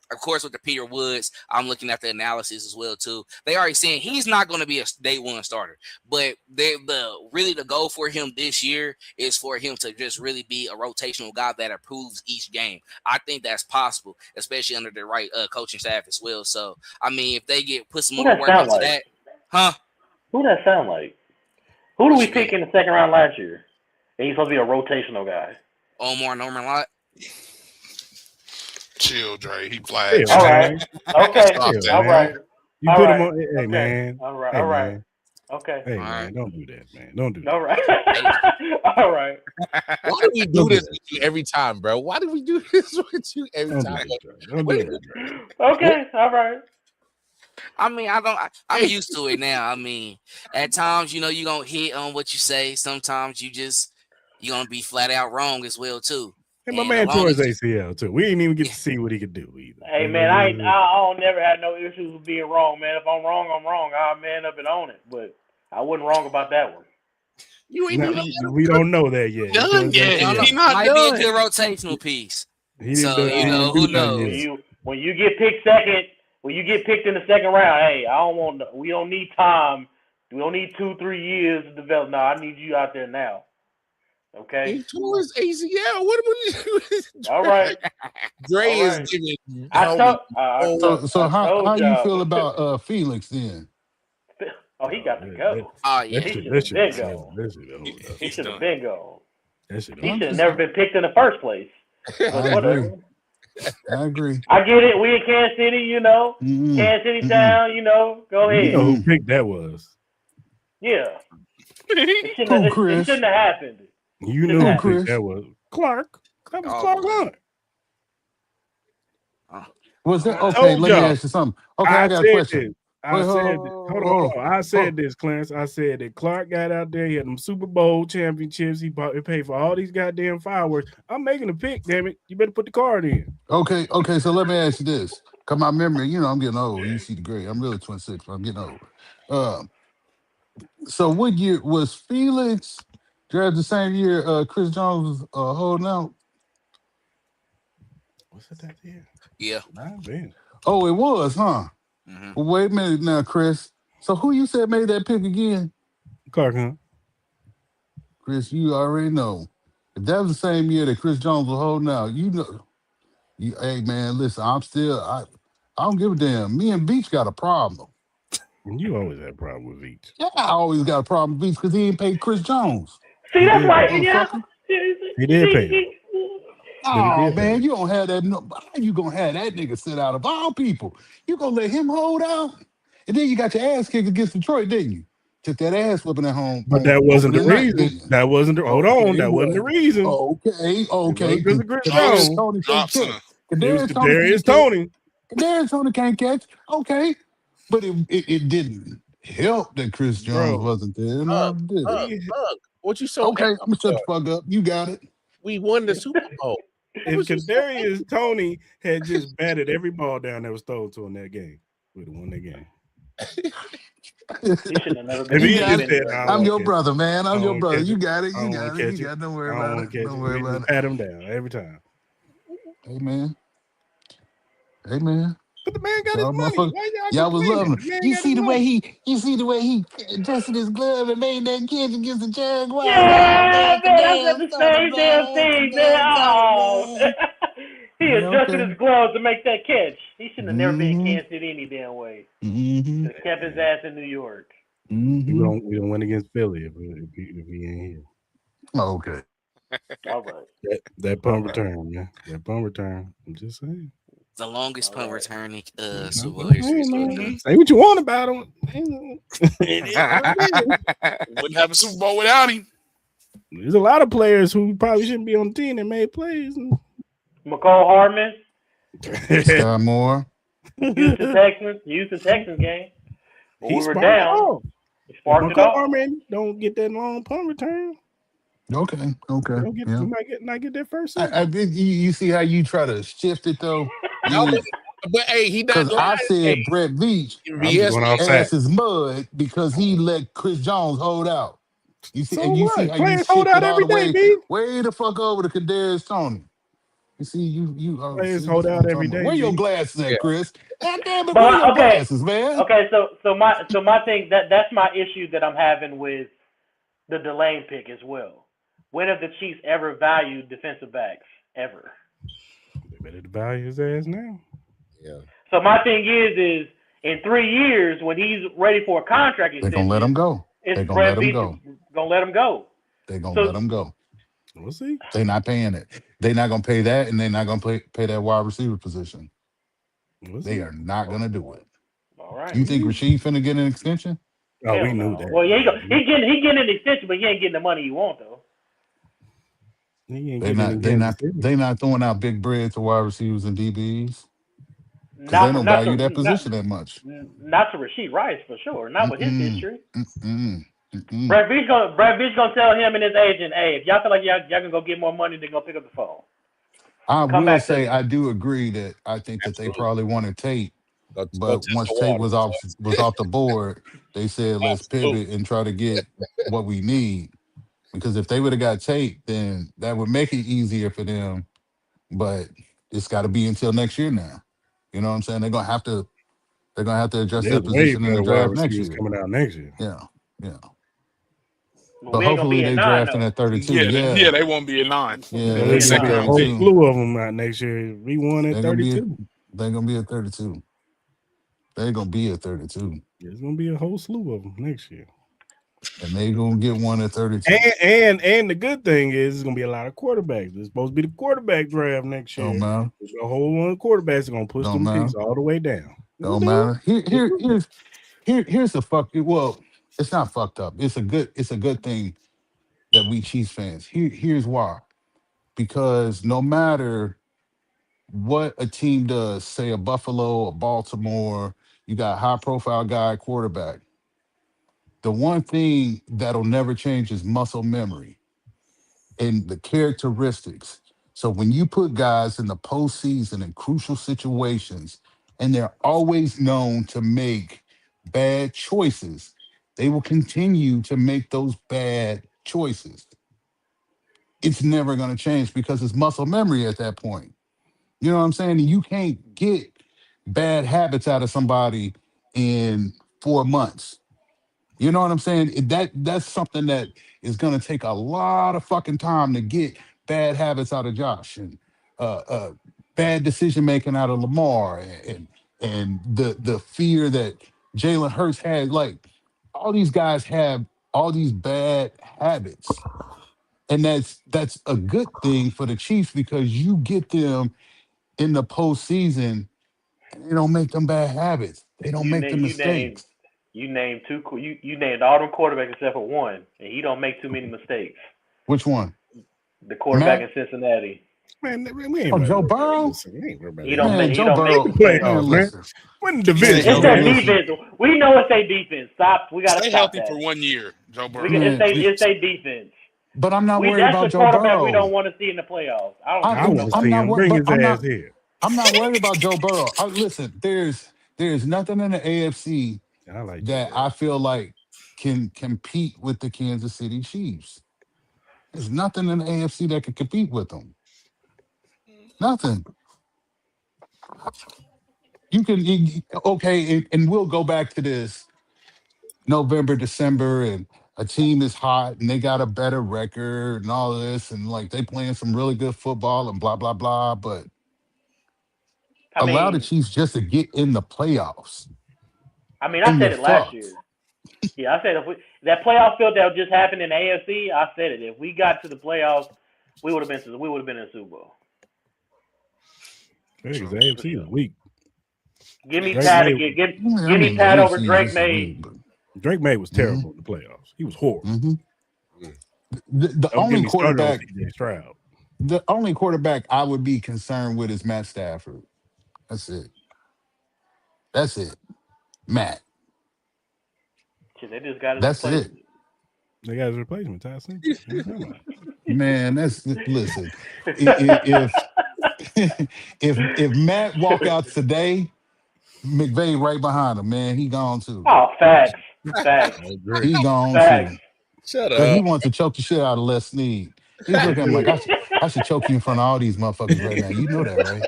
of course, with the Peter Woods, I'm looking at the analysis as well, too. They already saying he's not going to be a day one starter. But the goal for him this year is for him to just really be a rotational guy that improves each game. I think that's possible, especially under the right coaching staff as well. So, I mean, if they put some more work into that. Huh? Who that sound like? Who do we pick in the second round last year? And he's supposed to be a rotational guy. Omar Norman Lott. Chill, Dre. He flagged. All right. Okay. All right. You put him on. Hey, man. All right. All right. Okay. Hey, man. Don't do that, man. Don't do that. All right. All right. Why do we do this with you every time, bro? Why do we do this with you every time? Don't do that. Okay. All right. I mean, I'm used to it now. I mean, at times, you're going to hit on what you say. Sometimes you're going to be flat out wrong as well, too. And my man tore his ACL, too. We didn't even get to see what he could do either. Hey, man, I don't never had no issues with being wrong, man. If I'm wrong, I'm wrong. I'll man up and own it. But I wasn't wrong about that one. We don't know that yet. He's not might done. Be a good rotational piece. So, who knows? When you get picked second, when you get picked in the second round, hey, we don't need time. We don't need 2-3 years to develop. No, I need you out there now. Okay. He tore his ACL. What are we doing? All right. Dre is giving. So how you feel about Felix then? Oh, he got to go. Oh, yeah. He should have been gone. He should have been gone. He should have never been picked in the first place. I agree. I get it. We in Kansas City, Kansas City town, go ahead. You know who picked that was? Yeah. It shouldn't have happened. You know who picked that was? Clark. That was Clark Hunter. Was that okay? Let me ask you something. Okay, I got a question. I Wait, said, hold on. I hold. said this, Clarence. I said that Clark got out there. He had them Super Bowl championships. He paid for all these goddamn fireworks. I'm making a pick, damn it. You better put the card in. Okay. So let me ask you this. Cause my memory, I'm getting old. You see the gray. I'm really 26, but I'm getting old. Um, so what year was Felix drafted the same year Chris Jones was holding out? What's it that year? Yeah. Nah, man. Oh, it was, huh? Hmm. Well, wait a minute now, Chris. So who you said made that pick again? Clark, huh? Chris, you already know. If that was the same year that Chris Jones was holding out, hey man, listen, I don't give a damn. Me and Beach got a problem. You always had a problem with Veach. Yeah, I always got a problem with Beach because he ain't paid Chris Jones. See, He that's did why, pay. yeah. Motherfucker. He did pay him, He, but he Oh did pay man, him. you don't have that. No, how you gonna have that nigga sit out of all people? You gonna let him hold out? And then you got your ass kicked against Detroit, didn't you? Took that ass whipping at home But on that wasn't the opening night, reason. didn't you? That wasn't the. Hold on. Okay, That wasn't the well, reason. It okay. wasn't because of Chris Drops, Kadarius Jones. Tony can't drops, and catch. a It was Kadarius Tony Kadarius can't catch. Tony. Kadarius Tony can't catch. Okay, but it didn't help that Chris Jones Bro, wasn't there. No, did it? he, What you so Okay, angry I'm gonna shut for? the fuck up. You got it. We won the Super Bowl. What if was you so angry? Kadarius Tony had just batted every ball down that was thrown to him that game, we'd have won that game. he should have never If been You he in had the got just it. defense said, right "I don't there. I'm want your to catch it. brother, man. I I'm don't your want to brother. catch You it. got it. I You don't got want to it. You catch it." got it. Don't worry I don't about want it. to catch Don't it. worry We about just it. pat him down every time. Hey man. Hey man. But the man got his Y'all money. motherfucker. Why y'all Y'all was complaining? loving The it. man got his money. You see the way he adjusted his glove and made that catch against the Jaguars. Oh Yeah, man, man, I said Kadam the Tony, same damn man. thing, man. Kadam Tony, Oh, man. he Yeah, adjusted okay. his gloves to make that catch. He shouldn't have never been in Mm-hmm. Kansas City any damn way. Mm-hmm. Should have kept his Yeah. ass in New York. Mm-hmm. We don't win against Philly if he ain't here. Okay. All right, That All punt right. return, man. That punt return. I'm just saying. The longest all punt right. return in I'm Super Bowl just history. saying, So man. Say what you want about him. It is what it is. wouldn't have a Super Bowl without him. There's a lot of players who probably shouldn't be on the team that made plays. McCall Hardman, Sky Moore. Houston Texans game. When He we were sparked it down, off. he If sparked it McCall off. Harmon don't get that long punt return, Okay. Okay. he Yeah. might not get that first sack. I think you see how you try to shift it though. No, You but hey, he not because lying. I Hey, said Brett Veach I'm just BS. going off ass sack. is mud because he let Chris Jones hold out. You see, So and you see what? how you Players hold out shifted all every the day, B. way the fuck over to Kadarius Tony. You see, Players see, this hold is what I'm out every talking about. day, Where your B. glasses Yeah. at, Chris? God damn it, But where your okay, glasses, man? okay. So my thing that's my issue that I'm having with the Delane pick as well. When have the Chiefs ever valued defensive backs ever? They better value his ass now. Yeah. So my thing is in 3 years when he's ready for a contract They're gonna let him extension, go. is They're gonna let Brett him Veach go. gonna let him go? They're gonna So let him go. We'll see. They're not paying it. They're not gonna pay that, and they're not gonna pay that wide receiver position. We'll They see. are not gonna do it. all right, You think Rasheed finna get an extension? Oh, we hell knew no. that. Well, yeah, Yeah. he getting an extension, but he ain't getting the money he want though. He ain't They getting not in they Kansas not City. they not throwing out big bread to wide receivers and DBs because they Not for don't not value to that position that much. not to Rasheed Rice for sure. Not with his Mm-mm, history. mm-mm, mm-mm. Brad Veach gonna tell him and his agent, hey, if y'all feel like y'all can go get more money, then go pick up the phone. I Come will back to say me. I do agree that I think that they Absolutely. probably wanted Tate, Go but test once the Tate water. was off the board, they said let's Absolutely. pivot and try to get what we need. Because if they would have got Tate, then that would make it easier for them. But it's got to be until next year now. You know what I'm saying? They're gonna have to adjust There's that way position in the better wide draft next receivers year. coming out next year. Yeah, yeah. But But we ain't gonna hopefully be in they nine drafting though. at 32. Yeah, Yeah, they won't be at 9. yeah. We'll They'll be There's in be gonna at be a nine. whole 32. slew of them out next year. We won at They're gonna be 32. they're gonna be at 32. They're gonna be at 32. There's gonna be a whole slew of them next year. And they're gonna get one at 32. And the good thing is it's gonna be a lot of quarterbacks. It's supposed to be the quarterback draft next Don't year. matter. There's a whole one of quarterbacks are gonna push Don't them picks matter. all the way down. It'll Don't do matter. it. It'll do Here's the fuck. Well, it's not fucked up. It's a good thing that we Chiefs fans. Here's why. Because no matter what a team does, say a Buffalo, a Baltimore, You got high profile guy quarterback. The one thing that'll never change is muscle memory and the characteristics. So when you put guys in the postseason in crucial situations, and they're always known to make bad choices, they will continue to make those bad choices. It's never going to change because it's muscle memory at that point. You know what I'm saying? And you can't get bad habits out of somebody in 4 months. You know what I'm saying? That's something that is going to take a lot of fucking time to get bad habits out of Josh and uh, bad decision making out of Lamar and the fear that Jalen Hurts had. Like all these guys have all these bad habits, and that's a good thing for the Chiefs because you get them in the postseason and they don't make them bad habits. They don't You make the name you named mistakes. you named you named all them quarterbacks except for one, and he don't make too many mistakes. Which one? The quarterback Matt? in Cincinnati. Man, we ain't Oh, right Joe about that. Burrow? Listen, we ain't worried about He that. don't Man, make he Joe don't make Burrow. The mistakes. Man, playoffs, man. listen. Win the Man, division, It's Joe their man. Burrow. Listen. defense. We know it's their defense. Stop. We gotta Stay stop healthy that. for 1 year, Joe We Burrow. Man, it's their defense. but I'm not We worried that's about the Joe quarterback we Burrow. don't want to see in the playoffs. I don't I, I care what want to nobody I'm see not him says. worried, bring but his ass here. I'm not worried about Joe Burrow. Listen, there's nothing in the AFC I like Joe that Burrow. I feel like can compete with the Kansas City Chiefs. There's nothing in the AFC that can compete with them. Nothing. Okay, and we'll go back to this November, December, and a team is hot and they got a better record and all this, and like they playing some really good football and blah blah blah. But I allow the mean, Chiefs just to get in the playoffs, I and you're said it last fucked. year. Yeah, I said if we, that playoff field that just happened in the AFC, I said it. If we got to the playoffs, we would have been in the Super Bowl Hey, his True. for AFC is sure. weak. Give me Drake Pat May, again. I Give me mean, the Pat over AFC Drake is weak, May. but Drake May was hmm terrible in the playoffs. He was horrible. hmm Mm. the Don't get only me started on quarterback, CJ Stroud. the only quarterback I would be concerned with is Matt Stafford. That's it. That's it. Matt. Shit, they just got his That's it. replacement. They got his replacement, Tyson. What you talking about? Man, that's listen. If if Matt walk out today, McVay right behind him, man. He gone too. Oh, facts, facts, I agree. He gone facts. too. Shut Cause he up. wants to choke the shit out of Les Snead. He's Me looking at him like too. I should choke you in front of all these motherfuckers right now. You know that, right?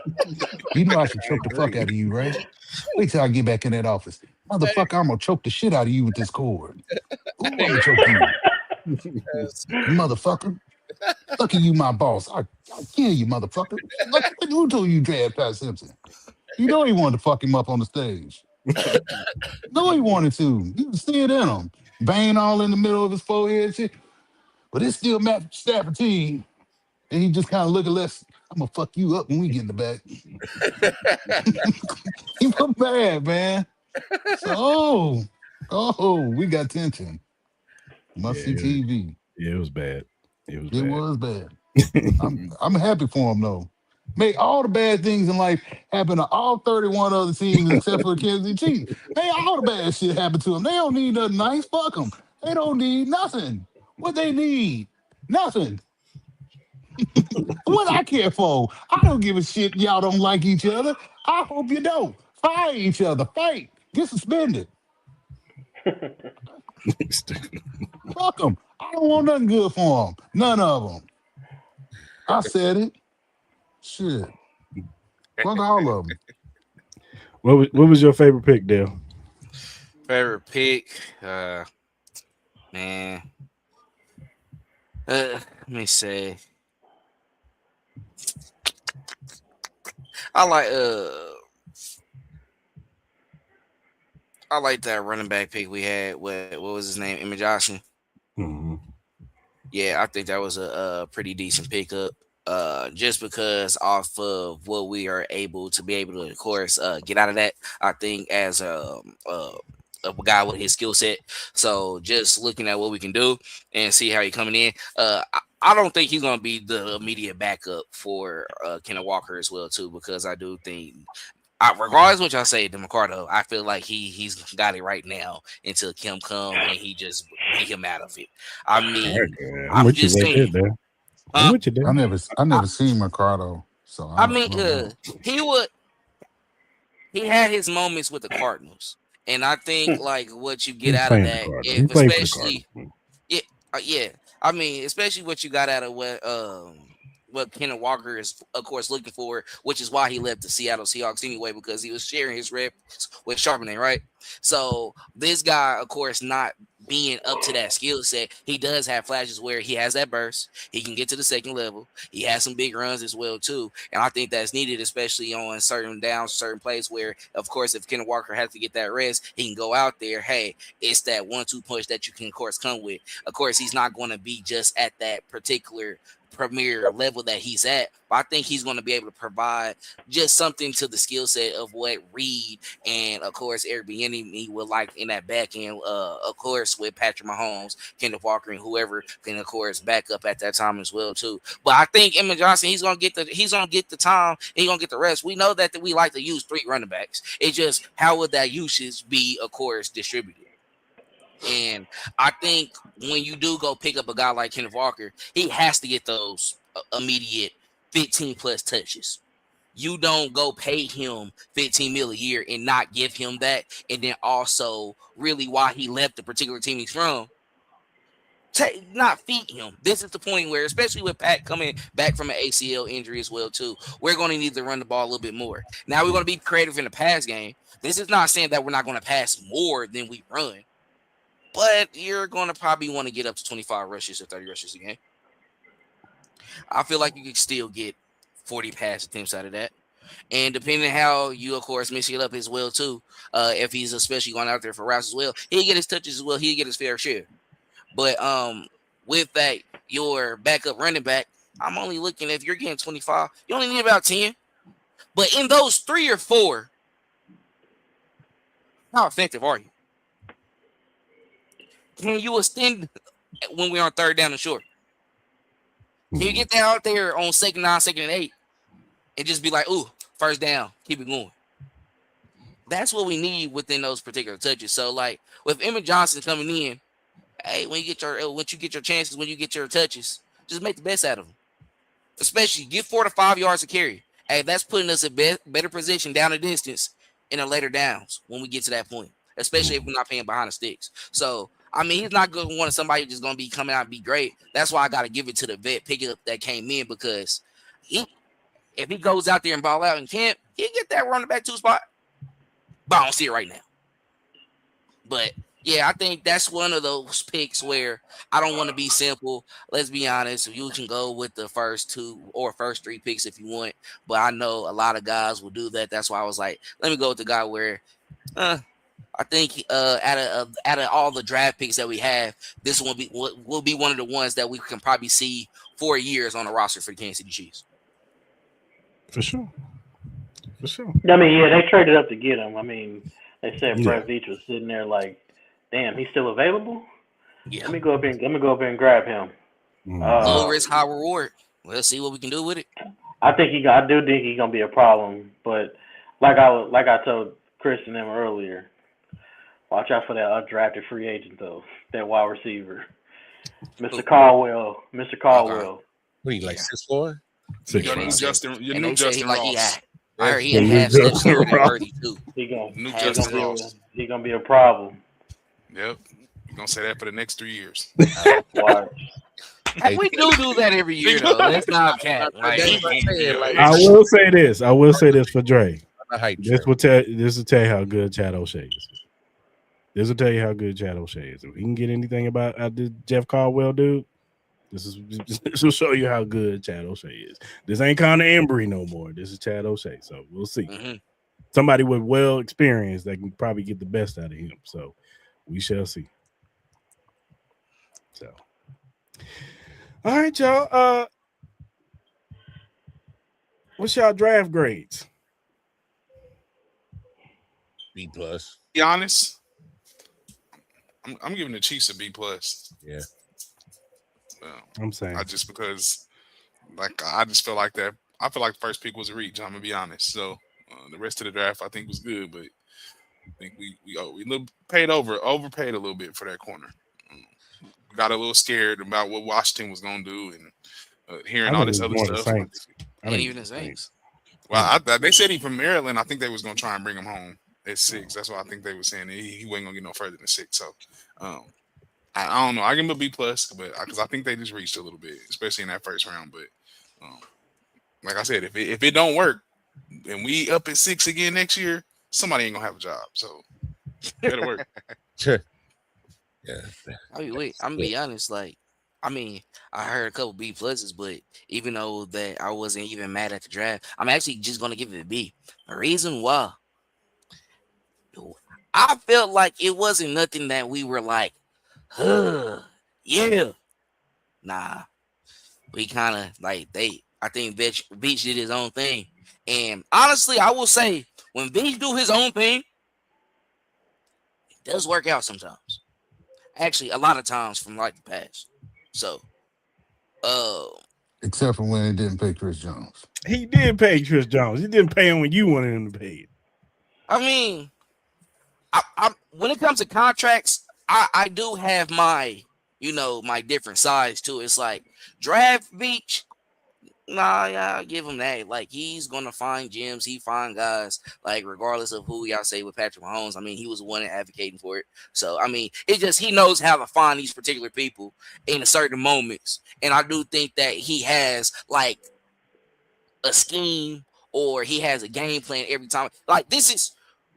You know I should I choke the fuck agree. out of you, right? Wait till I get back in that office. Hey, Motherfucker, I'm gonna choke the shit out of you with this cord. Ooh, I'm gonna choke you, yes. motherfucker. Lucky you my boss. I'll kill you, motherfucker. Lucky, who told you drag Pat Simpson? You know he wanted to fuck him up on the stage. No, he wanted to. You can see it in him. Bane all in the middle of his forehead and shit. But it's still Matt Stafford team. And he just kind of look at Les. I'm gonna fuck you up when we get in the back. He felt bad, man. So, we got tension. Must see Yeah, TV. yeah, it was bad. It was It bad. was bad. I'm happy for him though. Make all the bad things in life happen to all 31 other teams except for the Kansas City Chiefs. Hey, all the bad shit happen to them. They don't need nothing nice. Fuck them. They don't need nothing. What they need? Nothing. What I care for? I don't give a shit. Y'all don't like each other. I hope you don't. Fire each other. Fight. Get suspended. Stupid. Fuck them. I don't want nothing good for them. None of them. I said it. Shit. Fuck all of them. What was your favorite pick, Dale? Favorite pick, man. Let me say, I like I like that running back pick we had. What was his name? Emma Johnson. Hmm. Yeah, I think that was a pretty decent pickup. Just because off of what we are able to be able to, of course, get out of that. I think as a guy with his skill set. So just looking at what we can do and see how he coming in. I don't think he's gonna be the immediate backup for Kenneth Walker as well too, because I do think regardless what y'all say, DeMarco, I feel like he's got it right now until Kim come and he just beat him out of it. I mean, I'm I'm with you just right there, saying. there. I'm Huh? with you there. I never seen Mercado, so I I mean, don't know. he would he had his moments with the Cardinals, and I think like what you get He out of playing the that, Cardinals. He if played for the Cardinals. especially yeah, yeah. I mean, especially what you got out of what Kenneth Walker is, of course, looking for, which is why he left the Seattle Seahawks anyway, because he was sharing his reps with Charbonnet, right? So this guy, of course, not being up to that skill set, he does have flashes where he has that burst. He can get to the second level. He has some big runs as well too, and I think that's needed, especially on certain downs, certain plays where, of course, if Kenneth Walker has to get that rest, he can go out there. Hey, it's that 1-2 punch that you can, of course, come with. Of course, he's not going to be just at that particular premier level that he's at, but I think he's going to be able to provide just something to the skill set of what Reed and, of course, Eric Bieniemy would like in that back end. Of course, with Patrick Mahomes, Kenneth Walker, and whoever can, of course, back up at that time as well too. But I think Emmett Johnson, he's gonna get the time, and he's gonna get the rest. We know that we like to use 3 running backs. It's just how would that usage be, of course, distributed? And I think when you do go pick up a guy like Kenneth Walker, he has to get those immediate 15 plus touches. You don't go pay him 15 mil a year and not give him that. And then also, really, why he left the particular team he's from, not feed him. This is the point where, especially with Pat coming back from an ACL injury as well too, we're going to need to run the ball a little bit more. Now we're going to be creative in the pass game. This is not saying that we're not going to pass more than we run, but you're going to probably want to get up to 25 rushes or 30 rushes a game. I feel like you could still get 40 pass attempts out of that. And depending on how you, of course, mix it up as well, too, if he's especially going out there for routes as well, he'll get his touches as well. He'll get his fair share. But with that, your backup running back, I'm only looking, if you're getting 25, you only need about 10. But in those 3 or 4, how effective are you? Can you extend when we're on 3rd down and short? Can you get that out there on 2nd and 9, 2nd and 8, and just be like, ooh, 1st down, keep it going? That's what we need within those particular touches. So, like, with Emmett Johnson coming in, hey, once you get your chances, when you get your touches, just make the best out of them. Especially get 4 to 5 yards to carry. Hey, that's putting us in better position down the distance in the later downs when we get to that point, especially if we're not paying behind the sticks. So, I mean, he's not going to want somebody just going to be coming out and be great. That's why I got to give it to the vet pickup that came in, because if he goes out there and ball out in camp, he'll get that running back 2 spot. But I don't see it right now. But yeah, I think that's one of those picks where I don't want to be simple. Let's be honest. You can go with the first 2 or first 3 picks if you want, but I know a lot of guys will do that. That's why I was like, let me go with the guy where I think out of all the draft picks that we have, this one will be one of the ones that we can probably see 4 years on the roster for the Kansas City Chiefs. For sure. For sure. I mean, yeah, they traded up to get him. I mean, they said Yeah. Brett Veach was sitting there like, damn, he's still available? Yeah. Let me go up and grab him. Low risk, high reward. Let's see what we can do with it. I do think he's gonna be a problem, but like I told Chris and them earlier, watch out for that undrafted free agent though, that wide receiver, Mr. Caldwell. Mr. Caldwell. What are you, like 6'4"? Your new Justin Ross. I heard he had half steps slower than Worthy too. He Justin Ross. He gonna be a problem. Yep. You're gonna say that for the next 3 years. Watch. Hey, we do that every year though. Let's not cap. Like, I will say this. I will say this for Dre. This will tell you how good Chad O'Shea is. This will tell you how good Chad O'Shea is. If he can get anything about this Jeff Caldwell dude, this will show you how good Chad O'Shea is. This ain't Connor Embry no more. This is Chad O'Shea. So we'll see. Somebody with well experience that can probably get the best out of him. So we shall see. So, all right, y'all. What's y'all draft grades? B plus. Be honest, I'm giving the Chiefs a B plus. Yeah. I'm saying because, like, I just feel like that. I feel like the first pick was a reach. I'm gonna be honest. So, The rest of the draft I think was good, but I think we overpaid a little bit for that corner. Got a little scared about what Washington was gonna do and hearing I all think it this was other more the stuff. Saints. I And think even it the was the Saints. Saints. Well, they said he from Maryland. I think they was gonna try and bring him home at 6. That's why I think they were saying he wasn't gonna get no further than 6. So I don't know. I give him a B plus, but because I think they just reached a little bit, especially in that first round. But like I said, if it don't work and we up at 6 again next year, somebody ain't gonna have a job. So better work. Sure. Yeah. I'm gonna be honest. Like, I mean, I heard a couple B pluses, but even though that I wasn't even mad at the draft, I'm actually just gonna give it a B. The reason why I felt like it wasn't nothing that we were like, yeah, nah. We kind of like I think Beach did his own thing, and honestly, I will say when Beach do his own thing, it does work out sometimes. Actually, a lot of times from like the past. So, uh, Except for when it didn't pay Chris Jones. He did pay Chris Jones. He didn't pay him when you wanted him to pay it. I mean, I when it comes to contracts, I do have my my different sides too. It's like draft Beach. Nah, yeah, I'll give him that. Like he's gonna find gems. He find guys. Like regardless of who y'all say with Patrick Mahomes, I mean he was the one advocating for it. So I mean it's just he knows how to find these particular people in certain moments, and I do think that he has like a scheme or he has a game plan every time. Like this is,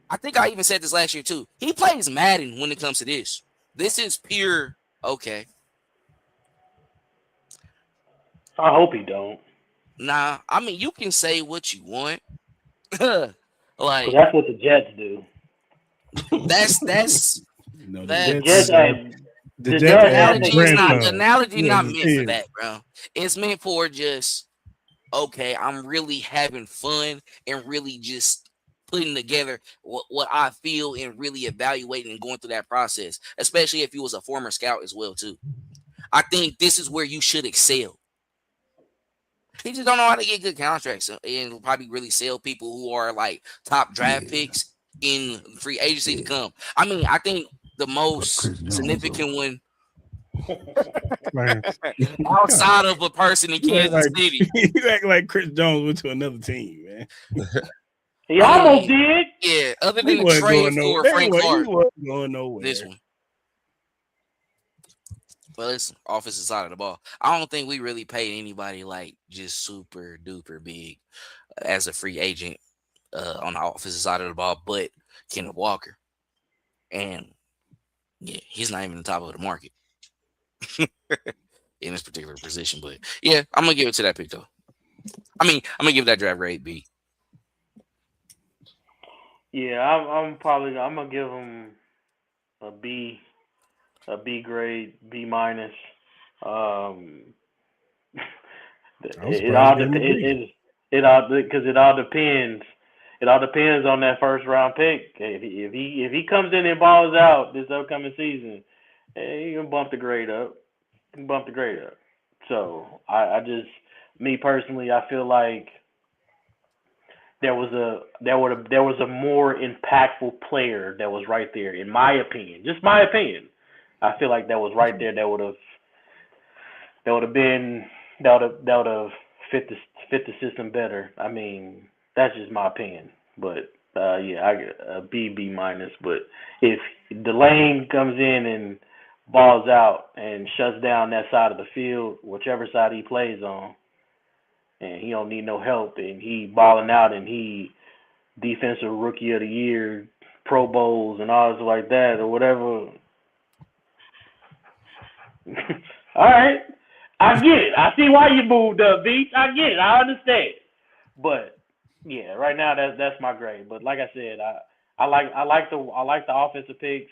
I think I even said this last year too. He plays Madden when it comes to this. This is pure okay. I hope he don't. Nah, I mean you can say what you want. Because Like that's what the Jets do. that's No, the The Jets. Jets, The the Jets Jets have have the the the grandson. analogy He has not a meant for kid. that, bro. It's meant for just okay, I'm really having fun and really just putting together what I feel and really evaluating and going through that process, especially if you was a former scout as well too. I think this is where you should excel. He just don't know how to get good contracts and probably really sell people who are like top draft Yeah, picks in free agency to yeah. come. I mean, I think the Fuck most Chris Jones though. significant one Man, outside of a person in you act Kansas like City. you act like Chris Jones went to another team, man. He I almost mean, did. yeah, other He than the wasn't trade going no. for He Frank Clark, wasn't going this nowhere. one. But listen, offensive side of the ball. I don't think we really paid anybody like just super duper big as a free agent on the offensive side of the ball, but Kenneth Walker. And yeah, he's not even the top of the market in this particular position. But yeah, I'm gonna give it to that pick though. I mean, I'm gonna give that draft grade B. Yeah, I'm gonna give him a B grade, B minus. Um, I was it surprised all you gave him a B. it all because it all depends. It all depends on that first round pick. If he comes in and balls out this upcoming season, you can bump the grade up. You can bump the grade up. So I just me personally, I feel like there was a more impactful player that was right there, in my opinion. Just my opinion. I feel like that was right there that would have been that would have fit the system better. I mean, that's just my opinion. But yeah, I get a B minus. But if Delane comes in and balls out and shuts down that side of the field, whichever side he plays on, and he don't need no help, and he balling out, and he defensive rookie of the year, Pro Bowls, and all this like that, or whatever. All right, I get it. I see why you moved up, Beach. I get it. I understand. But yeah, right now that's my grade. But like I said, I like the offensive picks.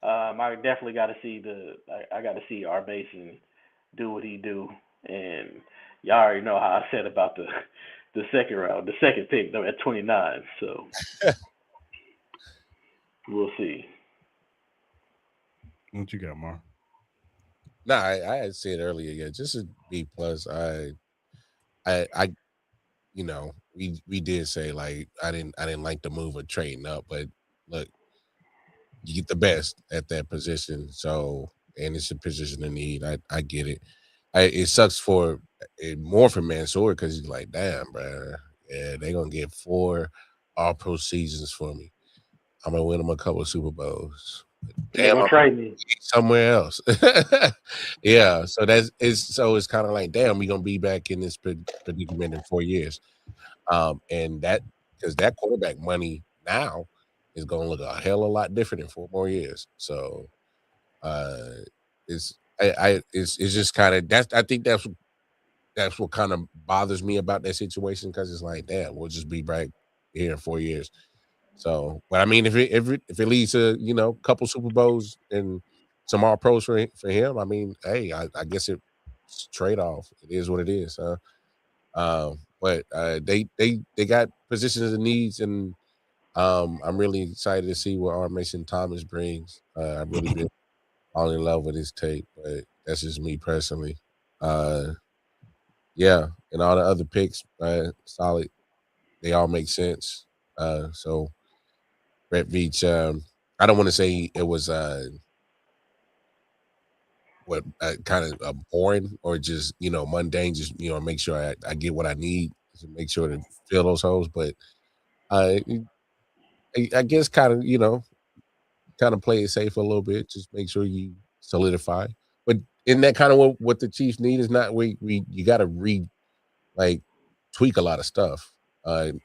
I definitely got to see I got to see our Mason do what he do, and y'all already know how I said about the second round, the second pick though at 29. So we'll see. What you got, Mar? No, I had said earlier, yeah, just a B plus. I, you know, we did say like I didn't like the move of trading up, but look, you get the best at that position. So, and it's a position of need. I get it. It sucks for it more for Mansoor because he's like, damn, bro. Yeah, they gonna get 4 All Pro seasons for me. I'm gonna win them a couple of Super Bowls. They're Damn, gonna I'm trade me. somewhere else. Yeah, so it's kind of like, damn, we gonna be back in this predicament in 4 years. And that because that quarterback money now is gonna look a hell of a lot different in 4 more years. So uh it's it's just kind of I think that's what kind of bothers me about that situation because it's like, damn, we'll just be back here in 4 years. So, but I mean, if it leads to a couple Super Bowls and some All Pros for him, I mean, hey, I guess it's trade off. It is what it is. But they got positions and needs, and I'm really excited to see what R. Mason Thomas brings. I've really been all in love with his tape, but that's just me personally. Uh, yeah, and all the other picks, solid. They all make sense. So Brett Veach, I don't want to say it was what kind of boring or just mundane. Just make sure I get what I need to make sure to fill those holes. But I I guess kind of play it safe a little bit. Just make sure you solidify. But in that kind of what the Chiefs need is not we you got to like tweak a lot of stuff.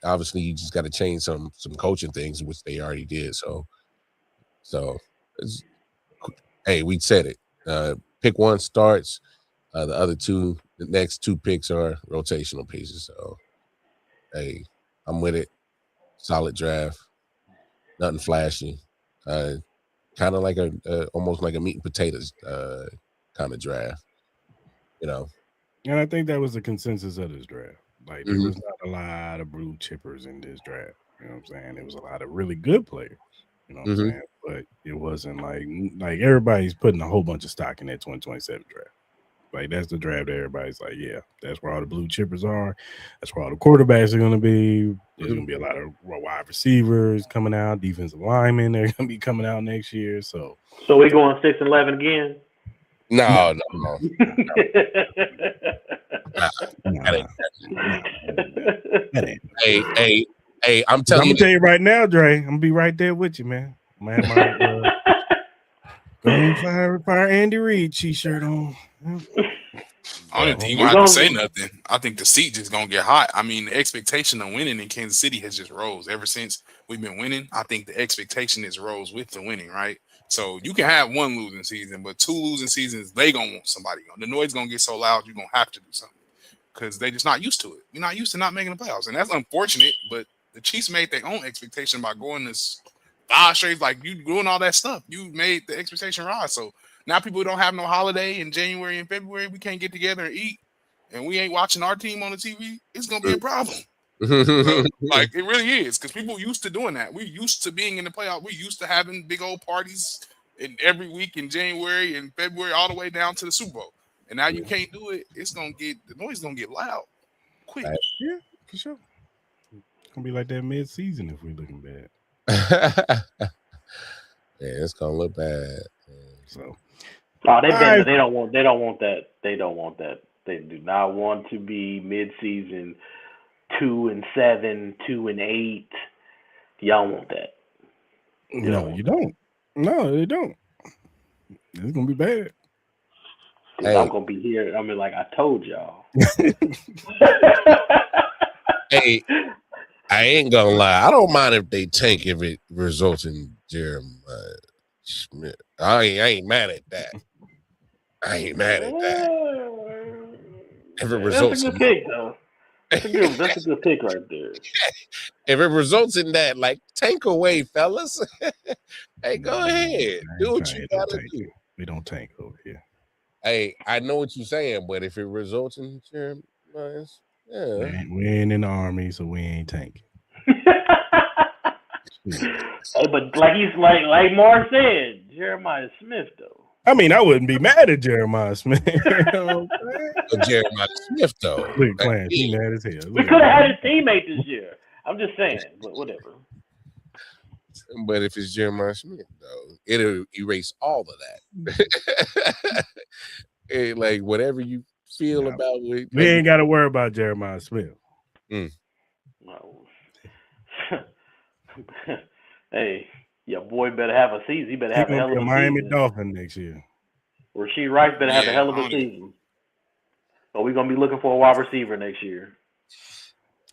Obviously, you just got to change some coaching things, which they already did. So it's, hey, we said it. Pick one starts. The next two picks are rotational pieces. So hey, I'm with it. Solid draft. Nothing flashy. Kind of like almost like a meat and potatoes kind of draft. And I think that was the consensus of this draft. Like there Mhm. was not a lot of blue chippers in this draft. You know what I'm saying? There was a lot of really good players. You know what I'm Mhm. saying? But it wasn't like everybody's putting a whole bunch of stock in that 2027 draft. Like that's the draft that everybody's like, yeah, that's where all the blue chippers are. That's where all the quarterbacks are going to be. There's going to be a lot of wide receivers coming out, defensive linemen. They're going to be coming out next year. So we going 6-11 again? No. nah, that ain't. Hey, I'm I'm telling you, gonna tell you right now, Dre. I'm gonna be right there with you, man. I'm gonna have my Go fire Andy Reid t-shirt on. I don't think We you gonna have to gonna- say nothing. I think the seat just gonna get hot. I mean, the expectation of winning in Kansas City has just rose ever since we've been winning. I think the expectation is rose with the winning, right? So you can have one losing season, but 2 losing seasons, they gonna want somebody on. The noise gonna get so loud, you're gonna have to do something because they just not used to it. We're not used to not making the playoffs, and that's unfortunate. But the Chiefs made their own expectation by going this 5 straight, like you doing all that stuff. You made the expectation rise. So now people don't have no holiday in January and February. We can't get together and eat, and we ain't watching our team on the TV. It's gonna be a problem. So, like it really is because people used to doing that. We used to being in the playoff. We used to having big old parties in every week in January and February, all the way down to the Super Bowl. And now you can't do it. It's gonna get the noise gonna get loud quick. Yeah, for sure. It's gonna be like that mid-season if we're looking bad. yeah, it's gonna look bad. So Oh, they right. don't want that. They don't want that. They do not want to be mid-season 2-7, 2-8. Y'all want that? No, you don't. No, they don't. It's gonna be bad. Hey. I'm gonna be here. I mean, like I told y'all. Hey, I ain't gonna lie. I don't mind if they tank if it results in Jeremiah Smith. I ain't mad at that. I ain't mad at that. If it results That's a good pick, though. That's a good pick right there. If it results in that, like tank away, fellas. Hey, go ahead. Do what you gotta do. We don't tank over here. Hey, I know what you're saying, but if it results in Jeremiah, yeah. We ain't in the army, so we ain't tanking. Hey, but like Mark said, Jeremiah Smith though. I mean, I wouldn't be mad at Jeremiah Smith. You know what I'm saying? But Jeremiah Smith, though. Look at Clarence, he mad as hell. We Look could have at had his teammate this year. I'm just saying, but whatever. But if it's Jeremiah Smith, though, it'll erase all of that. Like whatever you feel about it. We ain't got to worry about Jeremiah Smith. No. Hey, your boy better have a season. He better have a hell of a Miami season. Dolphin next year. Rasheed Rice better have a hell of a season. Or we're gonna be looking for a wide receiver next year.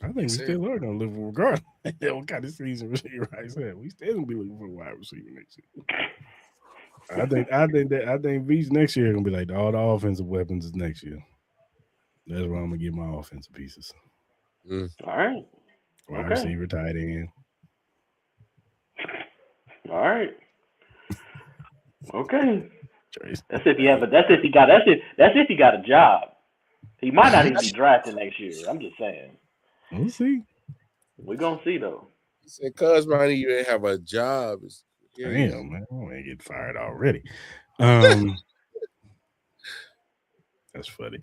I think we still are gonna live regardless. What kind of season Rasheed Rice had? We still gonna be looking for a wide receiver next year. I think Beach next year gonna be like all the offensive weapons is next year. That's where I'm gonna get my offensive pieces. All right. Wide receiver, tight end. All right. Okay. That's if you have a. That's if he got. That's if he got a job. He might not even be drafted next year. I'm just saying. We'll see. We're gonna see though. He said, "Cuz man, you didn't have a job." Damn, man, I ain't get fired already. That's funny.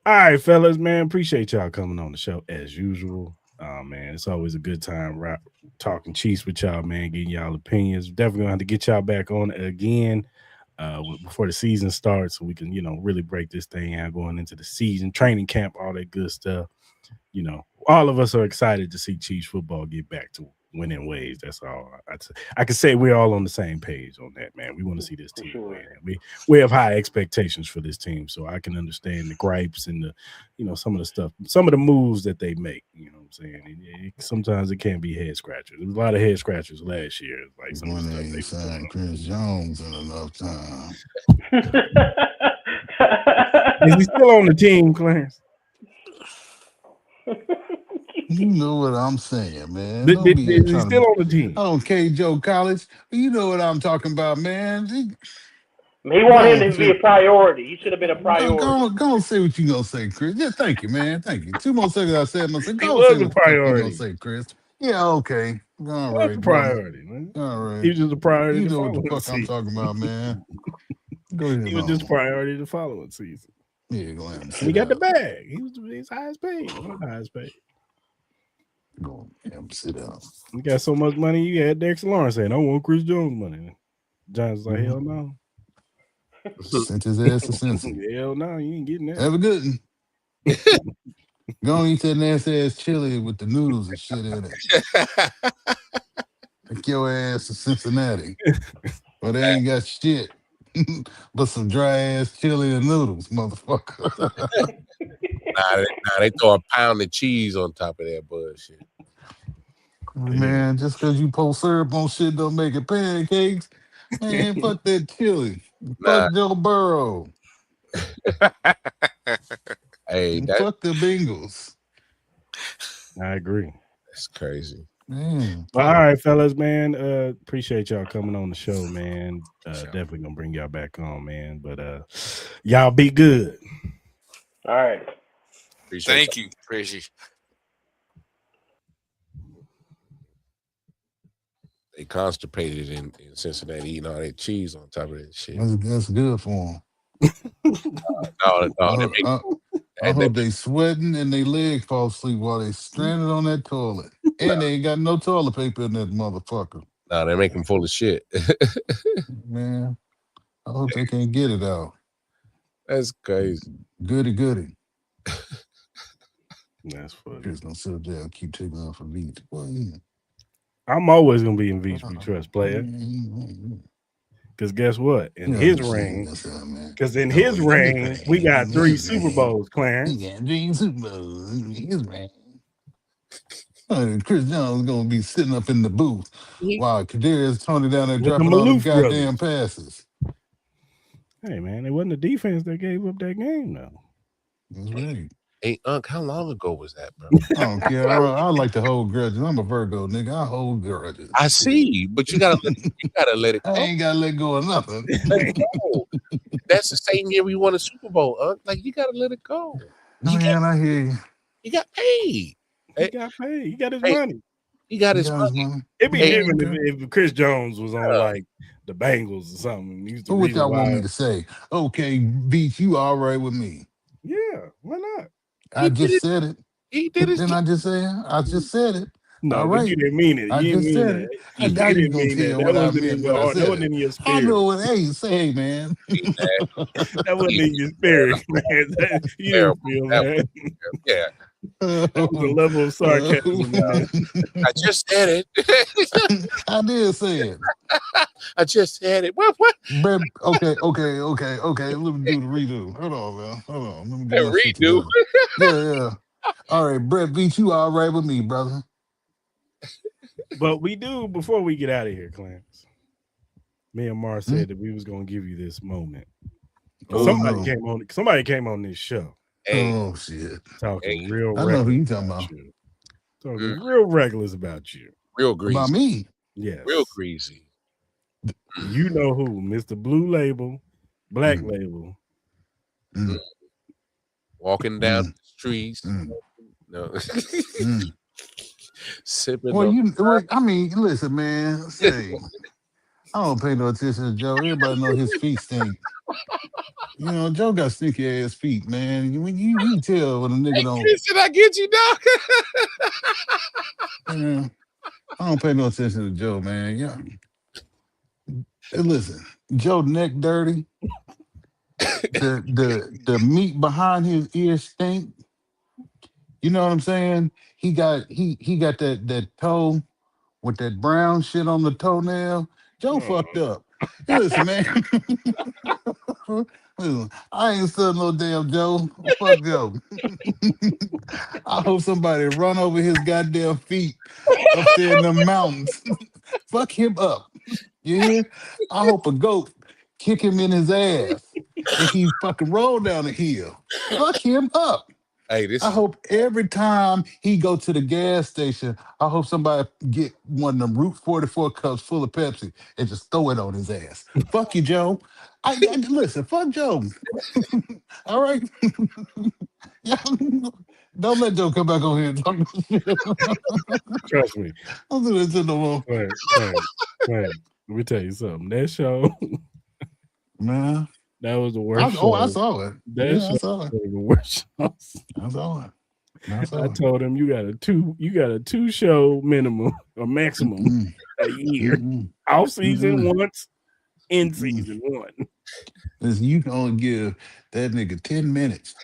All right, fellas, man. Appreciate y'all coming on the show as usual. Man, it's always a good time talking Chiefs with y'all, man, getting y'all opinions. Definitely gonna have to get y'all back on again before the season starts so we can, really break this thing out going into the season, training camp, all that good stuff. All of us are excited to see Chiefs football get back to winning ways. That's all. I can say we're all on the same page on that, man. We want to see this team win. We have high expectations for this team, so I can understand the gripes and the, some of the stuff, some of the moves that they make. You know what I'm saying? Sometimes it can be head scratchers. There was a lot of head scratchers last year. Like some of the stuff they signed Chris Jones in enough time. Is he still on the team, Clarence? You know what I'm saying, man. Is he still on the team? Oh, K-Joe College. You know what I'm talking about, man. He wanted him to be a priority. He should have been a priority. Go and say what you gonna say, Chris. Yeah, thank you, man. Thank you. 2 more seconds I said myself. He was a priority. You gonna say, Chris? Yeah, okay. All right, priority, man. All right. He was just a priority. You know what the fuck I'm talking about, man. Go ahead. He was just priority the following season. Yeah, go ahead. He got the bag. He was his highest paid. One of the highest paid. Go sit down. You got so much money. You had Dexter Lawrence saying, "I want Chris Jones money." John's like, "Hell no." Sent his ass to Cincy. Hell no, you ain't getting that. Have a good one. Go and eat that nasty ass chili with the noodles and shit in it. Take your ass to Cincinnati. But they ain't got shit but some dry ass chili and noodles, motherfucker. Nah, they throw a pound of cheese on top of that bullshit. Man, just because you pour syrup on shit don't make it pancakes. Man, fuck that chili. Fuck Joe Burrow. Hey, fuck the Bengals. I agree. That's crazy. Man. Well, all right, fellas, man. Appreciate y'all coming on the show, man. Definitely gonna bring y'all back on, man. But y'all be good. All right. Thank you. Appreciate you. They constipated in Cincinnati eating all that cheese on top of that shit. That's good for them. I hope they sweating and they legs fall asleep while they stranded on that toilet. And they ain't got no toilet paper in that motherfucker. No, they make them full of shit. Man, I hope they can't get it out. That's crazy. Goody. That's funny. Chris gonna sit there and keep taking off for Veach. Well, yeah. I'm always gonna be in Veach We Trust, player. Because guess what? In his ring, we got 3 Super Bowls, Clarence. We got 3 Super Bowls in his ring. Chris Jones is gonna be sitting up in the booth while Kadarius Tony down there dropping all the goddamn passes. Hey man, it wasn't the defense that gave up that game, though. That's right. Hey, Unc, how long ago was that, bro? I don't care. I like to hold grudges. I'm a Virgo, nigga. I hold grudges. I see, but you gotta let it go. I ain't gotta let go of nothing. That's the same year we won a Super Bowl, Unc. Like you gotta let it go. I hear you. You got paid. He got paid. He got his money. He got He his got his money. money. It'd be Yeah, different okay. if Chris Jones was on Yeah. like the Bengals or something. He's the So what reason y'all want why. me to say? Okay, Beach, you all right with me? Yeah, why not? I He did just it. said it. He did his Then job. I just say I just said it. No, All but you right. didn't mean it. I You didn't just mean said that. it. You Now you didn't gonna mean that. tell That what I wasn't in meant when your I heart. That said wasn't it. in your I spirit. know it. Hey, say, man. That wasn't in your spirit, man. You didn't Terrible. feel That that. yeah. That was a level of sarcasm in there. I just said it. I did say it. I just said it. What? Brett, okay. Let me do the redo. Hold on, man. Hold on. Let me get A my shit redo. together. Yeah. All right, Brett Beach, you all right with me, brother? But we do, before we get out of here, Clarence, me and Mar Hmm? said that we was gonna give you this moment. Oh no. Somebody came on this show Hey, Oh shit. hey, talking real I know who reckless you talking about about. you. mm, Talking real reckless about you. real About greasy. me. Real Yes. greasy. You know who, Mr. Blue Label, Black Mm, Label. Mm. mm, Walking down mm, the streets. mm, No. mm. Sipping Well, on. I mean, listen, man. Say, I don't pay no attention to Joe. Everybody know his feet stink. You know, Joe got stinky ass feet, man. You can tell when a nigga don't. Did I get you, dog? Man, I don't pay no attention to Joe, man. Yeah. Hey, listen, Joe neck dirty. The meat behind his ear stink. You know what I'm saying? He got that toe with that brown shit on the toenail. Joe Oh, fucked up. Hey, listen, man. Listen, I ain't still no damn Joe. Fuck Joe. I hope somebody run over his goddamn feet up there in the mountains. Fuck him up. You hear? I hope a goat kick him in his ass and he fucking roll down the hill. Fuck him up. Hey, this I is hope every time he go to the gas station, I hope somebody get one of them Route 44 cups full of Pepsi and just throw it on his ass. Fuck you, Joe. I listen, fuck Joe. All right. Yeah. Don't let Joe come back on here and talk shit. trust me. Don't do that shit no more. Clarence. Let me tell you something. That show, Man. that was the worst I show. saw it. That Yeah, show I saw it. was the worst show. I saw it. I I saw it. told him you got a two show minimum or maximum Mm-mm, a year. mm-mm, Off season mm-mm, once, in mm-mm. season one. Listen, you can only give that nigga 10 minutes.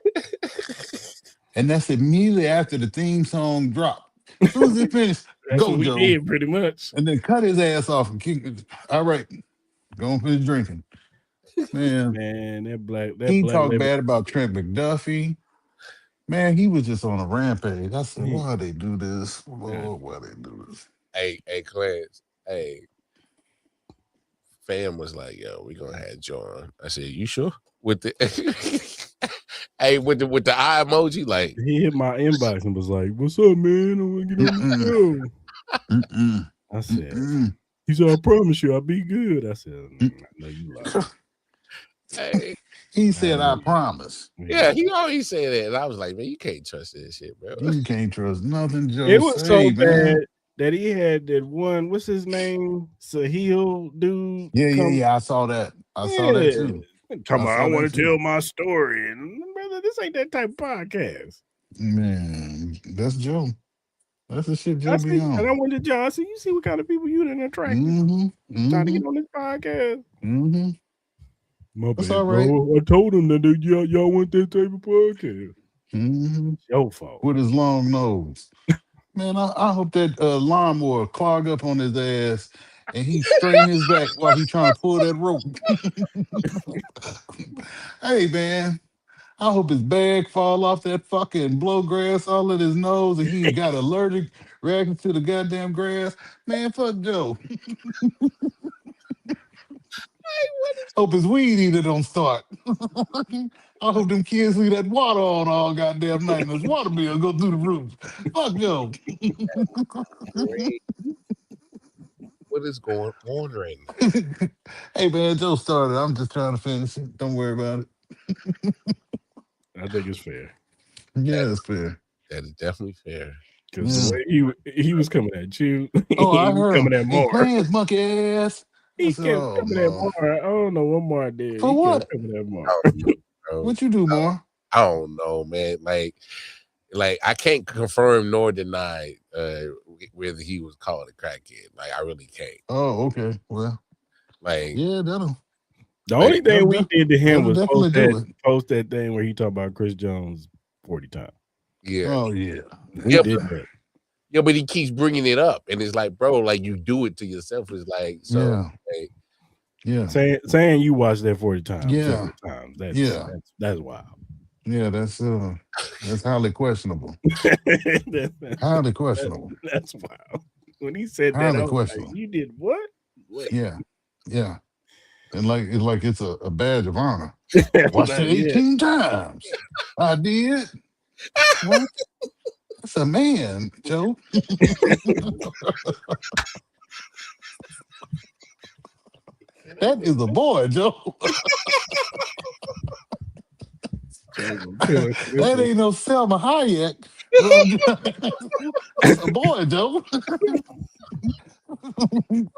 And that's immediately after the theme song drop. As soon as it finished, That's what go, we Joe. did pretty much. And then cut his ass off and kick it. All right, go and finish drinking. Man, Man, that he black talked label. bad about Trent McDuffie. Man, he was just on a rampage. I said, He- why they do this? yeah. Lord, why they do this? hey, Clarence. Hey, fam was like, yo, we gonna have John. I said, you sure? With the hey, with the eye emoji, like He hit my inbox and was like, "What's up, man? I want to get on the Mm-mm, show." mm-mm, I said, mm-mm, "He said, I promise you, I'll be good." I said, mm. "I know you lying. hey, He I said, know I you." promise. yeah, Yeah. he always said that. And I was like, man, you can't trust this shit, bro. You can't trust nothing Joe It was so say, bad man. that he had that one. What's his name? Sahil dude. Come, Yeah. I saw that. I saw that yeah. too. Come I on, I saw that want to too. tell my story, and brother, this ain't that type of podcast. Man, that's Joe. That's the shit I Joe be see, and I on. went to John. I said, "You see what kind of people you done attracted Mm-hmm. trying to Mm-hmm. get on this podcast?" Mm-hmm. My That's all bad, right. bro. I told him that y'all want that type of podcast. Mm-hmm. It's your fault. With his long nose. Man, I hope that lawnmower clog up on his ass and he strain his back while he trying to pull that rope. Hey, man, I hope his bag fall off that fucking blow grass all in his nose and he got allergic reaction to the goddamn grass. Man, fuck Joe. Hope his weed eater don't start. I hope them kids leave that water on all goddamn night and his water bill go through the roof. Fuck Joe. Great. What is going on right now? Hey man, Joe started. I'm just trying to finish it. Don't worry about it. I think it's fair. Yeah, That, it's fair. that is definitely fair. Because the way he was coming at you, Oh, I he was heard him. coming at Hey, Moore. plans, monkey ass. I He said, kept oh coming at no. Moore. I don't know what Moore did. For He what? kept coming at Moore. Bro. What you do, more? I don't know, man. Like I can't confirm nor deny whether he was called a crackhead. Like I really can't. Oh, okay. Well, Like yeah, that'll. The only thing we did to him was definitely post that thing where he talked about Chris Jones 40 times. Yeah. Oh yeah. We did that. Yeah, but he keeps bringing it up, and it's like, bro, like you do it to yourself. It's like, so, Yeah. like, Yeah. Saying you watched that 40 times, Yeah. several times. That's wild. Yeah, that's highly questionable. Highly questionable. That's wild. When he said Highly that, I was questionable. like, you did what? Wait. Yeah. Yeah. And like it's a badge of honor. Watched Watched it 18 times. I did. What? That's a man, Joe. That is a boy, Joe. That ain't no Selma Hayek. That's a boy, Joe. And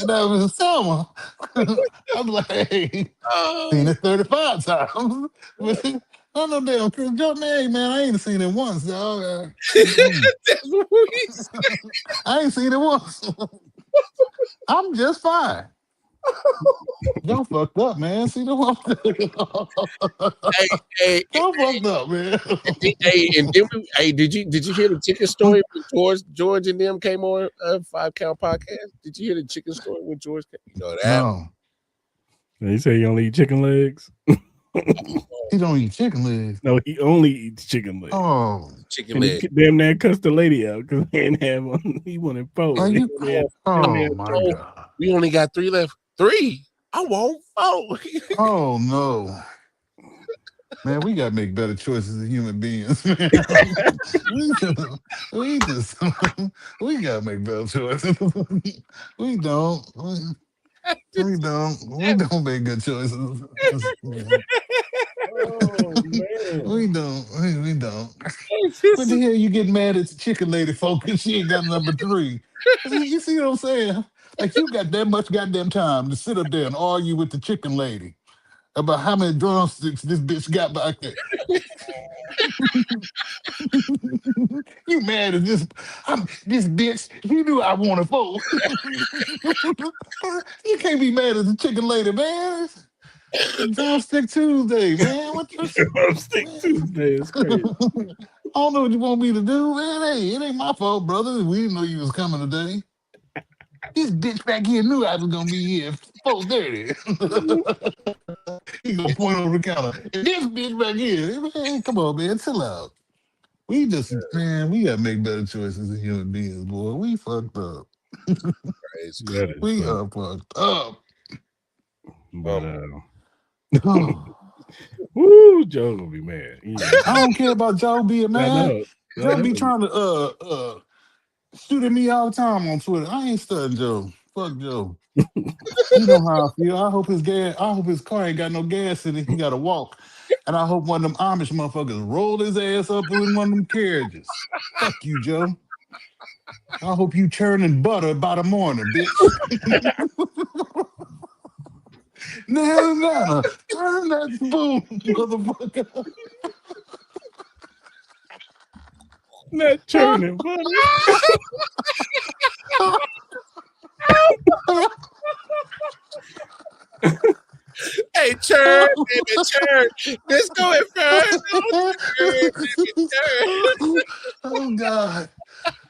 that was Selma. I'm like, hey, seen it 35 times. I know damn Chris Joe, man, I ain't seen it once, dog. That's what he said. I ain't seen it once. I'm just fine. Y'all fucked up, man. See the one. Y'all fucked up, man. And then did you hear the chicken story when George and them came on 5 Count Podcast? Did you hear the chicken story when George came? You know that? No. He said he only eat chicken legs. He don't eat chicken legs. No, he only eats chicken legs. Oh, chicken legs. He damn near cussed the lady out because he didn't have one. He wanted 4. Oh my God. We only got 3 left. 3. I want 4. Oh no. Man, we gotta make better choices as human beings, man. we gotta make better choices. We don't make good choices. Oh man. We don't. What the hell you get mad at the chicken lady folk because she ain't got number 3? You see what I'm saying? Like you got that much goddamn time to sit up there and argue with the chicken lady about how many drumsticks this bitch got back there. You mad at this bitch? You knew I wanted 4. You can't be mad at the chicken lady, man. Drumstick Tuesday, man. Drumstick Tuesday is crazy. I don't know what you want me to do, man. Hey, it ain't my fault, brother. We didn't know you was coming today. This bitch back here knew I was gonna be here. 4:30. He gonna point over the counter. And this bitch back here, man, come on, man, chill out. We gotta make better choices as human beings, boy. We fucked up. We are fucked up. But woo, Joe gonna be mad. I don't care about Joe being mad. Joe be trying to shoot at me all the time on Twitter. I ain't studying Joe. Fuck Joe. You know how I feel. I hope his car ain't got no gas in it. He gotta walk. And I hope one of them Amish motherfuckers roll his ass up in one of them carriages. Fuck you, Joe. I hope you churning butter by the morning, bitch. Now, turn that spoon, motherfucker. Not churning butter. Hey, churn, baby, churn. Let's go at first. Oh God.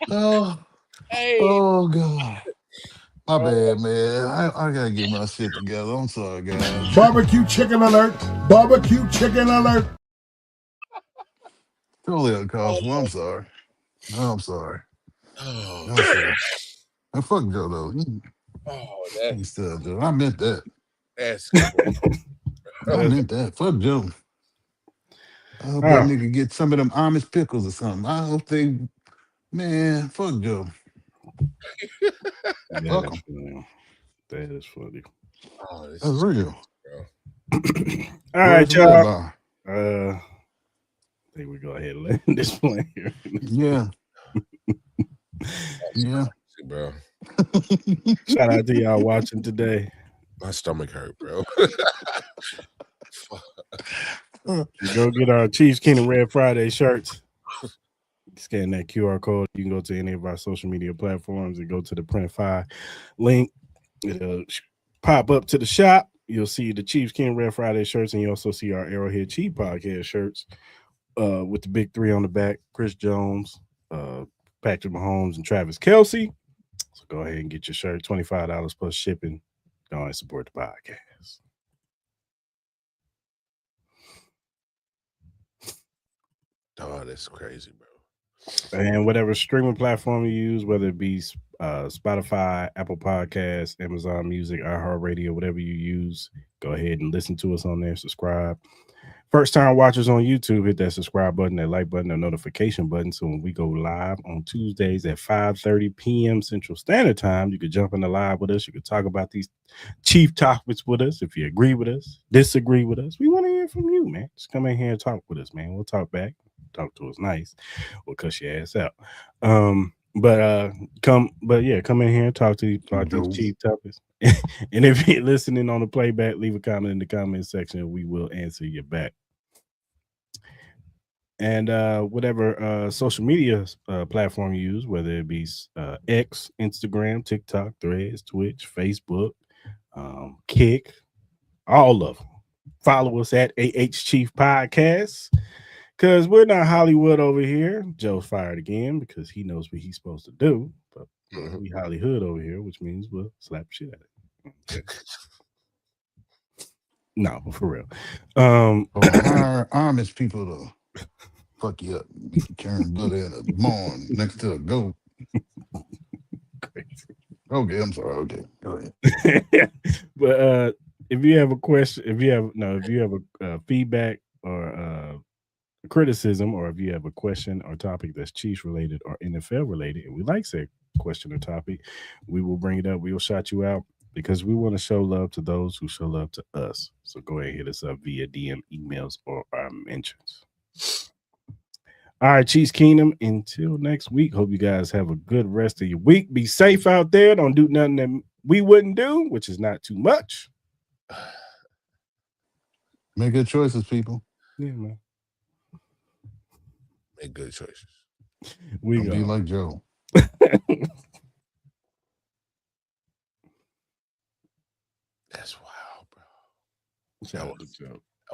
Oh. Hey. Oh God. My bad, man. I gotta get my shit together. I'm sorry, guys. Barbecue chicken alert. Barbecue chicken alert. Totally uncomfortable. I'm sorry. I'm sorry. Oh, I'm sorry. And fuck Joe though. Oh, He's still Joe. I meant that. That's cool. I meant that. Fuck Joe. I hope that nigga get some of them Amish pickles or something. I hope they, man, fuck Joe. Fuck him. That is funny. Oh, that's real. All right, y'all. I think we go ahead and land this plane here. Yeah. Yeah. Bro. Shout out to y'all watching today. My stomach hurt, bro. Go get our Chiefs Kingdom Red Friday shirts. Scan that QR code. You can go to any of our social media platforms and go to the Printify link. It'll pop up to the shop. You'll see the Chiefs Kingdom Red Friday shirts, and you also see our Arrowhead Chief Podcast shirts with the big three on the back: Chris Jones, Patrick Mahomes, and Travis Kelce. So go ahead and get your shirt. $25 plus shipping. Go ahead and support the podcast. Oh, that's crazy, bro. And whatever streaming platform you use, whether it be Spotify, Apple Podcasts, Amazon Music, iHeartRadio, whatever you use, go ahead and listen to us on there. Subscribe. First time watchers on YouTube, hit that subscribe button, that like button, that notification button. So when we go live on Tuesdays at 5:30 p.m. Central Standard Time, you could jump in the live with us. You could talk about these chief topics with us. If you agree with us, disagree with us, we want to hear from you, man. Just come in here and talk with us, man. We'll talk back. Talk to us nice. We'll cuss your ass out. Come in here and talk to you about these chief topics. And if you're listening on the playback, leave a comment in the comment section. We will answer you back. And whatever social media platform you use, whether it be X, Instagram, TikTok, Threads, Twitch, Facebook, Kick, all of them. Follow us at AH Chief Podcast. Because we're not Hollywood over here. Joe's fired again because he knows what he's supposed to do. But we Hollywood over here, which means we'll slap shit at it. Okay. No, for real. Hire Amish people to fuck you up. Make you turn bloody in a barn next to a goat. Crazy. Okay, I'm sorry. Okay, go ahead. But if you have a question, if you have a feedback or criticism, or if you have a question or topic that's Chiefs related or NFL related, and we like say question or topic, we will bring it up. We will shout you out because we want to show love to those who show love to us. So go ahead and hit us up via DM, emails, or our mentions. All right, Chiefs Kingdom. Until next week, hope you guys have a good rest of your week. Be safe out there. Don't do nothing that we wouldn't do, which is not too much. Make good choices, people. Yeah, man. Make good choices. Don't be like Joe. That's wild, bro. Shout out to Joe.